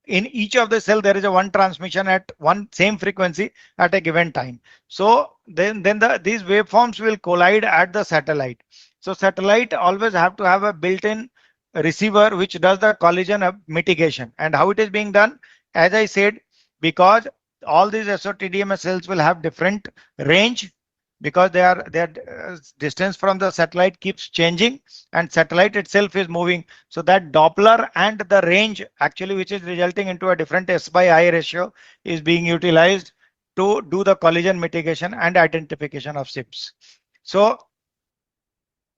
in each of the cell there is a one transmission at one same frequency at a given time. So then these waveforms will collide at the satellite. So satellite always have to have a built-in receiver which does the collision mitigation. And how it is being done, as I said, because all these SOTDMA cells will have different range, because their distance from the satellite keeps changing and satellite itself is moving. So that Doppler and the range actually, which is resulting into a different S by I ratio, is being utilized to do the collision mitigation and identification of ships. So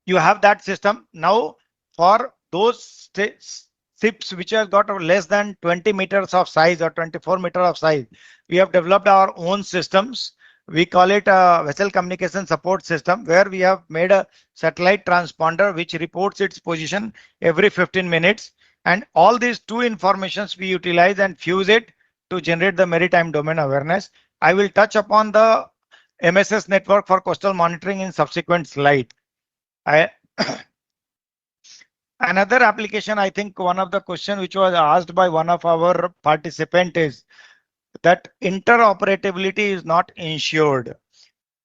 you have that system. Now for those ships which have got less than 20 meters of size or 24 meter of size, we have developed our own systems. We call it a vessel communication support system, where we have made a satellite transponder which reports its position every 15 minutes. And all these two informations we utilize and fuse it to generate the maritime domain awareness. I will touch upon the MSS network for coastal monitoring in subsequent slide. Another application, I think one of the question which was asked by one of our participant is that interoperability is not ensured.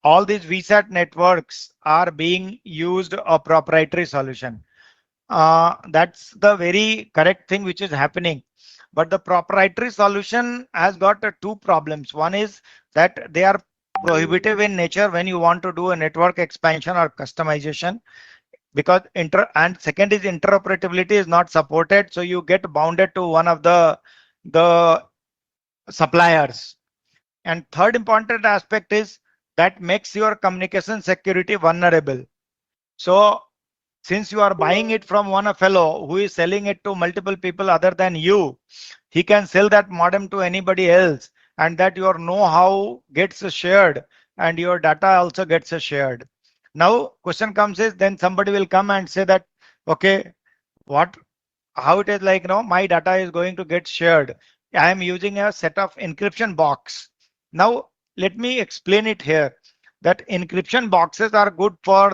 All these VSAT networks are being used a proprietary solution. That's the very correct thing which is happening. But the proprietary solution has got two problems. One is that they are prohibitive in nature when you want to do a network expansion or customization, because second is interoperability is not supported, so you get bounded to one of the suppliers. And third important aspect is that makes your communication security vulnerable. So since you are buying it from one fellow who is selling it to multiple people other than you, he can sell that modem to anybody else, and that your know-how gets shared and your data also gets shared. Now question comes is, then somebody will come and say that, okay, how it is like, my data is going to get shared. I am using a set of encryption box. Now let me explain it here, that encryption boxes are good for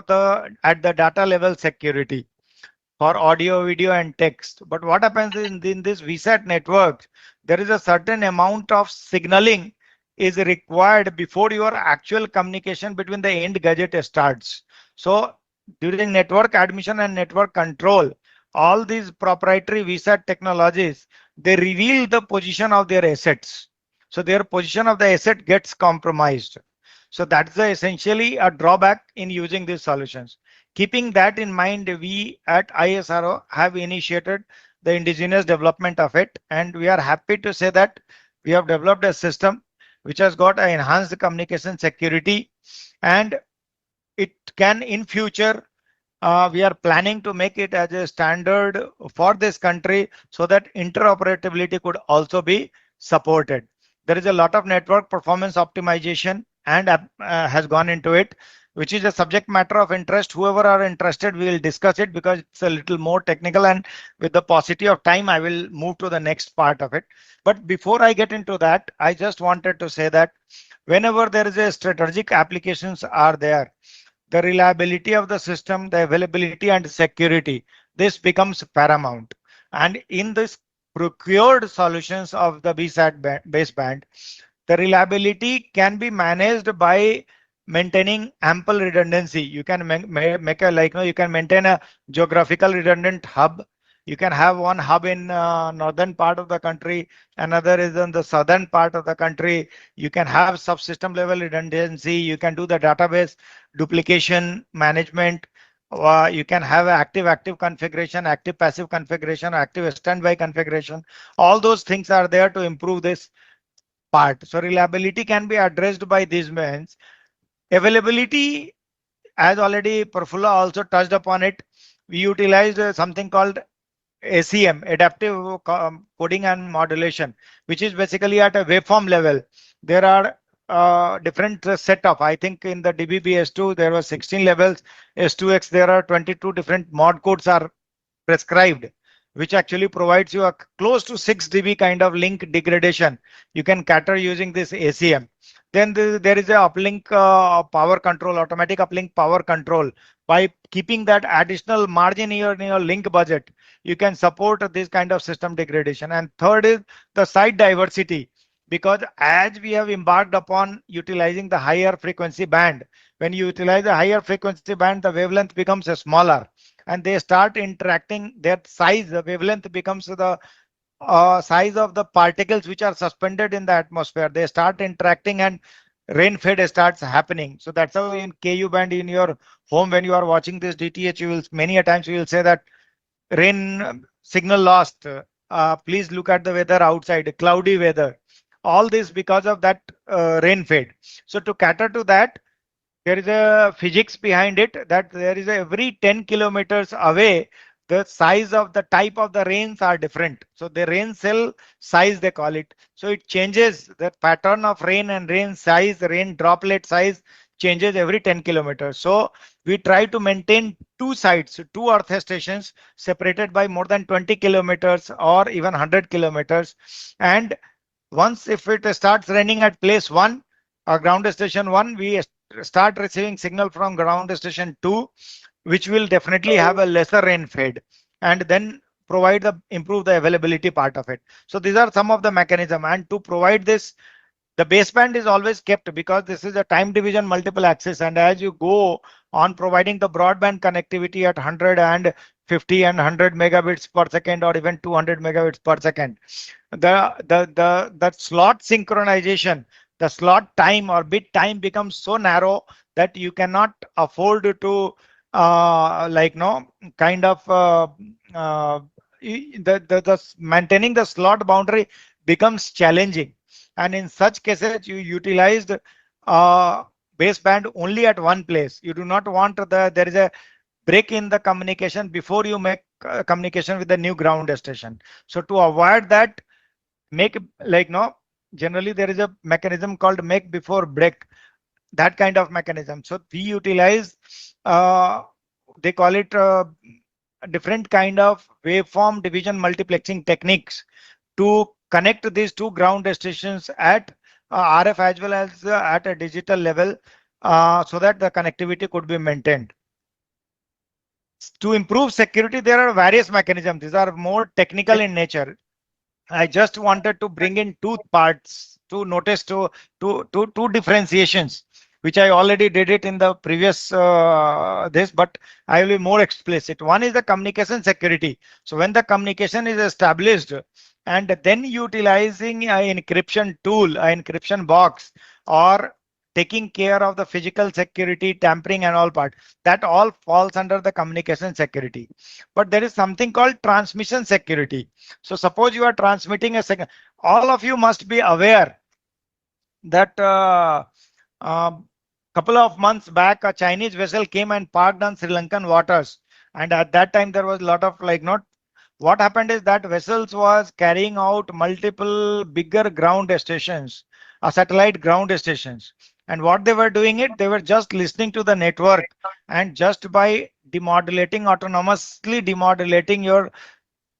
at the data level security for audio, video and text. But what happens in this VSAT network, there is a certain amount of signaling is required before your actual communication between the end gadget starts. So during network admission and network control, all these proprietary VSAT technologies, they reveal the position of their assets. So their position of the asset gets compromised. So that's essentially a drawback in using these solutions. Keeping that in mind, we at ISRO have initiated the indigenous development of it, and we are happy to say that we have developed a system which has got an enhanced communication security, and it can in future, we are planning to make it as a standard for this country so that interoperability could also be supported. There is a lot of network performance optimization and has gone into it, which is a subject matter of interest. Whoever are interested, we will discuss it because it's a little more technical, and with the paucity of time, I will move to the next part of it. But before I get into that, I just wanted to say that whenever there is a strategic applications are there, the reliability of the system, the availability and security, this becomes paramount. And in this procured solutions of the VSAT baseband, the reliability can be managed by maintaining ample redundancy. You can make a you can maintain a geographical redundant hub. You can have one hub in northern part of the country, another is in the southern part of the country. You can have subsystem level redundancy. You can do the database duplication management. You can have active configuration, active passive configuration, active standby configuration. All those things are there to improve this part. So reliability can be addressed by these means. Availability, as already Prafulla also touched upon it, we utilized something called ACM, adaptive coding and modulation, which is basically at a waveform level. There are different set of, I think in the DBBS2 there were 16 levels, S2X there are 22 different mod codes are prescribed, which actually provides you a close to 6 dB kind of link degradation. You can cater using this ACM. Then there is a uplink power control, automatic uplink power control. By keeping that additional margin in your link budget, you can support this kind of system degradation. And third is the site diversity, because as we have embarked upon utilizing the higher frequency band, when you utilize the higher frequency band, the wavelength becomes smaller and they start interacting. Their size, the wavelength becomes the size of the particles which are suspended in the atmosphere. They start interacting and rain fade starts happening. So that's how in KU band in your home, when you are watching this DTH, you will many a times you will say that rain signal lost. Please look at the weather outside, cloudy weather. All this because of that rain fade. So to cater to that, there is a physics behind it, that there is every 10 kilometers away, the size of the type of the rains are different. So the rain cell size, they call it. So it changes the pattern of rain and rain size, rain droplet size changes every 10 kilometers. So we try to maintain two sites, two earth stations separated by more than 20 kilometers or even 100 kilometers. And once if it starts raining at place 1 or ground station 1, we start receiving signal from ground station 2, which will definitely have a lesser rain fade, and then provide the improve the availability part of it. So these are some of the mechanism, and to provide this, the baseband is always kept because this is a time division multiple access, and as you go on providing the broadband connectivity at 150 and 100 megabits per second or even 200 megabits per second, the slot synchronization, the slot time or bit time becomes so narrow that you cannot afford to kind of maintaining the slot boundary becomes challenging. And in such cases, you utilized baseband only at one place. You do not want there is a break in the communication before you make communication with the new ground station. So to avoid that, generally there is a mechanism called make before break, that kind of mechanism. So we utilize, they call it a different kind of waveform division multiplexing techniques to connect these two ground stations at RF as well as at a digital level, so that the connectivity could be maintained. To improve security, there are various mechanisms. These are more technical in nature. I just wanted to bring in two parts to notice two differentiations, which I already did it in the previous but I will be more explicit. One is the communication security. So when the communication is established, and then utilizing an encryption tool, an encryption box, or taking care of the physical security, tampering and all part, that all falls under the communication security. But there is something called transmission security. So suppose you are transmitting a signal, all of you must be aware that couple of months back, a Chinese vessel came and parked on Sri Lankan waters. And at that time, there was a lot of what happened is that vessels was carrying out multiple bigger ground stations, satellite ground stations. And what they were doing it, they were just listening to the network, and just by autonomously demodulating your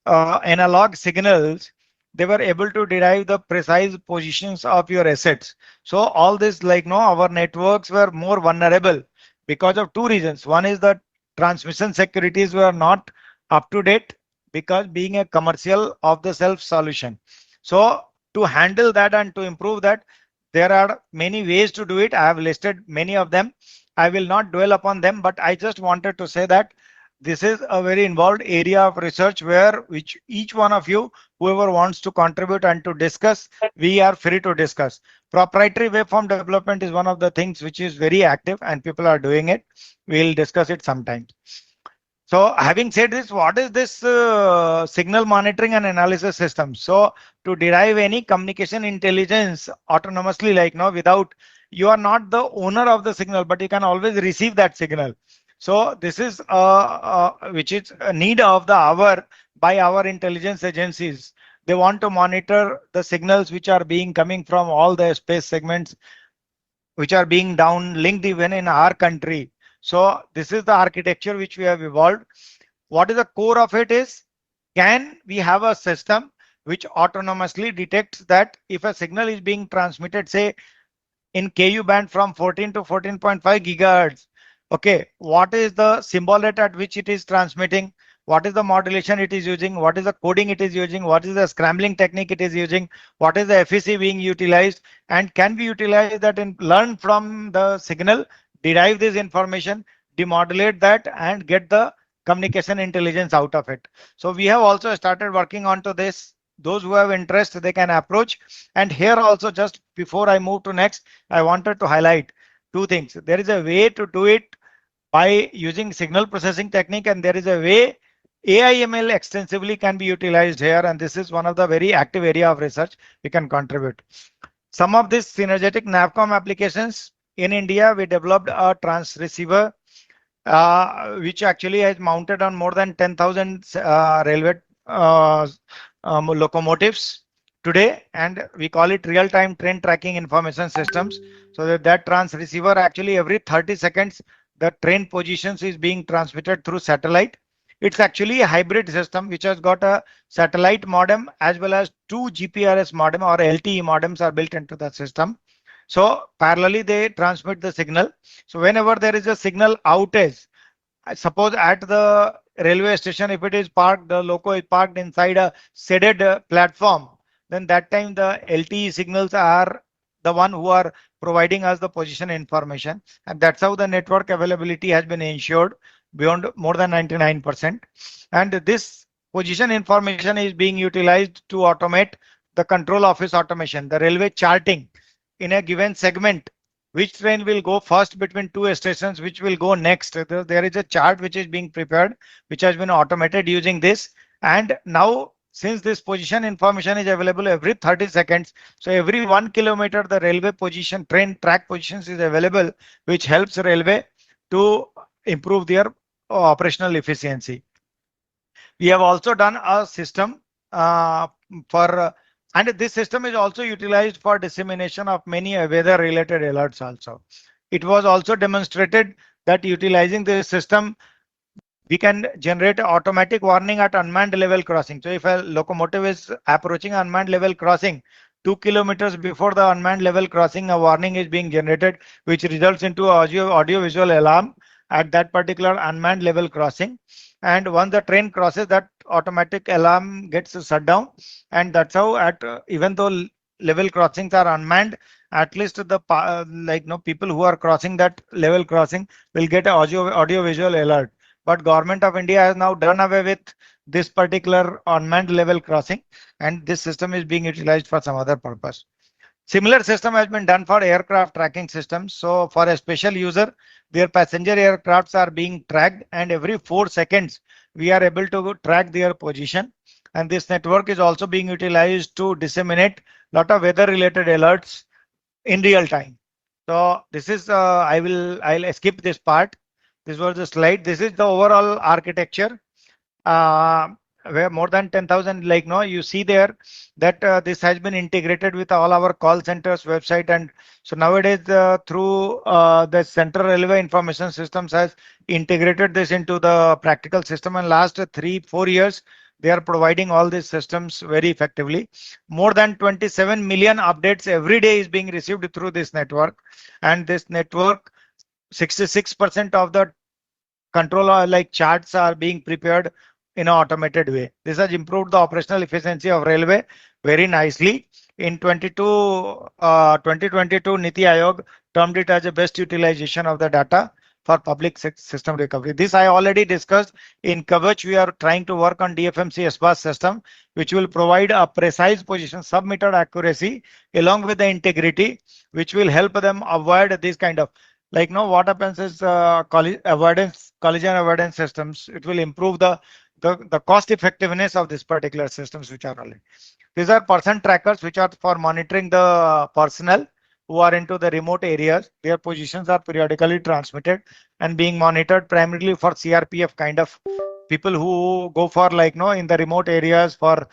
analog signals, they were able to derive the precise positions of your assets. So all this, our networks were more vulnerable because of two reasons. One is that transmission securities were not up to date, because being a commercial off the shelf solution. So to handle that and to improve that, there are many ways to do it. I have listed many of them. I will not dwell upon them, but I just wanted to say that this is a very involved area of research which each one of you, whoever wants to contribute and to discuss, we are free to discuss. Proprietary waveform development is one of the things which is very active and people are doing it. We'll discuss it sometime. So having said this, what is this signal monitoring and analysis system? So to derive any communication intelligence autonomously, without, you are not the owner of the signal, but you can always receive that signal. So this is which is a need of the hour by our intelligence agencies. They want to monitor the signals which are being coming from all the space segments, which are being downlinked even in our country. So this is the architecture which we have evolved. What is the core of it is, can we have a system which autonomously detects that if a signal is being transmitted, say in KU band from 14 to 14.5 gigahertz, okay, what is the symbol rate at which it is transmitting? What is the modulation it is using? What is the coding it is using? What is the scrambling technique it is using? What is the FEC being utilized? And can we utilize that and learn from the signal, derive this information, demodulate that, and get the communication intelligence out of it? So we have also started working onto this. those who have interest, they can approach. And here also, just before I move to next, I wanted to highlight two things. There is a way to do it by using signal processing technique, and there is a way AI/ML extensively can be utilized here, and this is one of the very active area of research we can contribute. Some of these synergetic NavCom applications in India, we developed a transceiver which actually has mounted on more than 10,000 railway locomotives today, and we call it real-time train tracking information systems. So that transceiver actually every 30 seconds the train positions is being transmitted through satellite. It's actually a hybrid system which has got a satellite modem as well as two GPRS modem or LTE modems are built into the system. So parallelly they transmit the signal. So whenever there is a signal outage, suppose at the railway station, if it is parked, the loco is parked inside a shaded platform, then that time the LTE signals are the one who are providing us the position information, and that's how the network availability has been ensured beyond more than 99%. And this position information is being utilized to automate the control office automation, the railway charting in a given segment, which train will go first between two stations, which will go next. There is a chart which is being prepared, which has been automated using this. And now, since this position information is available every 30 seconds, so every 1 kilometer, the railway position, train track positions is available, which helps railway to improve their operational efficiency. We have also done a system and this system is also utilized for dissemination of many weather related alerts also. It was also demonstrated that utilizing this system, we can generate automatic warning at unmanned level crossing. So if a locomotive is approaching unmanned level crossing, 2 kilometers before the unmanned level crossing, a warning is being generated, which results into audio visual alarm at that particular unmanned level crossing. And once the train crosses, that automatic alarm gets shut down. And that's how even though level crossings are unmanned, at least the people who are crossing that level crossing will get an audio visual alert. But Government of India has now done away with this particular unmanned level crossing, and this system is being utilized for some other purpose. Similar system has been done for aircraft tracking systems. So for a special user, their passenger aircrafts are being tracked, and every 4 seconds we are able to track their position. And this network is also being utilized to disseminate a lot of weather related alerts in real time. So this is I'll skip this part. This was the slide. This is the overall architecture. Where more than 10,000, you see there that this has been integrated with all our call centers website. And so nowadays through the Central Railway Information Systems has integrated this into the practical system, and last 3-4 years they are providing all these systems very effectively. More than 27 million updates every day is being received through this network, and this network 66% of the control charts are being prepared in an automated way. This has improved the operational efficiency of railway very nicely. In 2022, Niti Aayog termed it as a best utilization of the data for public system recovery. This I already discussed. In Kavach, we are trying to work on DFMC SBAS system, which will provide a precise position, sub-meter accuracy, along with the integrity, which will help them avoid this kind of what happens is collision avoidance systems. It will improve the cost effectiveness of this particular systems which are already. These are person trackers which are for monitoring the personnel who are into the remote areas. Their positions are periodically transmitted and being monitored primarily for CRPF kind of people who go for in the remote areas for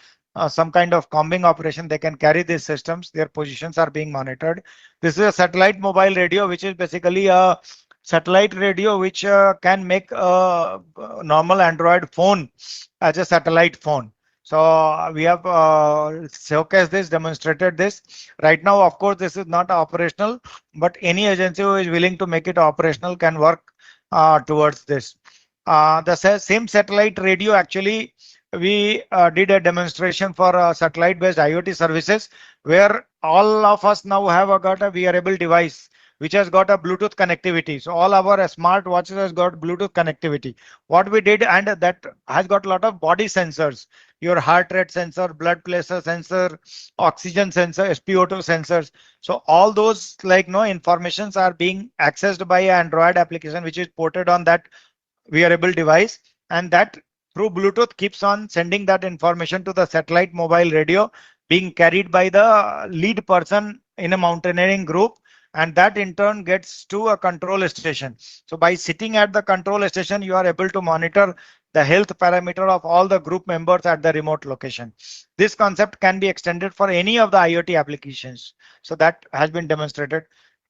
some kind of combing operation. They can carry these systems. Their positions are being monitored. This is a satellite mobile radio, which is basically a satellite radio which can make a normal Android phone as a satellite phone. So we have showcased this, demonstrated this. Right now, of course, this is not operational, but any agency who is willing to make it operational can work towards this. The same satellite radio, actually, we did a demonstration for satellite-based IoT services, where all of us now have got a wearable device which has got a Bluetooth connectivity. So all our smart watches has got Bluetooth connectivity. What we did, and that has got a lot of body sensors. your heart rate sensor, blood pressure sensor, oxygen sensor, SpO2 sensors. So all those informations are being accessed by an Android application which is ported on that wearable device, and that through Bluetooth keeps on sending that information to the satellite mobile radio being carried by the lead person in a mountaineering group, and that in turn gets to a control station. So by sitting at the control station, you are able to monitor the health parameter of all the group members at the remote location. This concept can be extended for any of the IoT applications. So that has been demonstrated.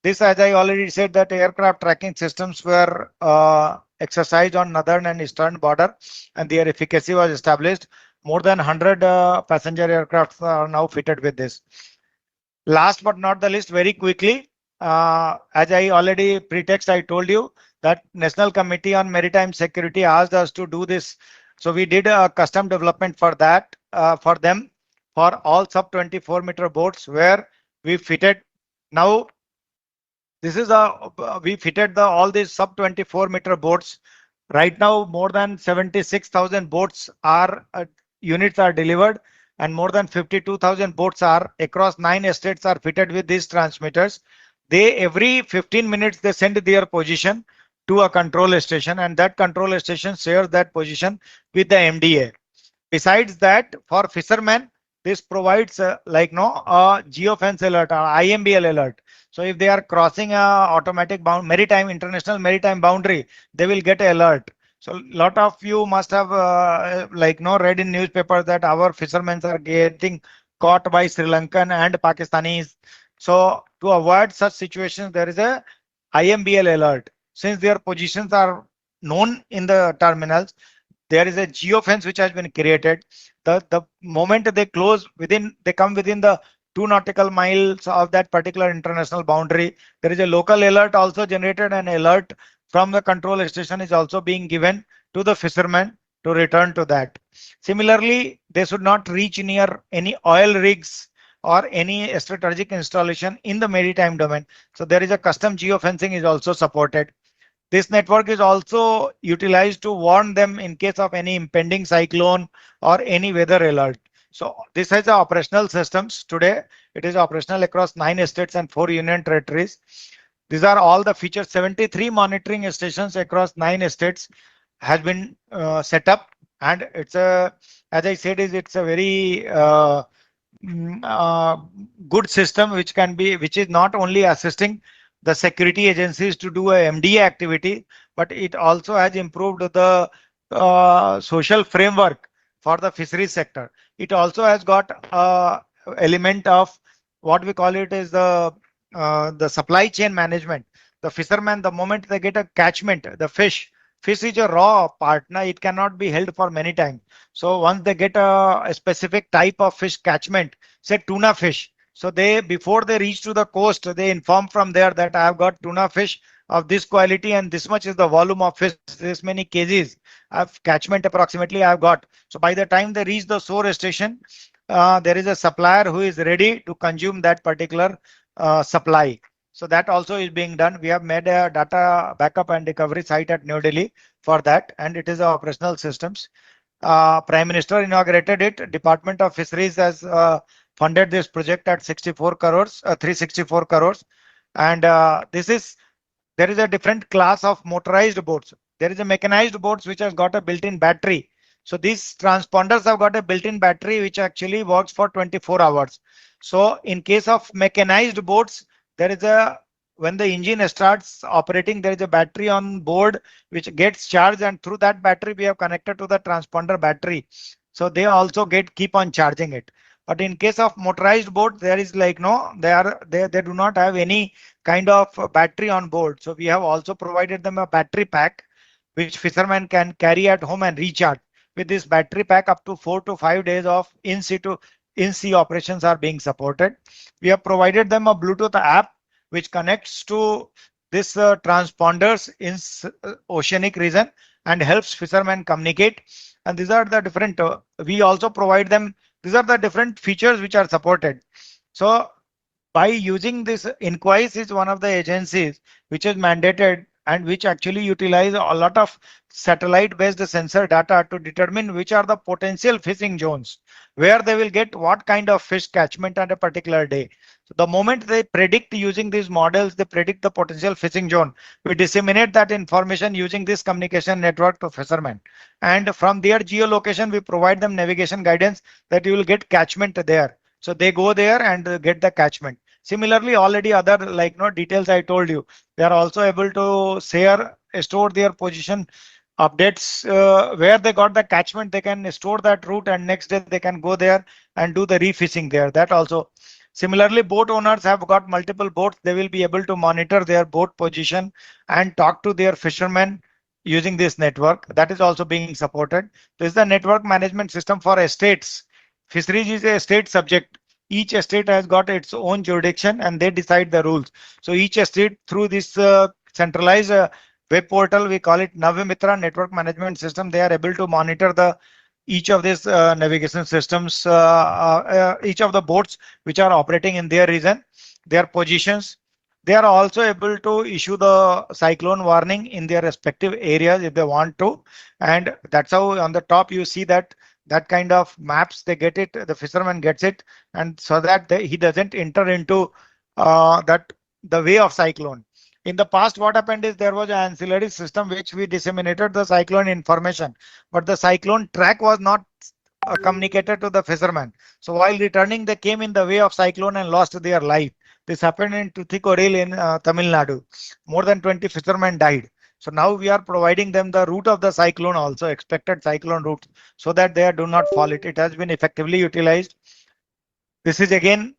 This, as I already said, that aircraft tracking systems were exercised on northern and eastern border, and their efficacy was established. More than 100 passenger aircraft are now fitted with this. Last but not the least, very quickly, as I already pretext, I told you that National Committee on Maritime Security asked us to do this. So we did a custom development for that, for them, for all sub 24 meter boats, where we fitted. Now, this is we fitted all these sub 24 meter boats. Right now, more than 76,000 boats are units are delivered, and more than 52,000 boats are across 9 estates are fitted with these transmitters. They every 15 minutes they send their position to a control station, and that control station shares that position with the MDA. Besides that, for fishermen, this provides a geofence alert or IMBL alert. So if they are crossing a automatic international maritime boundary, they will get an alert. So a lot of you must have read in newspapers that our fishermen are getting caught by Sri Lankan and Pakistanis. So to avoid such situations, there is a IMBL alert. Since their positions are known in the terminals, there is a geofence which has been created. The moment they come within the 2 nautical miles of that particular international boundary, there is a local alert also generated, and alert from the control station is also being given to the fishermen to return to that. Similarly, they should not reach near any oil rigs or any strategic installation in the maritime domain. So there is a custom geofencing is also supported. This network is also utilized to warn them in case of any impending cyclone or any weather alert. So this has operational systems today. It is operational across 9 states and 4 union territories. These are all the features. 73 monitoring stations across 9 states has been set up, and it's as I said, it's a very good system which is not only assisting the security agencies to do a MDA activity, but it also has improved the social framework for the fisheries sector. It also has got element of what we call it is the supply chain management. The fishermen, the moment they get a catchment, the fish is a raw partner. It cannot be held for many times. So once they get a specific type of fish catchment, say tuna fish, so before they reach to the coast, they inform from there that I have got tuna fish of this quality and this much is the volume of fish, this many kgs of catchment approximately I have got. So by the time they reach the shore station, there is a supplier who is ready to consume that particular supply. So that also is being done. We have made a data backup and recovery site at New Delhi for that, and it is operational systems. Prime Minister inaugurated it. Department of Fisheries has funded this project at 364 crores. And there is a different class of motorized boats. There is a mechanized boats which has got a built-in battery. So these transponders have got a built-in battery which actually works for 24 hours. So in case of mechanized boats, there is when the engine starts operating, there is a battery on board which gets charged, and through that battery we have connected to the transponder battery. So they also keep on charging it. But in case of motorized boat, there is they do not have any kind of battery on board. So we have also provided them a battery pack which fishermen can carry at home and recharge. With this battery pack, up to 4 to 5 days of in-sea operations are being supported. We have provided them a Bluetooth app which connects to this transponders in oceanic region and helps fishermen communicate. And these are the different, we also provide them, these are the different features which are supported. So by using this, Inquise is one of the agencies which is mandated and which actually utilize a lot of satellite based sensor data to determine which are the potential fishing zones where they will get what kind of fish catchment at a particular day. So the moment they predict using these models, they predict the potential fishing zone. We disseminate that information using this communication network to fishermen. And from their geolocation, we provide them navigation guidance that you will get catchment there. So they go there and get the catchment. Similarly, already other like no details I told you, they are also able to share, store their position updates where they got the catchment. They can store that route and next day they can go there and do the refishing there. That also. Similarly, boat owners have got multiple boats. They will be able to monitor their boat position and talk to their fishermen using this network. That is also being supported. This is the network management system for estates. Fisheries is a state subject. Each estate has got its own jurisdiction and they decide the rules. So each estate through this centralized web portal, we call it Navimitra network management system. They are able to monitor the each of these navigation systems, each of the boats which are operating in their region, their positions. They are also able to issue the cyclone warning in their respective areas if they want to. And that's how on the top you see that kind of maps, they get it, the fisherman gets it, and so that he doesn't enter into the way of cyclone. In the past, what happened is there was an ancillary system which we disseminated the cyclone information, but the cyclone track was not communicated to the fishermen. So while returning, they came in the way of cyclone and lost their life. This happened in Tuticorin in Tamil Nadu. More than 20 fishermen died. So now we are providing them the route of the cyclone, also expected cyclone route, so that they do not fall it. It has been effectively utilized. This is again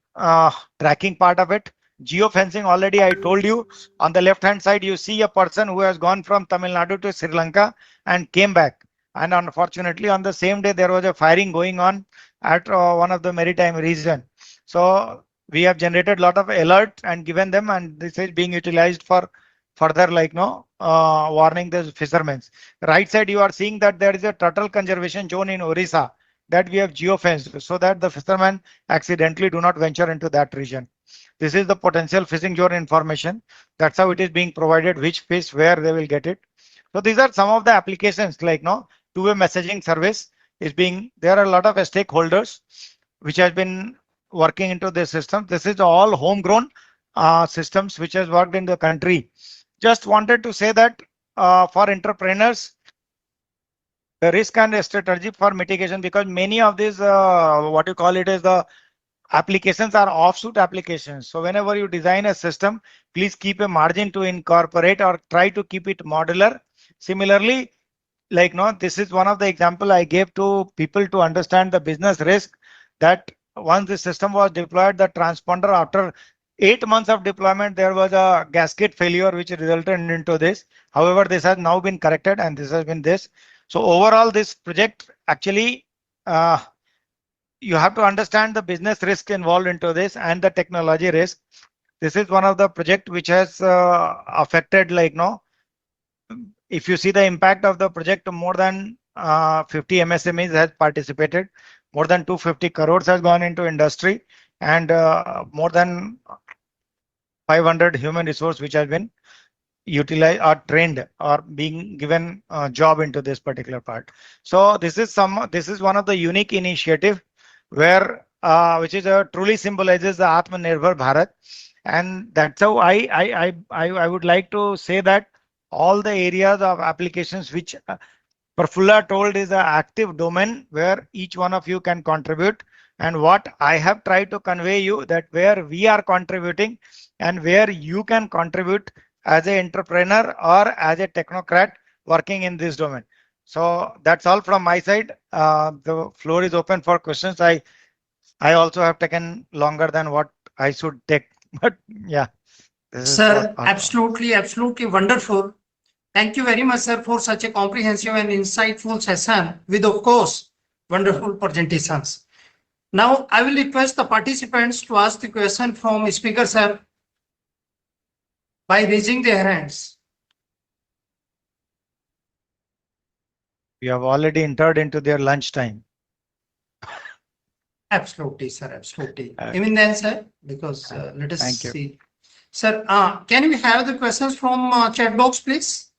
tracking part of it. Geofencing, already I told you. On the left hand side, you see a person who has gone from Tamil Nadu to Sri Lanka and came back. And unfortunately, on the same day, there was a firing going on at one of the maritime region. So we have generated a lot of alerts and given them, and this is being utilized for further warning the fishermen. Right side, you are seeing that there is a turtle conservation zone in Orissa that we have geofenced so that the fishermen accidentally do not venture into that region. This is the potential fishing zone information. That's how it is being provided, which fish, where they will get it. So these are some of the applications like two-way messaging service is being, there are a lot of stakeholders which has been working into this system. This is all homegrown systems which has worked in the country. Just wanted to say that for entrepreneurs, the risk and strategy for mitigation, because many of these, what you call it is the applications are offshoot applications. So whenever you design a system, please keep a margin to incorporate or try to keep it modular. Similarly, this is one of the example I gave to people to understand the business risk, that once the system was deployed, the transponder, after 8 months of deployment, there was a gasket failure which resulted into this. However, this has now been corrected and this has been this. So overall, this project actually, you have to understand the business risk involved into this and the technology risk. This is one of the project which has affected if you see the impact of the project, more than 50 MSMEs has participated, more than 250 crores has gone into industry, and more than 500 human resource which has been utilized or trained or being given a job into this particular part. So this is one of the unique initiative where which is truly symbolizes the Atmanirbhar Bharat, and that's how I would like to say that all the areas of applications which Prafulla told is an active domain where each one of you can contribute, and what I have tried to convey you that where we are contributing and where you can contribute as an entrepreneur or as a technocrat working in this domain. So that's all from my side. The floor is open for questions. I also have taken longer than what I should take, but yeah. Sir, absolutely wonderful. Thank you very much, sir, for such a comprehensive and insightful session with, of course, wonderful presentations. Now, I will request the participants to ask the question from speaker, sir, by raising their hands. We have already entered into their lunch time. Absolutely, sir, absolutely. Even then, sir, because let us Thank you. see. Sir, can we have the questions from chat box, please?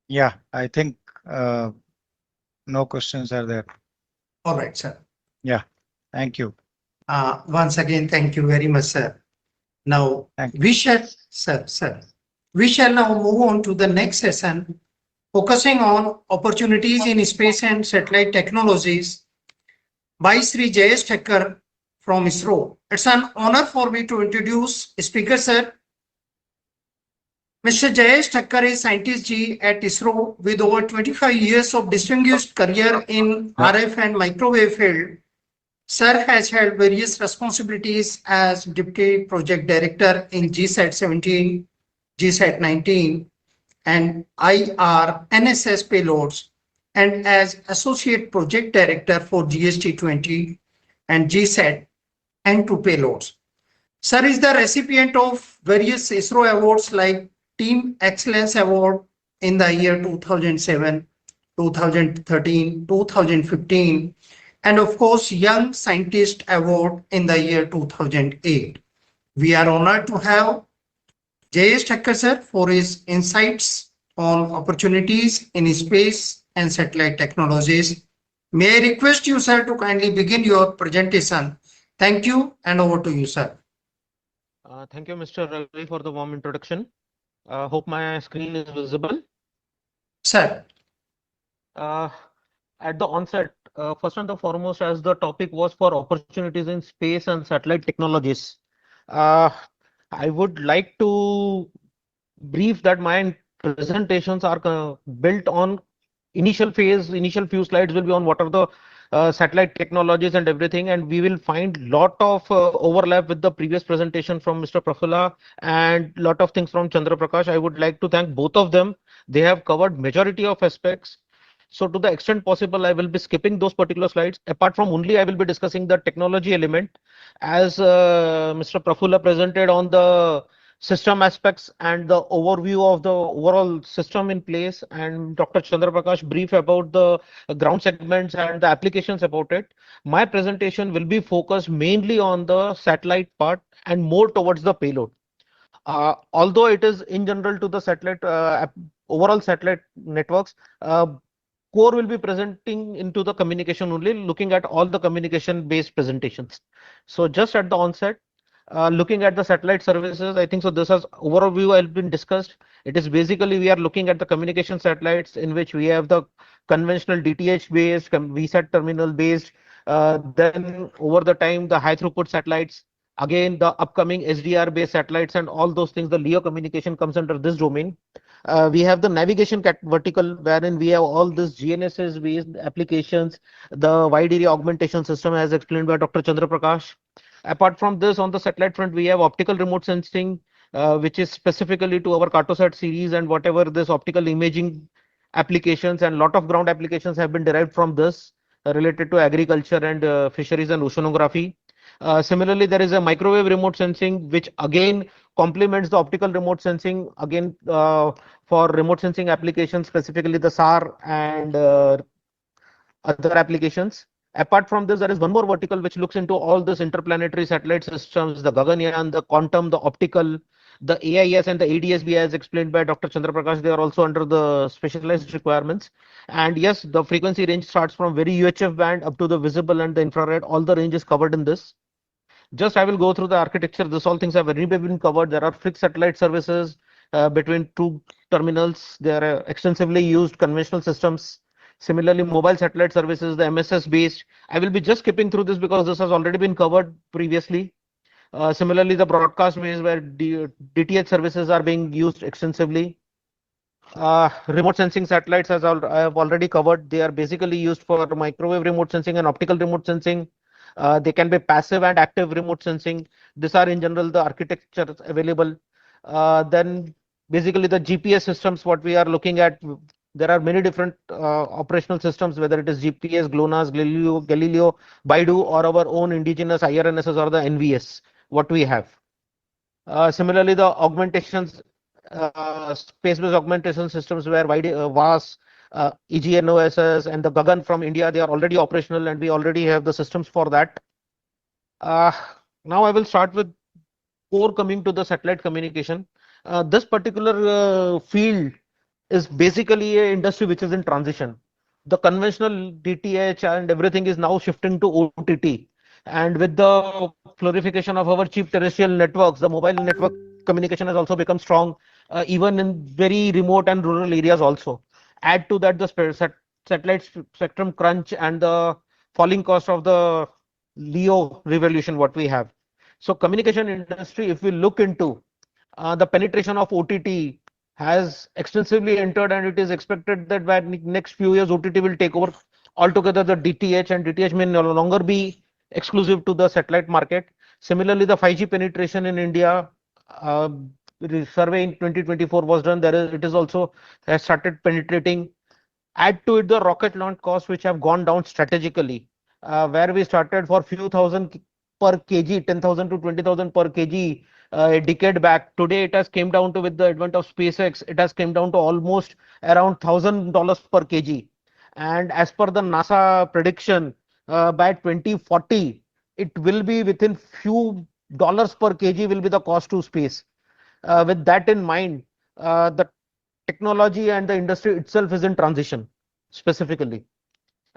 Yeah, I think no questions are there. All right, sir. Thank you. Once again, thank you very much, sir. Now, Thank you. we shall, we shall now move on to the next session, focusing on opportunities in space and satellite technologies by Sri Jayesh Thakkar from ISRO. It's an honor for me to introduce speaker, sir. Mr. Jayesh Thakkar is scientist G at ISRO with over 25 years of distinguished career in RF and microwave field. Sir has held various responsibilities as Deputy Project Director in GSAT 17, GSAT 19, and IR/NSS payloads, and as Associate Project Director for GST 20 and GSAT N2 payloads. Sir is the recipient of various ISRO awards like Team Excellence Award in the year 2007, 2013, 2015, and of course, Young Scientist Award in the year 2008. We are honored to have Jayesh Thakkar sir for his insights on opportunities in space and satellite technologies. May I request you, sir, to kindly begin your presentation. Thank you, and over to you, sir. Thank you, Mr. Ravi, for the warm introduction. Hope my screen is visible. Sir, At the onset, first and the foremost, as the topic was for opportunities in space and satellite technologies, I would like to brief that my presentations are built on initial few slides will be on what are the satellite technologies and everything, and we will find lot of overlap with the previous presentation from Mr. Prafulla and lot of things from Chandra Prakash. I would like to thank both of them. They have covered majority of aspects. So to the extent possible, I will be skipping those particular slides. Apart from only, I will be discussing the technology element as Mr. Prafulla presented on the system aspects and the overview of the overall system in place, and Dr. Chandra Prakash brief about the ground segments and the applications about it. My presentation will be focused mainly on the satellite part and more towards the payload. Although it is in general to the satellite overall satellite networks, core will be presenting into the communication only, looking at all the communication based presentations. So just at the onset, looking at the satellite services, I think so this has overview has been discussed. It is basically we are looking at the communication satellites in which we have the conventional DTH based, VSAT terminal based, then over the time the high throughput satellites, again the upcoming SDR based satellites and all those things, the LEO communication comes under this domain. We have the navigation vertical wherein we have all this GNSS based applications, the wide area augmentation system as explained by Dr. Chandra Prakash. Apart from this, on the satellite front, we have optical remote sensing, which is specifically to our Cartosat series and whatever this optical imaging applications, and lot of ground applications have been derived from this related to agriculture and fisheries and oceanography. Similarly, there is a microwave remote sensing, which again complements the optical remote sensing, again for remote sensing applications, specifically the SAR and other applications. Apart from this, there is one more vertical which looks into all this interplanetary satellite systems, the Gaganyaan, the quantum, the optical, the AIS and the ADS-B as explained by Dr. Chandra Prakash. They are also under the specialized requirements. And yes, the frequency range starts from very UHF band up to the visible and the infrared. All the range is covered in this. Just I will go through the architecture. This all things have already been covered. There are fixed satellite services between two terminals. They are extensively used conventional systems. Similarly, mobile satellite services, the MSS based. I will be just skipping through this because this has already been covered previously. Similarly, the broadcast based where DTH services are being used extensively. Remote sensing satellites, as I have already covered, they are basically used for microwave remote sensing and optical remote sensing. They can be passive and active remote sensing. These are in general the architectures available. Then basically the GPS systems, what we are looking at, there are many different operational systems, whether it is GPS, GLONASS, Galileo, Baidu, or our own indigenous IRNSS or the NVS, what we have. Similarly, the augmentations space-based augmentation systems where VAS, EGNOSS, and the Gagan from India, they are already operational, and we already have the systems for that. Now I will start with core coming to the satellite communication. This particular field is basically a industry which is in transition. The conventional DTH and everything is now shifting to OTT. And with the proliferation of our cheap terrestrial networks, the mobile network communication has also become strong, even in very remote and rural areas also. Add to that the satellite spectrum crunch and the falling cost of the LEO revolution what we have. So communication industry, if we look into the penetration of OTT has extensively entered, and it is expected that by next few years OTT will take over altogether the DTH, and DTH may no longer be exclusive to the satellite market. Similarly, the 5G penetration in India, the survey in 2024 was done. It is also has started penetrating. Add to it the rocket launch costs, which have gone down strategically, where we started for few thousand per kg, 10,000 to 20,000 per kg a decade back. Today it has came down to, with the advent of SpaceX, it has came down to almost around $1,000 per kg. And as per the NASA prediction, by 2040, it will be within few dollars per kg will be the cost to space. With that in mind, the technology and the industry itself is in transition specifically.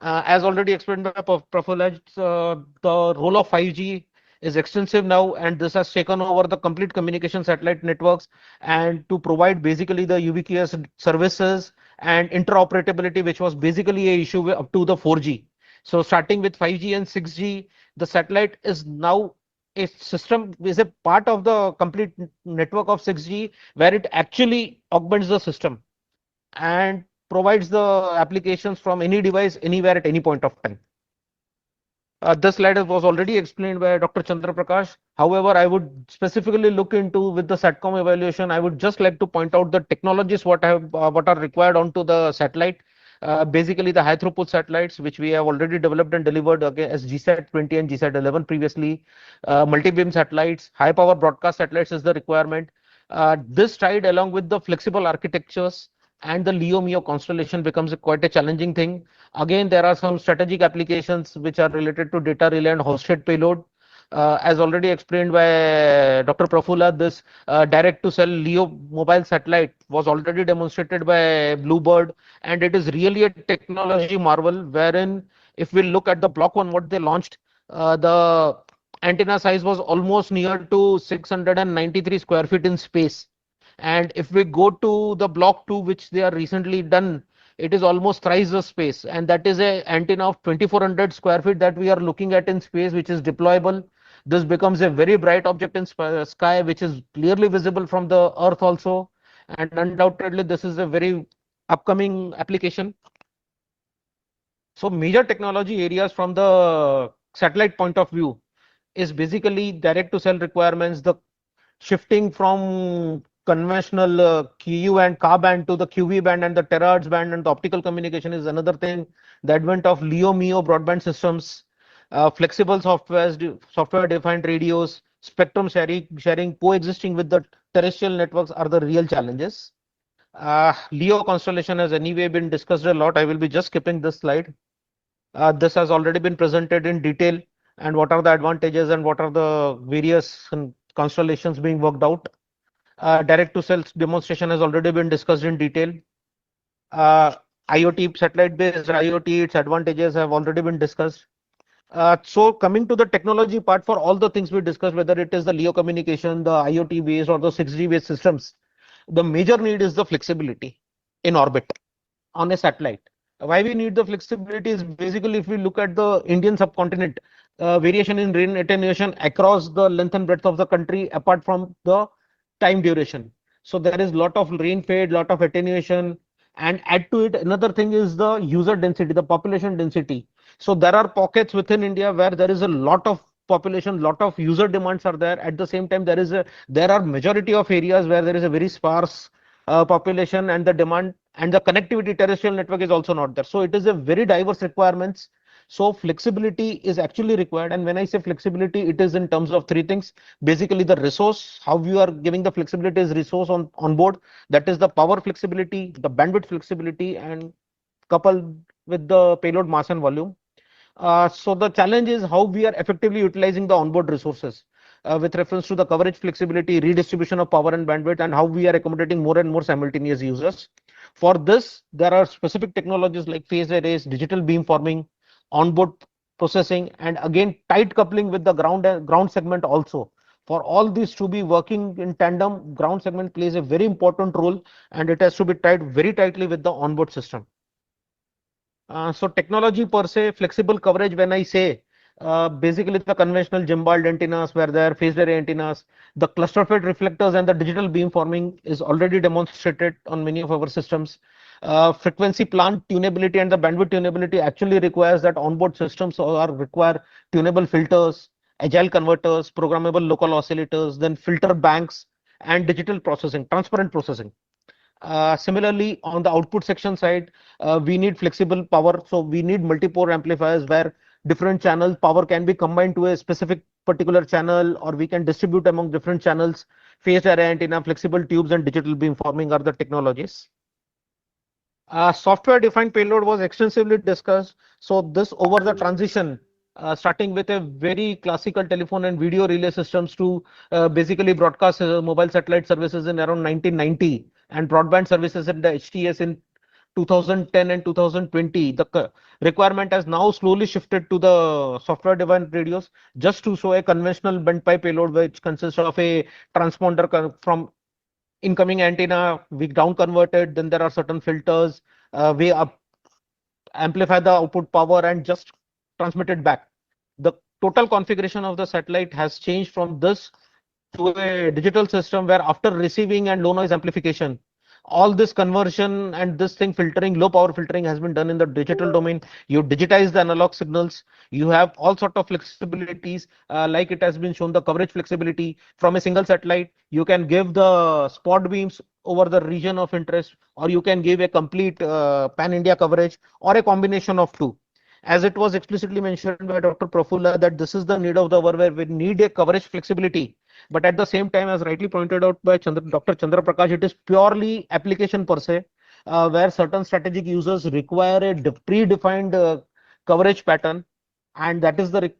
As already explained by Prafulaj, the role of 5G is extensive now, and this has taken over the complete communication satellite networks, and to provide basically the ubiquitous services and interoperability, which was basically a issue up to the 4G. So starting with 5G and 6G, the satellite is now a system, is a part of the complete network of 6G, where it actually augments the system and provides the applications from any device anywhere at any point of time. This slide was already explained by Dr. Chandra Prakash. However, I would specifically look into with the SATCOM evaluation. I would just like to point out the technologies what are required onto the satellite. Basically, the high throughput satellites, which we have already developed and delivered as GSAT 20 and GSAT 11 previously. Multi-beam satellites, high power broadcast satellites is the requirement. This tied along with the flexible architectures and the LEO MEO constellation becomes quite a challenging thing. Again, there are some strategic applications which are related to data relay and hosted payload. As already explained by Dr. Prafula, this direct to cell LEO mobile satellite was already demonstrated by Bluebird, and it is really a technology marvel, wherein if we look at the Block 1, what they launched, the antenna size was almost near to 693 square feet in space. And if we go to the Block 2, which they are recently done, it is almost thrice the space, and that is a antenna of 2400 square feet that we are looking at in space, which is deployable. This becomes a very bright object in sky, which is clearly visible from the Earth also, and undoubtedly this is a very upcoming application. So major technology areas from the satellite point of view is basically direct to cell requirements, the shifting from conventional Ku and Ka band to the QV band and the terahertz band, and the optical communication is another thing. The advent of LEO MEO broadband systems, flexible software defined radios, spectrum sharing coexisting with the terrestrial networks are the real challenges. LEO constellation has anyway been discussed a lot. I will be just skipping this slide. This has already been presented in detail, and what are the advantages and what are the various constellations being worked out. Direct to cell demonstration has already been discussed in detail. IoT, satellite based IoT, its advantages have already been discussed. So coming to the technology part, for all the things we discussed, whether it is the LEO communication, the IoT based or the 6G based systems, the major need is the flexibility in orbit on a satellite. Why we need the flexibility is basically, if we look at the Indian subcontinent, variation in rain attenuation across the length and breadth of the country, apart from the time duration. So there is lot of rain fade, lot of attenuation, and add to it another thing is the user density, the population density. So there are pockets within India where there is a lot of population, lot of user demands are there. At the same time, there are majority of areas where there is a very sparse population, and the demand and the connectivity terrestrial network is also not there. So it is a very diverse requirements. So flexibility is actually required. And when I say flexibility, it is in terms of three things. Basically, the resource, how you are giving the flexibility is resource on board. That is the power flexibility, the bandwidth flexibility, and coupled with the payload mass and volume. So the challenge is how we are effectively utilizing the onboard resources with reference to the coverage flexibility, redistribution of power and bandwidth, and how we are accommodating more and more simultaneous users. For this, there are specific technologies like phase arrays, digital beamforming, onboard processing, and again tight coupling with the ground segment also. For all these to be working in tandem, ground segment plays a very important role, and it has to be tied very tightly with the onboard system. So technology per se, flexible coverage, when I say, basically the conventional gimbal antennas where there are phased array antennas, the cluster fed reflectors and the digital beamforming is already demonstrated on many of our systems. Frequency plan tunability and the bandwidth tunability actually requires that onboard systems require tunable filters, agile converters, programmable local oscillators, then filter banks and digital processing, transparent processing. Similarly, on the output section side, we need flexible power. So we need multi-pore amplifiers where different channel power can be combined to a specific particular channel, or we can distribute among different channels. Phased array antenna, flexible tubes, and digital beamforming are the technologies. Software-defined payload was extensively discussed. So this over the transition, starting with a very classical telephone and video relay systems to basically broadcast mobile satellite services in around 1990 and broadband services in the HTS in 2010 and 2020. The requirement has now slowly shifted to the software-defined radios just to show a conventional bent pipe payload, which consists of a transponder from incoming antenna, we down converted, then there are certain filters, we up amplify the output power and just transmit it back. The total configuration of the satellite has changed from this to a digital system where after receiving and low noise amplification, all this conversion and this thing filtering, low power filtering has been done in the digital domain. You digitize the analog signals. You have all sort of flexibilities, like it has been shown, the coverage flexibility from a single satellite. You can give the spot beams over the region of interest, or you can give a complete pan-India coverage, or a combination of two. As it was explicitly mentioned by Dr. Prafulla, that this is the need of the hour where we need a coverage flexibility. But at the same time, as rightly pointed out by Dr. Chandra Prakash, it is purely application per se, where certain strategic users require a predefined coverage pattern. And that is the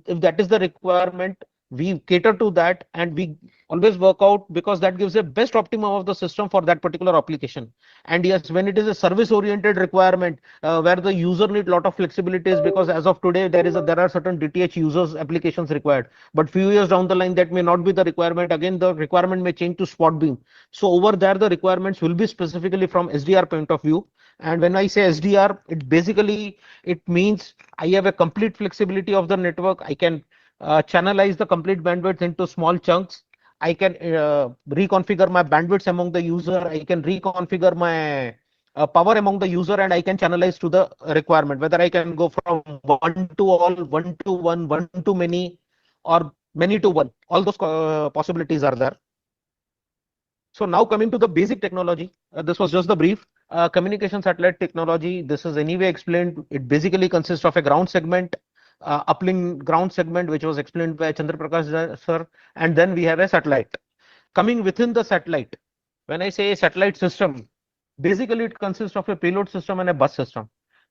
if that is the requirement, we cater to that, and we always work out, because that gives a best optimum of the system for that particular application. And yes, when it is a service oriented requirement, where the user need lot of flexibilities, because as of today there are certain DTH users applications required, but few years down the line that may not be the requirement. Again, the requirement may change to spot beam. So over there the requirements will be specifically from SDR point of view. And when I say SDR, it means I have a complete flexibility of the network. I can channelize the complete bandwidth into small chunks. I can reconfigure my bandwidths among the user. I can reconfigure my power among the user, and I can channelize to the requirement, whether I can go from one to all, one to one, one to many, or many to one. All those possibilities are there. So now coming to the basic technology, this was just the brief. Communication satellite technology, this is anyway explained. It basically consists of a ground segment, uplink ground segment, which was explained by Chandra Prakash sir, and then we have a satellite. Coming within the satellite, when I say satellite system, basically it consists of a payload system and a bus system.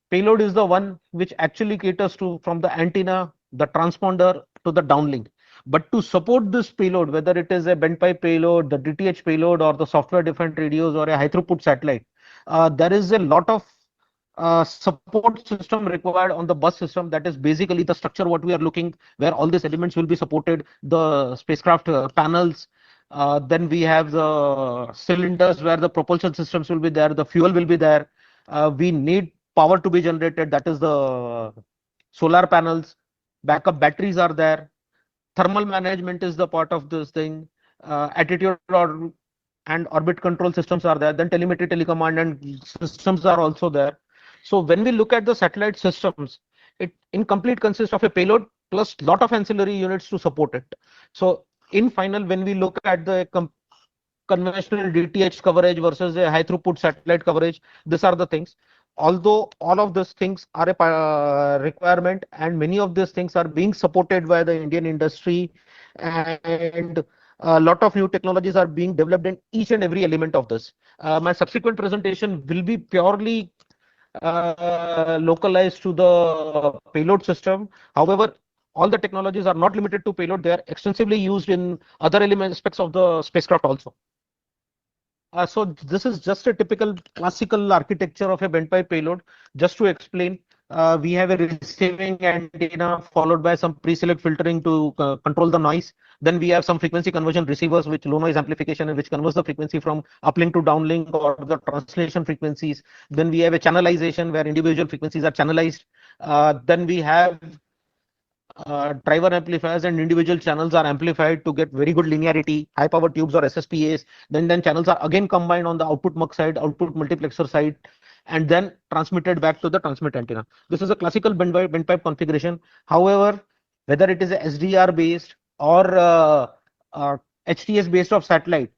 Payload is the one which actually caters to from the antenna, the transponder to the downlink. But to support this payload, whether it is a bent pipe payload, the DTH payload, or the software defined radios, or a high throughput satellite, there is a lot of support system required on the bus system. That is basically the structure what we are looking, where all these elements will be supported, the spacecraft panels. Then we have the cylinders where the propulsion systems will be there, the fuel will be there. We need power to be generated, that is the solar panels. Backup batteries are there. Thermal management is the part of this thing. Attitude and orbit control systems are there. Then telemetry, telecommand and systems are also there. So when we look at the satellite systems, it in complete consists of a payload plus lot of ancillary units to support it. So in final, when we look at the conventional DTH coverage versus a high throughput satellite coverage, these are the things. although all of these things are a requirement, and many of these things are being supported by the Indian industry, and a lot of new technologies are being developed in each and every element of this. My subsequent presentation will be purely localized to the payload system. However, all the technologies are not limited to payload. They are extensively used in other aspects of the spacecraft also. So this is just a typical classical architecture of a bent pipe payload. Just to explain, we have a receiving antenna followed by some pre-select filtering to control the noise. Then we have some frequency conversion receivers, which low noise amplification, and which converts the frequency from uplink to downlink or the translation frequencies. Then we have a channelization where individual frequencies are channelized. Then we have driver amplifiers, and individual channels are amplified to get very good linearity, high power tubes or SSPAs. Then channels are again combined on the output mux side, output multiplexer side, and then transmitted back to the transmit antenna. This is a classical bent pipe configuration. However, whether it is a SDR based or HTS based of satellite,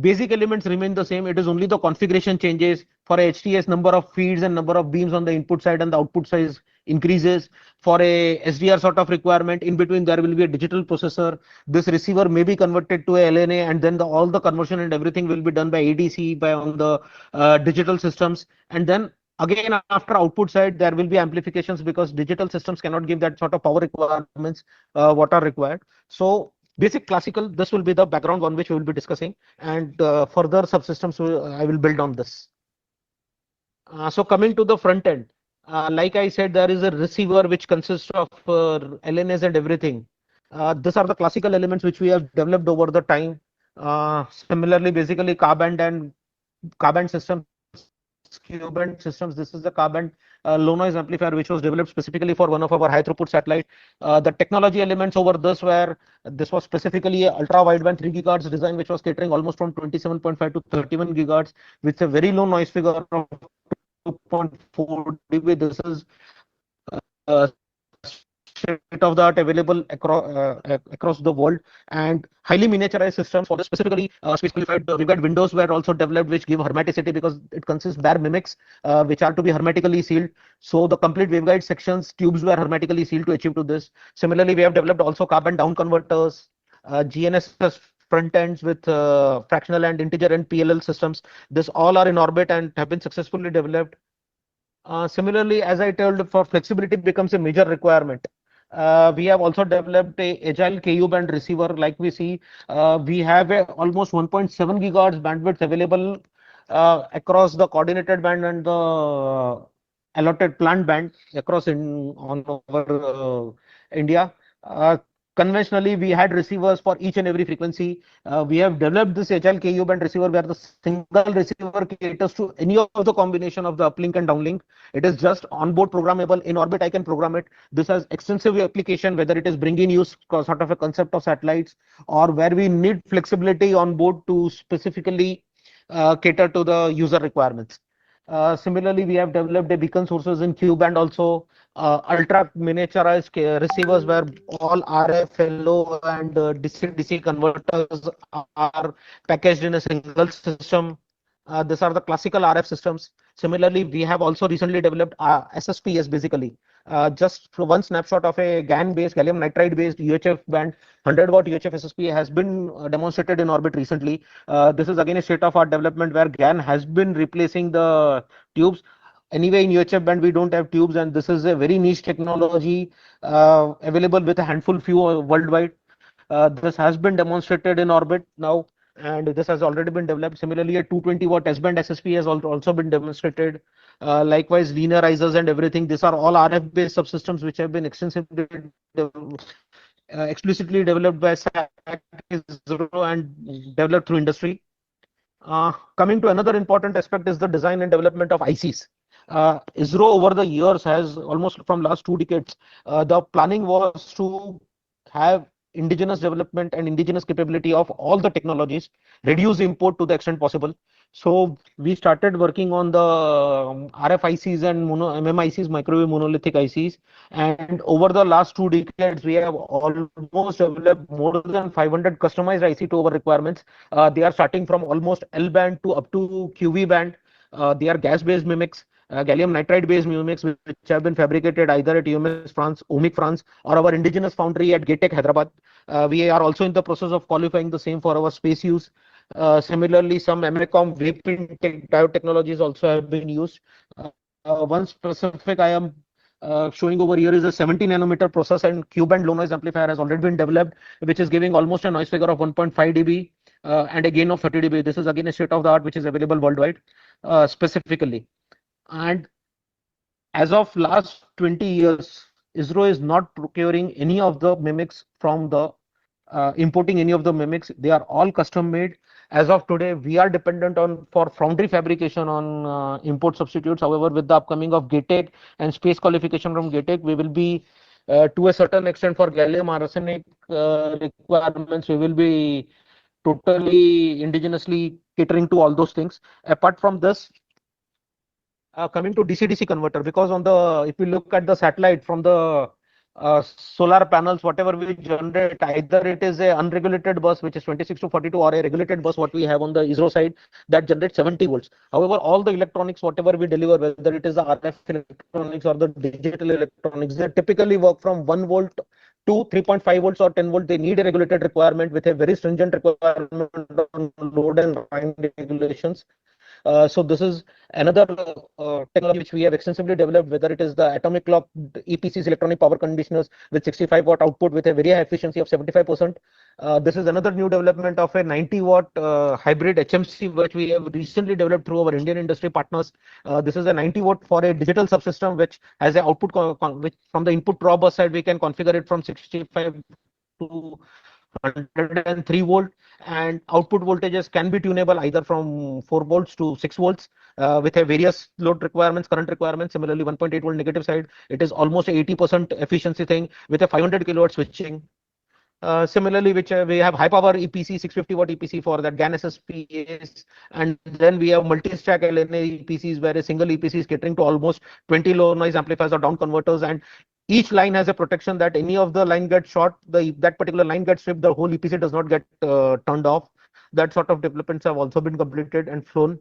basic elements remain the same. It is only the configuration changes. For a HTS, number of feeds and number of beams on the input side and the output size increases. For a SDR sort of requirement, in between there will be a digital processor. This receiver may be converted to a LNA, and then all the conversion and everything will be done by ADC on the digital systems. And then again, after output side, there will be amplifications, because digital systems cannot give that sort of power requirements what are required. So basic classical, this will be the background on which we will be discussing, and further subsystems I will build on this. So coming to the front end, like I said, there is a receiver which consists of LNAs and everything. These are the classical elements which we have developed over the time. Similarly, basically Ka-band and Ka-band systems, Q-band systems. This is the Ka-band low noise amplifier which was developed specifically for one of our high throughput satellite. The technology elements over this were, this was specifically a ultra wideband 3 GHz design, which was catering almost from 27.5 to 31 GHz with a very low noise figure of 2.4 dB. This is state of the art available across the world, and highly miniaturized systems for this. Specifically specified waveguide windows were also developed, which give hermeticity, because it consists bare mimics which are to be hermetically sealed. So the complete waveguide sections tubes were hermetically sealed to achieve to this. Similarly, we have developed also Ka-band down converters, GNSS front ends with fractional and integer and PLL systems. This all are in orbit and have been successfully developed. Similarly, as I told, for flexibility becomes a major requirement. We have also developed a agile KU band receiver. Like we see, we have a almost 1.7 GHz bandwidth available across the coordinated band and the allotted planned band across on our India. Conventionally, we had receivers for each and every frequency. We have developed this agile KU band receiver where the single receiver caters to any of the combination of the uplink and downlink. It is just onboard programmable. In orbit, I can program it. This has extensive application, whether it is bringing use sort of a concept of satellites, or where we need flexibility on board to specifically cater to the user requirements. Similarly, we have developed a beacon sources in Q band also. Ultra miniaturized receivers where all RF, LO, and DC converters are packaged in a single system. These are the classical RF systems. Similarly, we have also recently developed SSPS, basically. Just one snapshot of a GaN-based, gallium nitride-based UHF band, 100-watt UHF SSPA has been demonstrated in orbit recently. This is again a state-of-art development where GaN has been replacing the tubes. Anyway, in UHF band, we don't have tubes, and this is a very niche technology available with a handful few worldwide. This has been demonstrated in orbit now, and this has already been developed. Similarly, a 220-watt S-band SSP has also been demonstrated. Likewise, linearizers and everything. These are all RF-based subsystems which have been extensively explicitly developed by SAC and developed through industry. Coming to another important aspect is the design and development of ICs. ISRO over the years has almost from last 2 decades, the planning was to have indigenous development and indigenous capability of all the technologies, reduce import to the extent possible. So we started working on the RF ICs and MMICs, microwave monolithic ICs, and over the last 2 decades, we have almost developed more than 500 customized IC to our requirements. They are starting from almost L band to up to QV band. They are gas-based mimics. gallium nitride based mimics which have been fabricated either at UMS France, OMIC France, or our indigenous foundry at GATEC Hyderabad. We are also in the process of qualifying the same for our space use. Similarly, some MACOM vape diode technologies also have been used. One specific I am showing over here is a 70 nanometer process and Q-band low noise amplifier has already been developed, which is giving almost a noise figure of 1.5 dB and a gain of 30 dB. This is again a state of the art which is available worldwide specifically. And as of last 20 years, ISRO is not procuring any of the mimics from the importing any of the mimics. They are all custom made. As of today, we are dependent on for foundry fabrication on import substitutes. However, with the upcoming of GATEC and space qualification from GATEC, we will be to a certain extent for gallium arsenic requirements, we will be totally indigenously catering to all those things. Apart from this, coming to DC-DC converter, because on the if you look at the satellite from the solar panels, whatever we generate, either it is a unregulated bus which is 26 to 42 or a regulated bus what we have on the ISRO side that generates 70 volts. However, all the electronics whatever we deliver, whether it is the RF electronics or the digital electronics, they typically work from 1 volt to 3.5 volts or 10 volt. They need a regulated requirement with a very stringent requirement on load and time regulations. So this is another technology which we have extensively developed, whether it is the atomic clock EPCs, electronic power conditioners with 65 watt output with a very high efficiency of 75%. This is another new development of a 90 watt hybrid HMC which we have recently developed through our Indian industry partners. This is a 90 watt for a digital subsystem which has an output which from the input draw bus side we can configure it from 65 to 103 volt, and output voltages can be tunable either from 4 volts to 6 volts with a various load requirements, current requirements. Similarly, 1.8 volt negative side, it is almost 80% efficiency thing with a 500 kilowatt switching. Similarly, which we have high power EPC, 650 watt EPC for that GAN SSPAs, and then we have multi-stack LNA EPCs where a single EPC is catering to almost 20 low noise amplifiers or down converters, and each line has a protection that any of the line gets short, that particular line gets stripped, the whole EPC does not get turned off. That sort of developments have also been completed and flown.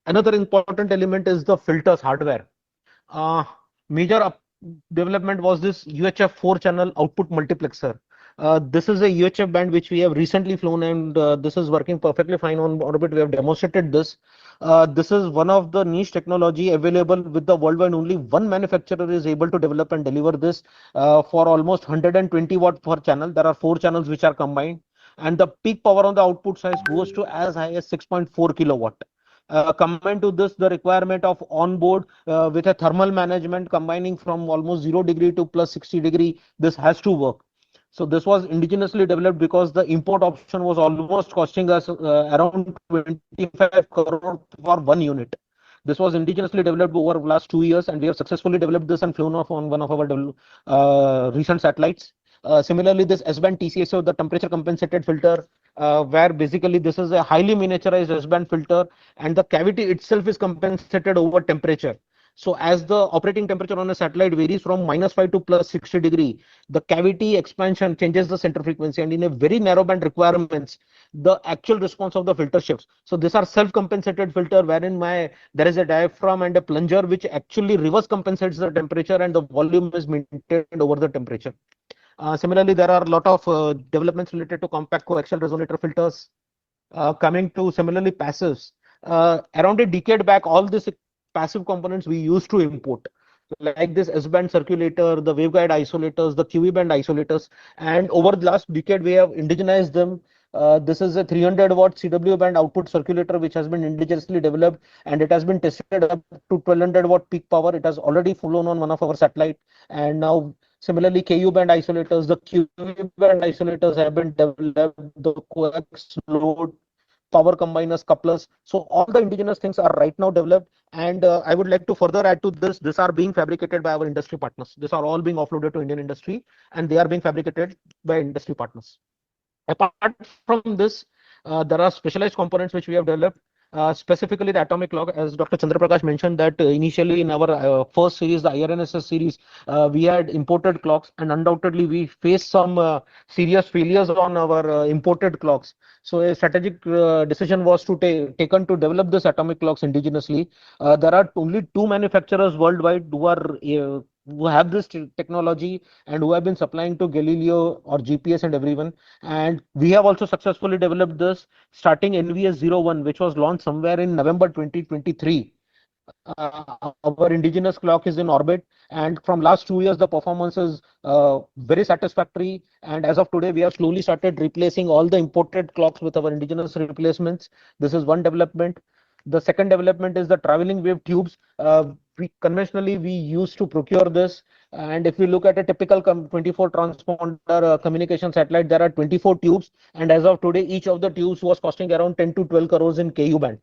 Another important element is the filters hardware. Major development was this UHF 4-channel output multiplexer. This is a UHF band which we have recently flown, and this is working perfectly fine on orbit. We have demonstrated this. This is one of the niche technology available with the worldwide. Only one manufacturer is able to develop and deliver this for almost 120 watt per channel. There are 4 channels which are combined, and the peak power on the output side goes to as high as 6.4 kilowatt. Combined to this, the requirement of onboard with a thermal management combining from almost 0 degree to plus 60 degree, this has to work. So this was indigenously developed because the import option was almost costing us around 25 crore for 1 unit. This was indigenously developed over the last 2 years, and we have successfully developed this and flown off on one of our recent satellites. Similarly, this S-band TCSO, the temperature compensated filter, where basically this is a highly miniaturized S-band filter, and the cavity itself is compensated over temperature. So as the operating temperature on a satellite varies from -5 to plus 60 degree, the cavity expansion changes the center frequency, and in a very narrow band requirements, the actual response of the filter shifts. So these are self-compensated filter wherein there is a diaphragm and a plunger which actually reverse compensates the temperature, and the volume is maintained over the temperature. Similarly, there are a lot of developments related to compact coaxial resonator filters. Coming to similarly passives, around a decade back, all this passive components we used to import, like this S-band circulator, the waveguide isolators, the QE band isolators, and over the last decade we have indigenized them. This is a 300 watt CW band output circulator which has been indigenously developed, and it has been tested up to 1200 watt peak power. It has already flown on one of our satellite, and now similarly KU band isolators, the QE band isolators have been developed, the coax load power combiners, couplers. So all the indigenous things are right now developed, and I would like to further add to this. These are being fabricated by our industry partners. These are all being offloaded to Indian industry, and they are being fabricated by industry partners. Apart from this, there are specialized components which we have developed. specifically the atomic clock, as Dr. Chandraprakash mentioned that initially in our first series, the IRNSS series, we had imported clocks, and undoubtedly we faced some serious failures on our imported clocks. So a strategic decision was to taken to develop this atomic clocks indigenously. There are only two manufacturers worldwide who have this technology and who have been supplying to Galileo or GPS and everyone. And we have also successfully developed this starting NVS01, which was launched somewhere in November 2023. Our indigenous clock is in orbit, and from last 2 years the performance is very satisfactory, and as of today we have slowly started replacing all the imported clocks with our indigenous replacements. This is one development. The second development is the traveling wave tubes. We conventionally used to procure this, and if we look at a typical 24 transponder communication satellite, there are 24 tubes, and as of today each of the tubes was costing around 10 to 12 crores in KU band.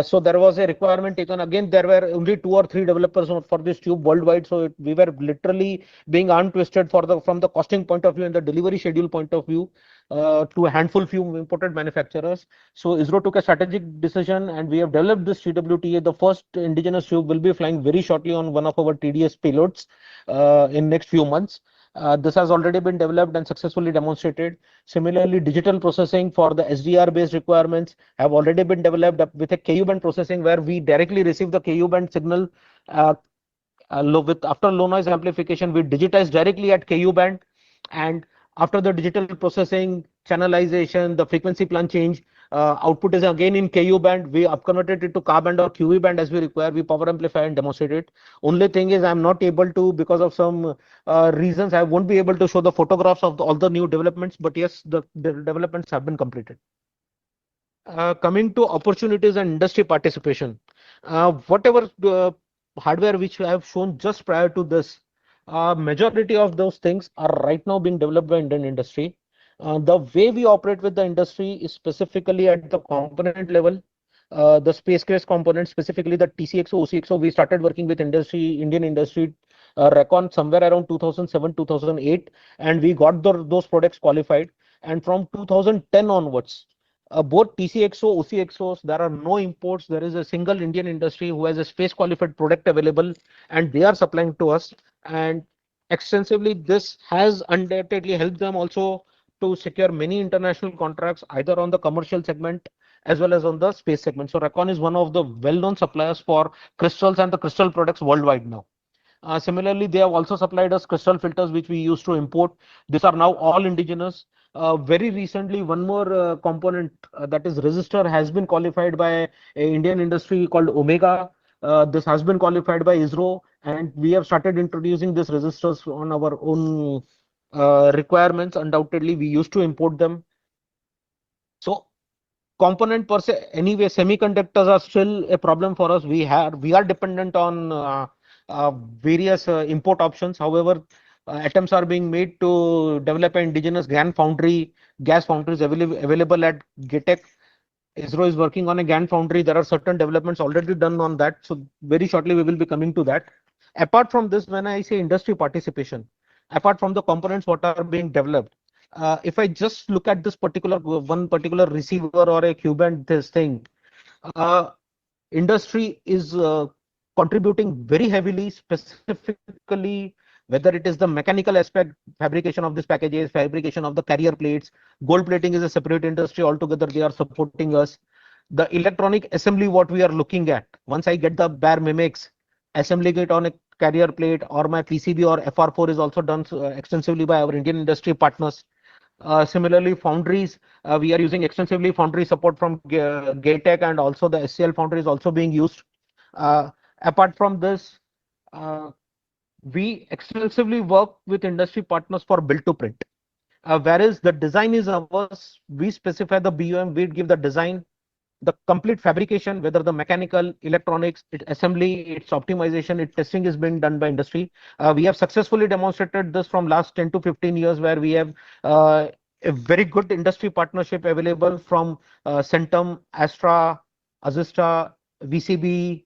So there was a requirement taken. Again, there were only 2 or 3 developers for this tube worldwide. So we were literally being arm twisted from the costing point of view and the delivery schedule point of view to a handful few imported manufacturers. So ISRO took a strategic decision, and we have developed this TWTA. The first indigenous tube will be flying very shortly on one of our TDS payloads in next few months. This has already been developed and successfully demonstrated. Similarly, digital processing for the SDR based requirements have already been developed with a KU band processing, where we directly receive the KU band signal after low noise amplification. We digitize directly at KU band, and after the digital processing, channelization, the frequency plan change, output is again in KU band. We have converted it to Ka band or QV band as we require. We power amplify and demonstrate it. Only thing is I'm not able to, because of some reasons, I won't be able to show the photographs of all the new developments, but yes, the developments have been completed. Coming to opportunities and industry participation, whatever hardware which I have shown just prior to this, majority of those things are right now being developed by Indian industry. The way we operate with the industry is specifically at the component level. The space-based components, specifically the TCXO, OCXO, we started working with Indian industry, Recon somewhere around 2007, 2008, and we got those products qualified. And from 2010 onwards, both TCXO, OCXOs, there are no imports. There is a single Indian industry who has a space qualified product available, and they are supplying to us. And extensively, this has undoubtedly helped them also to secure many international contracts, either on the commercial segment as well as on the space segment. So Recon is one of the well-known suppliers for crystals and the crystal products worldwide now. Similarly, they have also supplied us crystal filters, which we used to import. These are now all indigenous. Very recently, one more component, that is resistor, has been qualified by an Indian industry called Omega. This has been qualified by ISRO, and we have started introducing these resistors on our own requirements. Undoubtedly, we used to import them. So component per se, anyway, semiconductors are still a problem for us. We are dependent on various import options. However, attempts are being made to develop an indigenous gas foundries available at GATEC. ISRO is working on a GAN foundry. There are certain developments already done on that. So very shortly we will be coming to that. Apart from this, when I say industry participation, apart from the components what are being developed, if I just look at this particular receiver or a Q-band, this thing, industry is contributing very heavily, specifically whether it is the mechanical aspect, fabrication of these packages, fabrication of the carrier plates. Gold plating is a separate industry altogether. They are supporting us. The electronic assembly, what we are looking at, once I get the bare mimics, assembling it on a carrier plate or my PCB or FR4 is also done extensively by our Indian industry partners. Similarly, foundries, we are using extensively foundry support from GATEC, and also the SCL foundry is also being used. Apart from this, we extensively work with industry partners for build to print. Whereas the design is ours, we specify the BOM, we give the design, the complete fabrication, whether the mechanical, electronics, assembly, its optimization, its testing is being done by industry. We have successfully demonstrated this from last 10 to 15 years, where we have a very good industry partnership available from Centum, Astra, Azista, VCB,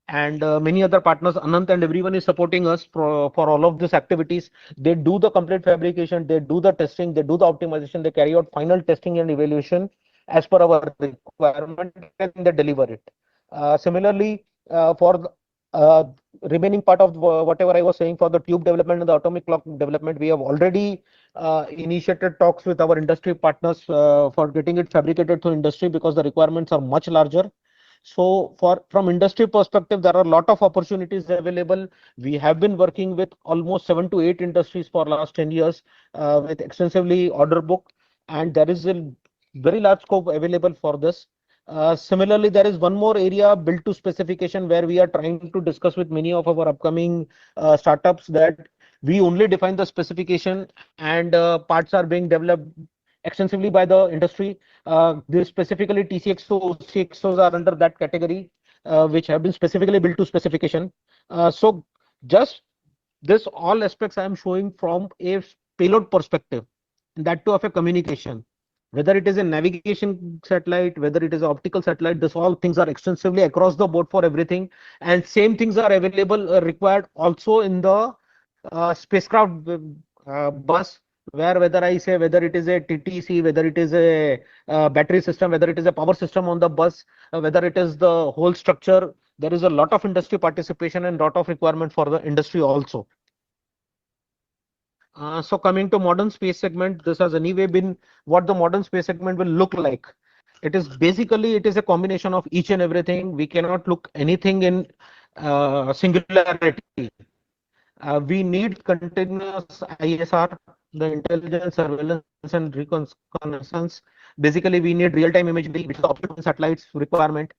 and many other partners. Anant and everyone is supporting us for all of these activities. They do the complete fabrication, they do the testing, they do the optimization, they carry out final testing and evaluation, as per our requirement and they deliver it. Similarly, for the remaining part of whatever I was saying for the tube development and the atomic clock development, we have already initiated talks with our industry partners for getting it fabricated to industry because the requirements are much larger. So from industry perspective, there are a lot of opportunities available. We have been working with almost 7 to 8 industries for last 10 years with extensively order book, and there is a very large scope available for this. Similarly, there is one more area built to specification where we are trying to discuss with many of our upcoming startups that we only define the specification and parts are being developed extensively by the industry. This specifically TCXO, CXOs are under that category, which have been specifically built to specification. So just this all aspects I am showing from a payload perspective, and that too of a communication. Whether it is a navigation satellite, whether it is an optical satellite, this all things are extensively across the board for everything. And same things are available, required also in the spacecraft bus, where whether I say whether it is a TTC, whether it is a battery system, whether it is a power system on the bus, whether it is the whole structure, there is a lot of industry participation and lot of requirement for the industry also. So coming to modern space segment, this has anyway been what the modern space segment will look like. It is basically, it is a combination of each and everything. We cannot look anything in singularity. We need continuous ISR, the intelligence, surveillance, and reconnaissance. Basically, we need real-time imagery, which is the optical satellites requirement.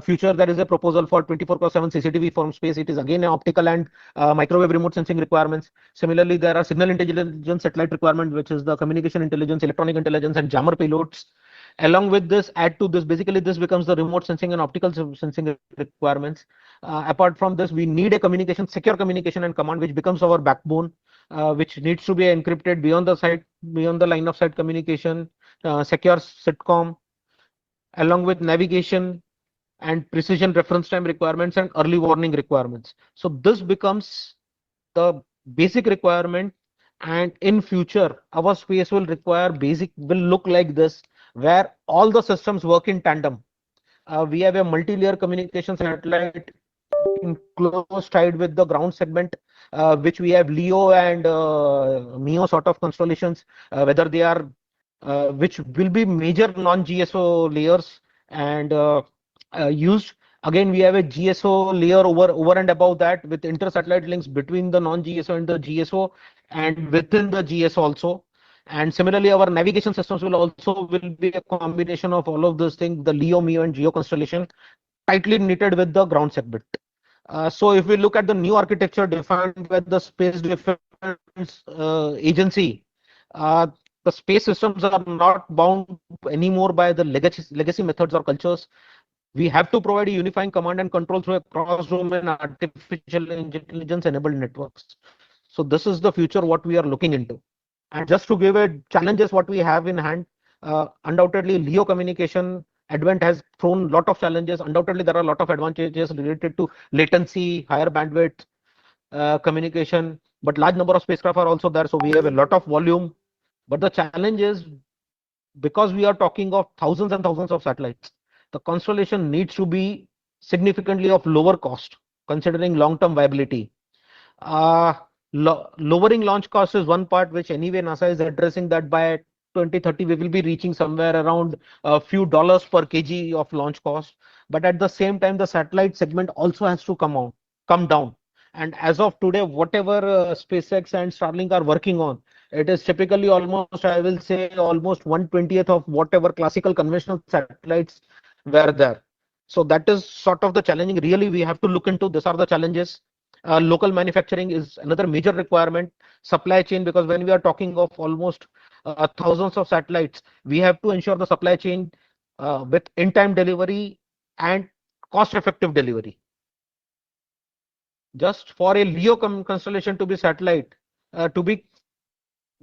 Future, there is a proposal for 24/7 CCTV from space. It is again an optical and microwave remote sensing requirements. Similarly, there are signal intelligence satellite requirement, which is the communication intelligence, electronic intelligence, and jammer payloads. Along with this, add to this, basically this becomes the remote sensing and optical sensing requirements. Apart from this, we need a communication, secure communication and command, which becomes our backbone, which needs to be encrypted beyond the site, beyond the line of sight communication, secure SITCOM, along with navigation and precision reference time requirements and early warning requirements. So this becomes the basic requirement, and in future our space will require will look like this, where all the systems work in tandem. We have a multi-layer communication satellite in close tied with the ground segment, which we have LEO and MEO sort of constellations, whether they are which will be major non-GSO layers and used. Again, we have a GSO layer over and above that with inter-satellite links between the non-GSO and the GSO and within the GSO also. And similarly, our navigation systems will be a combination of all of those things, the LEO, MEO, and GEO constellation, tightly knitted with the ground segment. So if we look at the new architecture defined by the Space Defense Agency, the space systems are not bound anymore by the legacy methods or cultures. We have to provide a unifying command and control through a cross-domain artificial intelligence enabled networks. So this is the future what we are looking into. And just to give a challenges what we have in hand, undoubtedly LEO communication advent has thrown a lot of challenges. Undoubtedly, there are a lot of advantages related to latency, higher bandwidth, communication, but large number of spacecraft are also there. So we have a lot of volume. But the challenge is, because we are talking of thousands and thousands of satellites, the constellation needs to be significantly of lower cost, considering long-term viability. Lowering launch cost is one part which anyway NASA is addressing, that by 2030 we will be reaching somewhere around a few dollars per kg of launch cost. But at the same time, the satellite segment also has to come down. And as of today, whatever SpaceX and Starlink are working on, it is typically almost, I will say, almost 1/20th of whatever classical conventional satellites were there. So that is sort of the challenging. Really, we have to look into. These are the challenges. Local manufacturing is another major requirement. Supply chain, because when we are talking of almost thousands of satellites, we have to ensure the supply chain with in-time delivery and cost-effective delivery. Just for a LEO constellation to be satellite, to be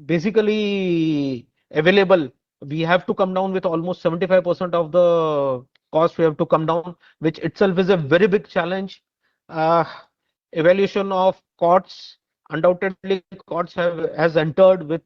basically available, we have to come down with almost 75% of the cost. We have to come down, which itself is a very big challenge. Evaluation of COTS, undoubtedly COTS has entered with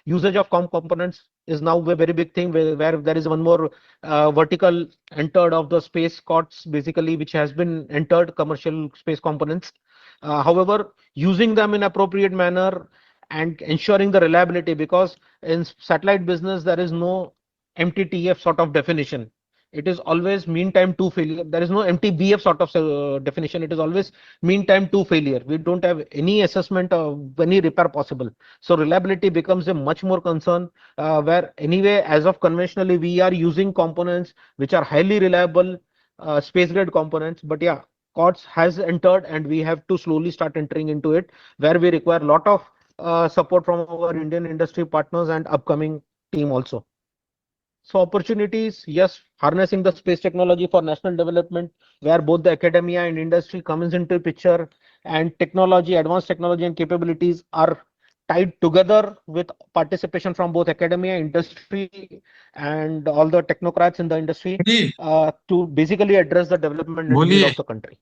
usage of components is now a very big thing where there is one more vertical entered of the space COTS basically, which has been entered commercial space components. However, using them in appropriate manner and ensuring the reliability, because in satellite business there is no MTTF sort of definition. It is always mean time to failure. There is no MTBF sort of definition. It is always mean time to failure. We don't have any assessment of any repair possible. So reliability becomes a much more concern, where anyway, as of conventionally, we are using components which are highly reliable, space grade components. But yeah, COTS has entered and we have to slowly start entering into it, where we require a lot of support from our Indian industry partners and upcoming team also. So opportunities, yes, harnessing the space technology for national development, where both the academia and industry comes into picture, and technology, advanced technology and capabilities are tied together with participation from both academia, industry, and all the technocrats in the industry to basically address the development and need of the country.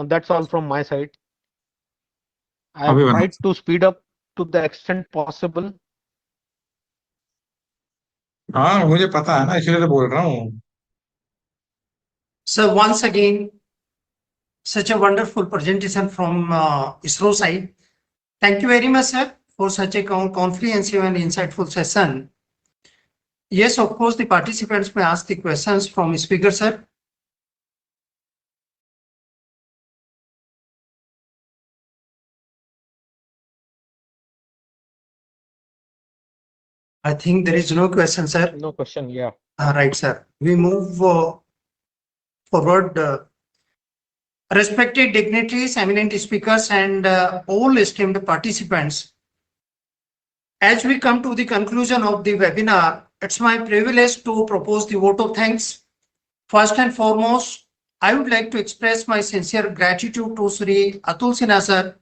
That's all from my side. I have tried to speed up to the extent possible. हाँ मुझे पता है ना, इसलिए तो बोल रहा हूँ. So once again, such a wonderful presentation from ISRO side. Thank you very much, sir, for such a comprehensive and insightful session. Yes, of course, the participants may ask the questions from speaker, sir. I think there is no question, sir. No question, yeah. Right, sir. We move forward. Respected dignitaries, eminent speakers, and all esteemed participants, as we come to the conclusion of the webinar, it's my privilege to propose the vote of thanks. First and foremost, I would like to express my sincere gratitude to Sri Atul Sinha sir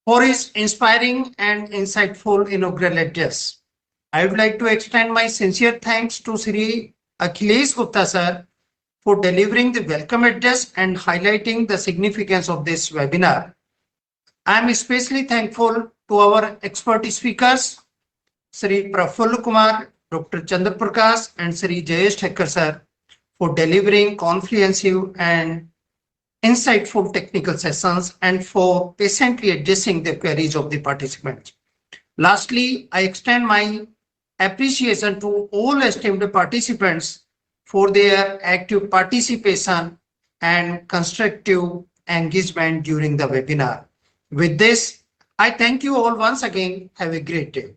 for his inspiring and insightful inaugural address. I would like to extend my sincere thanks to Sri Akhilesh Gupta sir for delivering the welcome address and highlighting the significance of this webinar. I am especially thankful to our expert speakers, Sri Prafulla Kumar, Dr. Chandra Prakash, and Sri Jayesh Thakkar sir, for delivering comprehensive and insightful technical sessions and for patiently addressing the queries of the participants. Lastly, I extend my appreciation to all esteemed participants for their active participation and constructive engagement during the webinar. With this, I thank you all once again. Have a great day.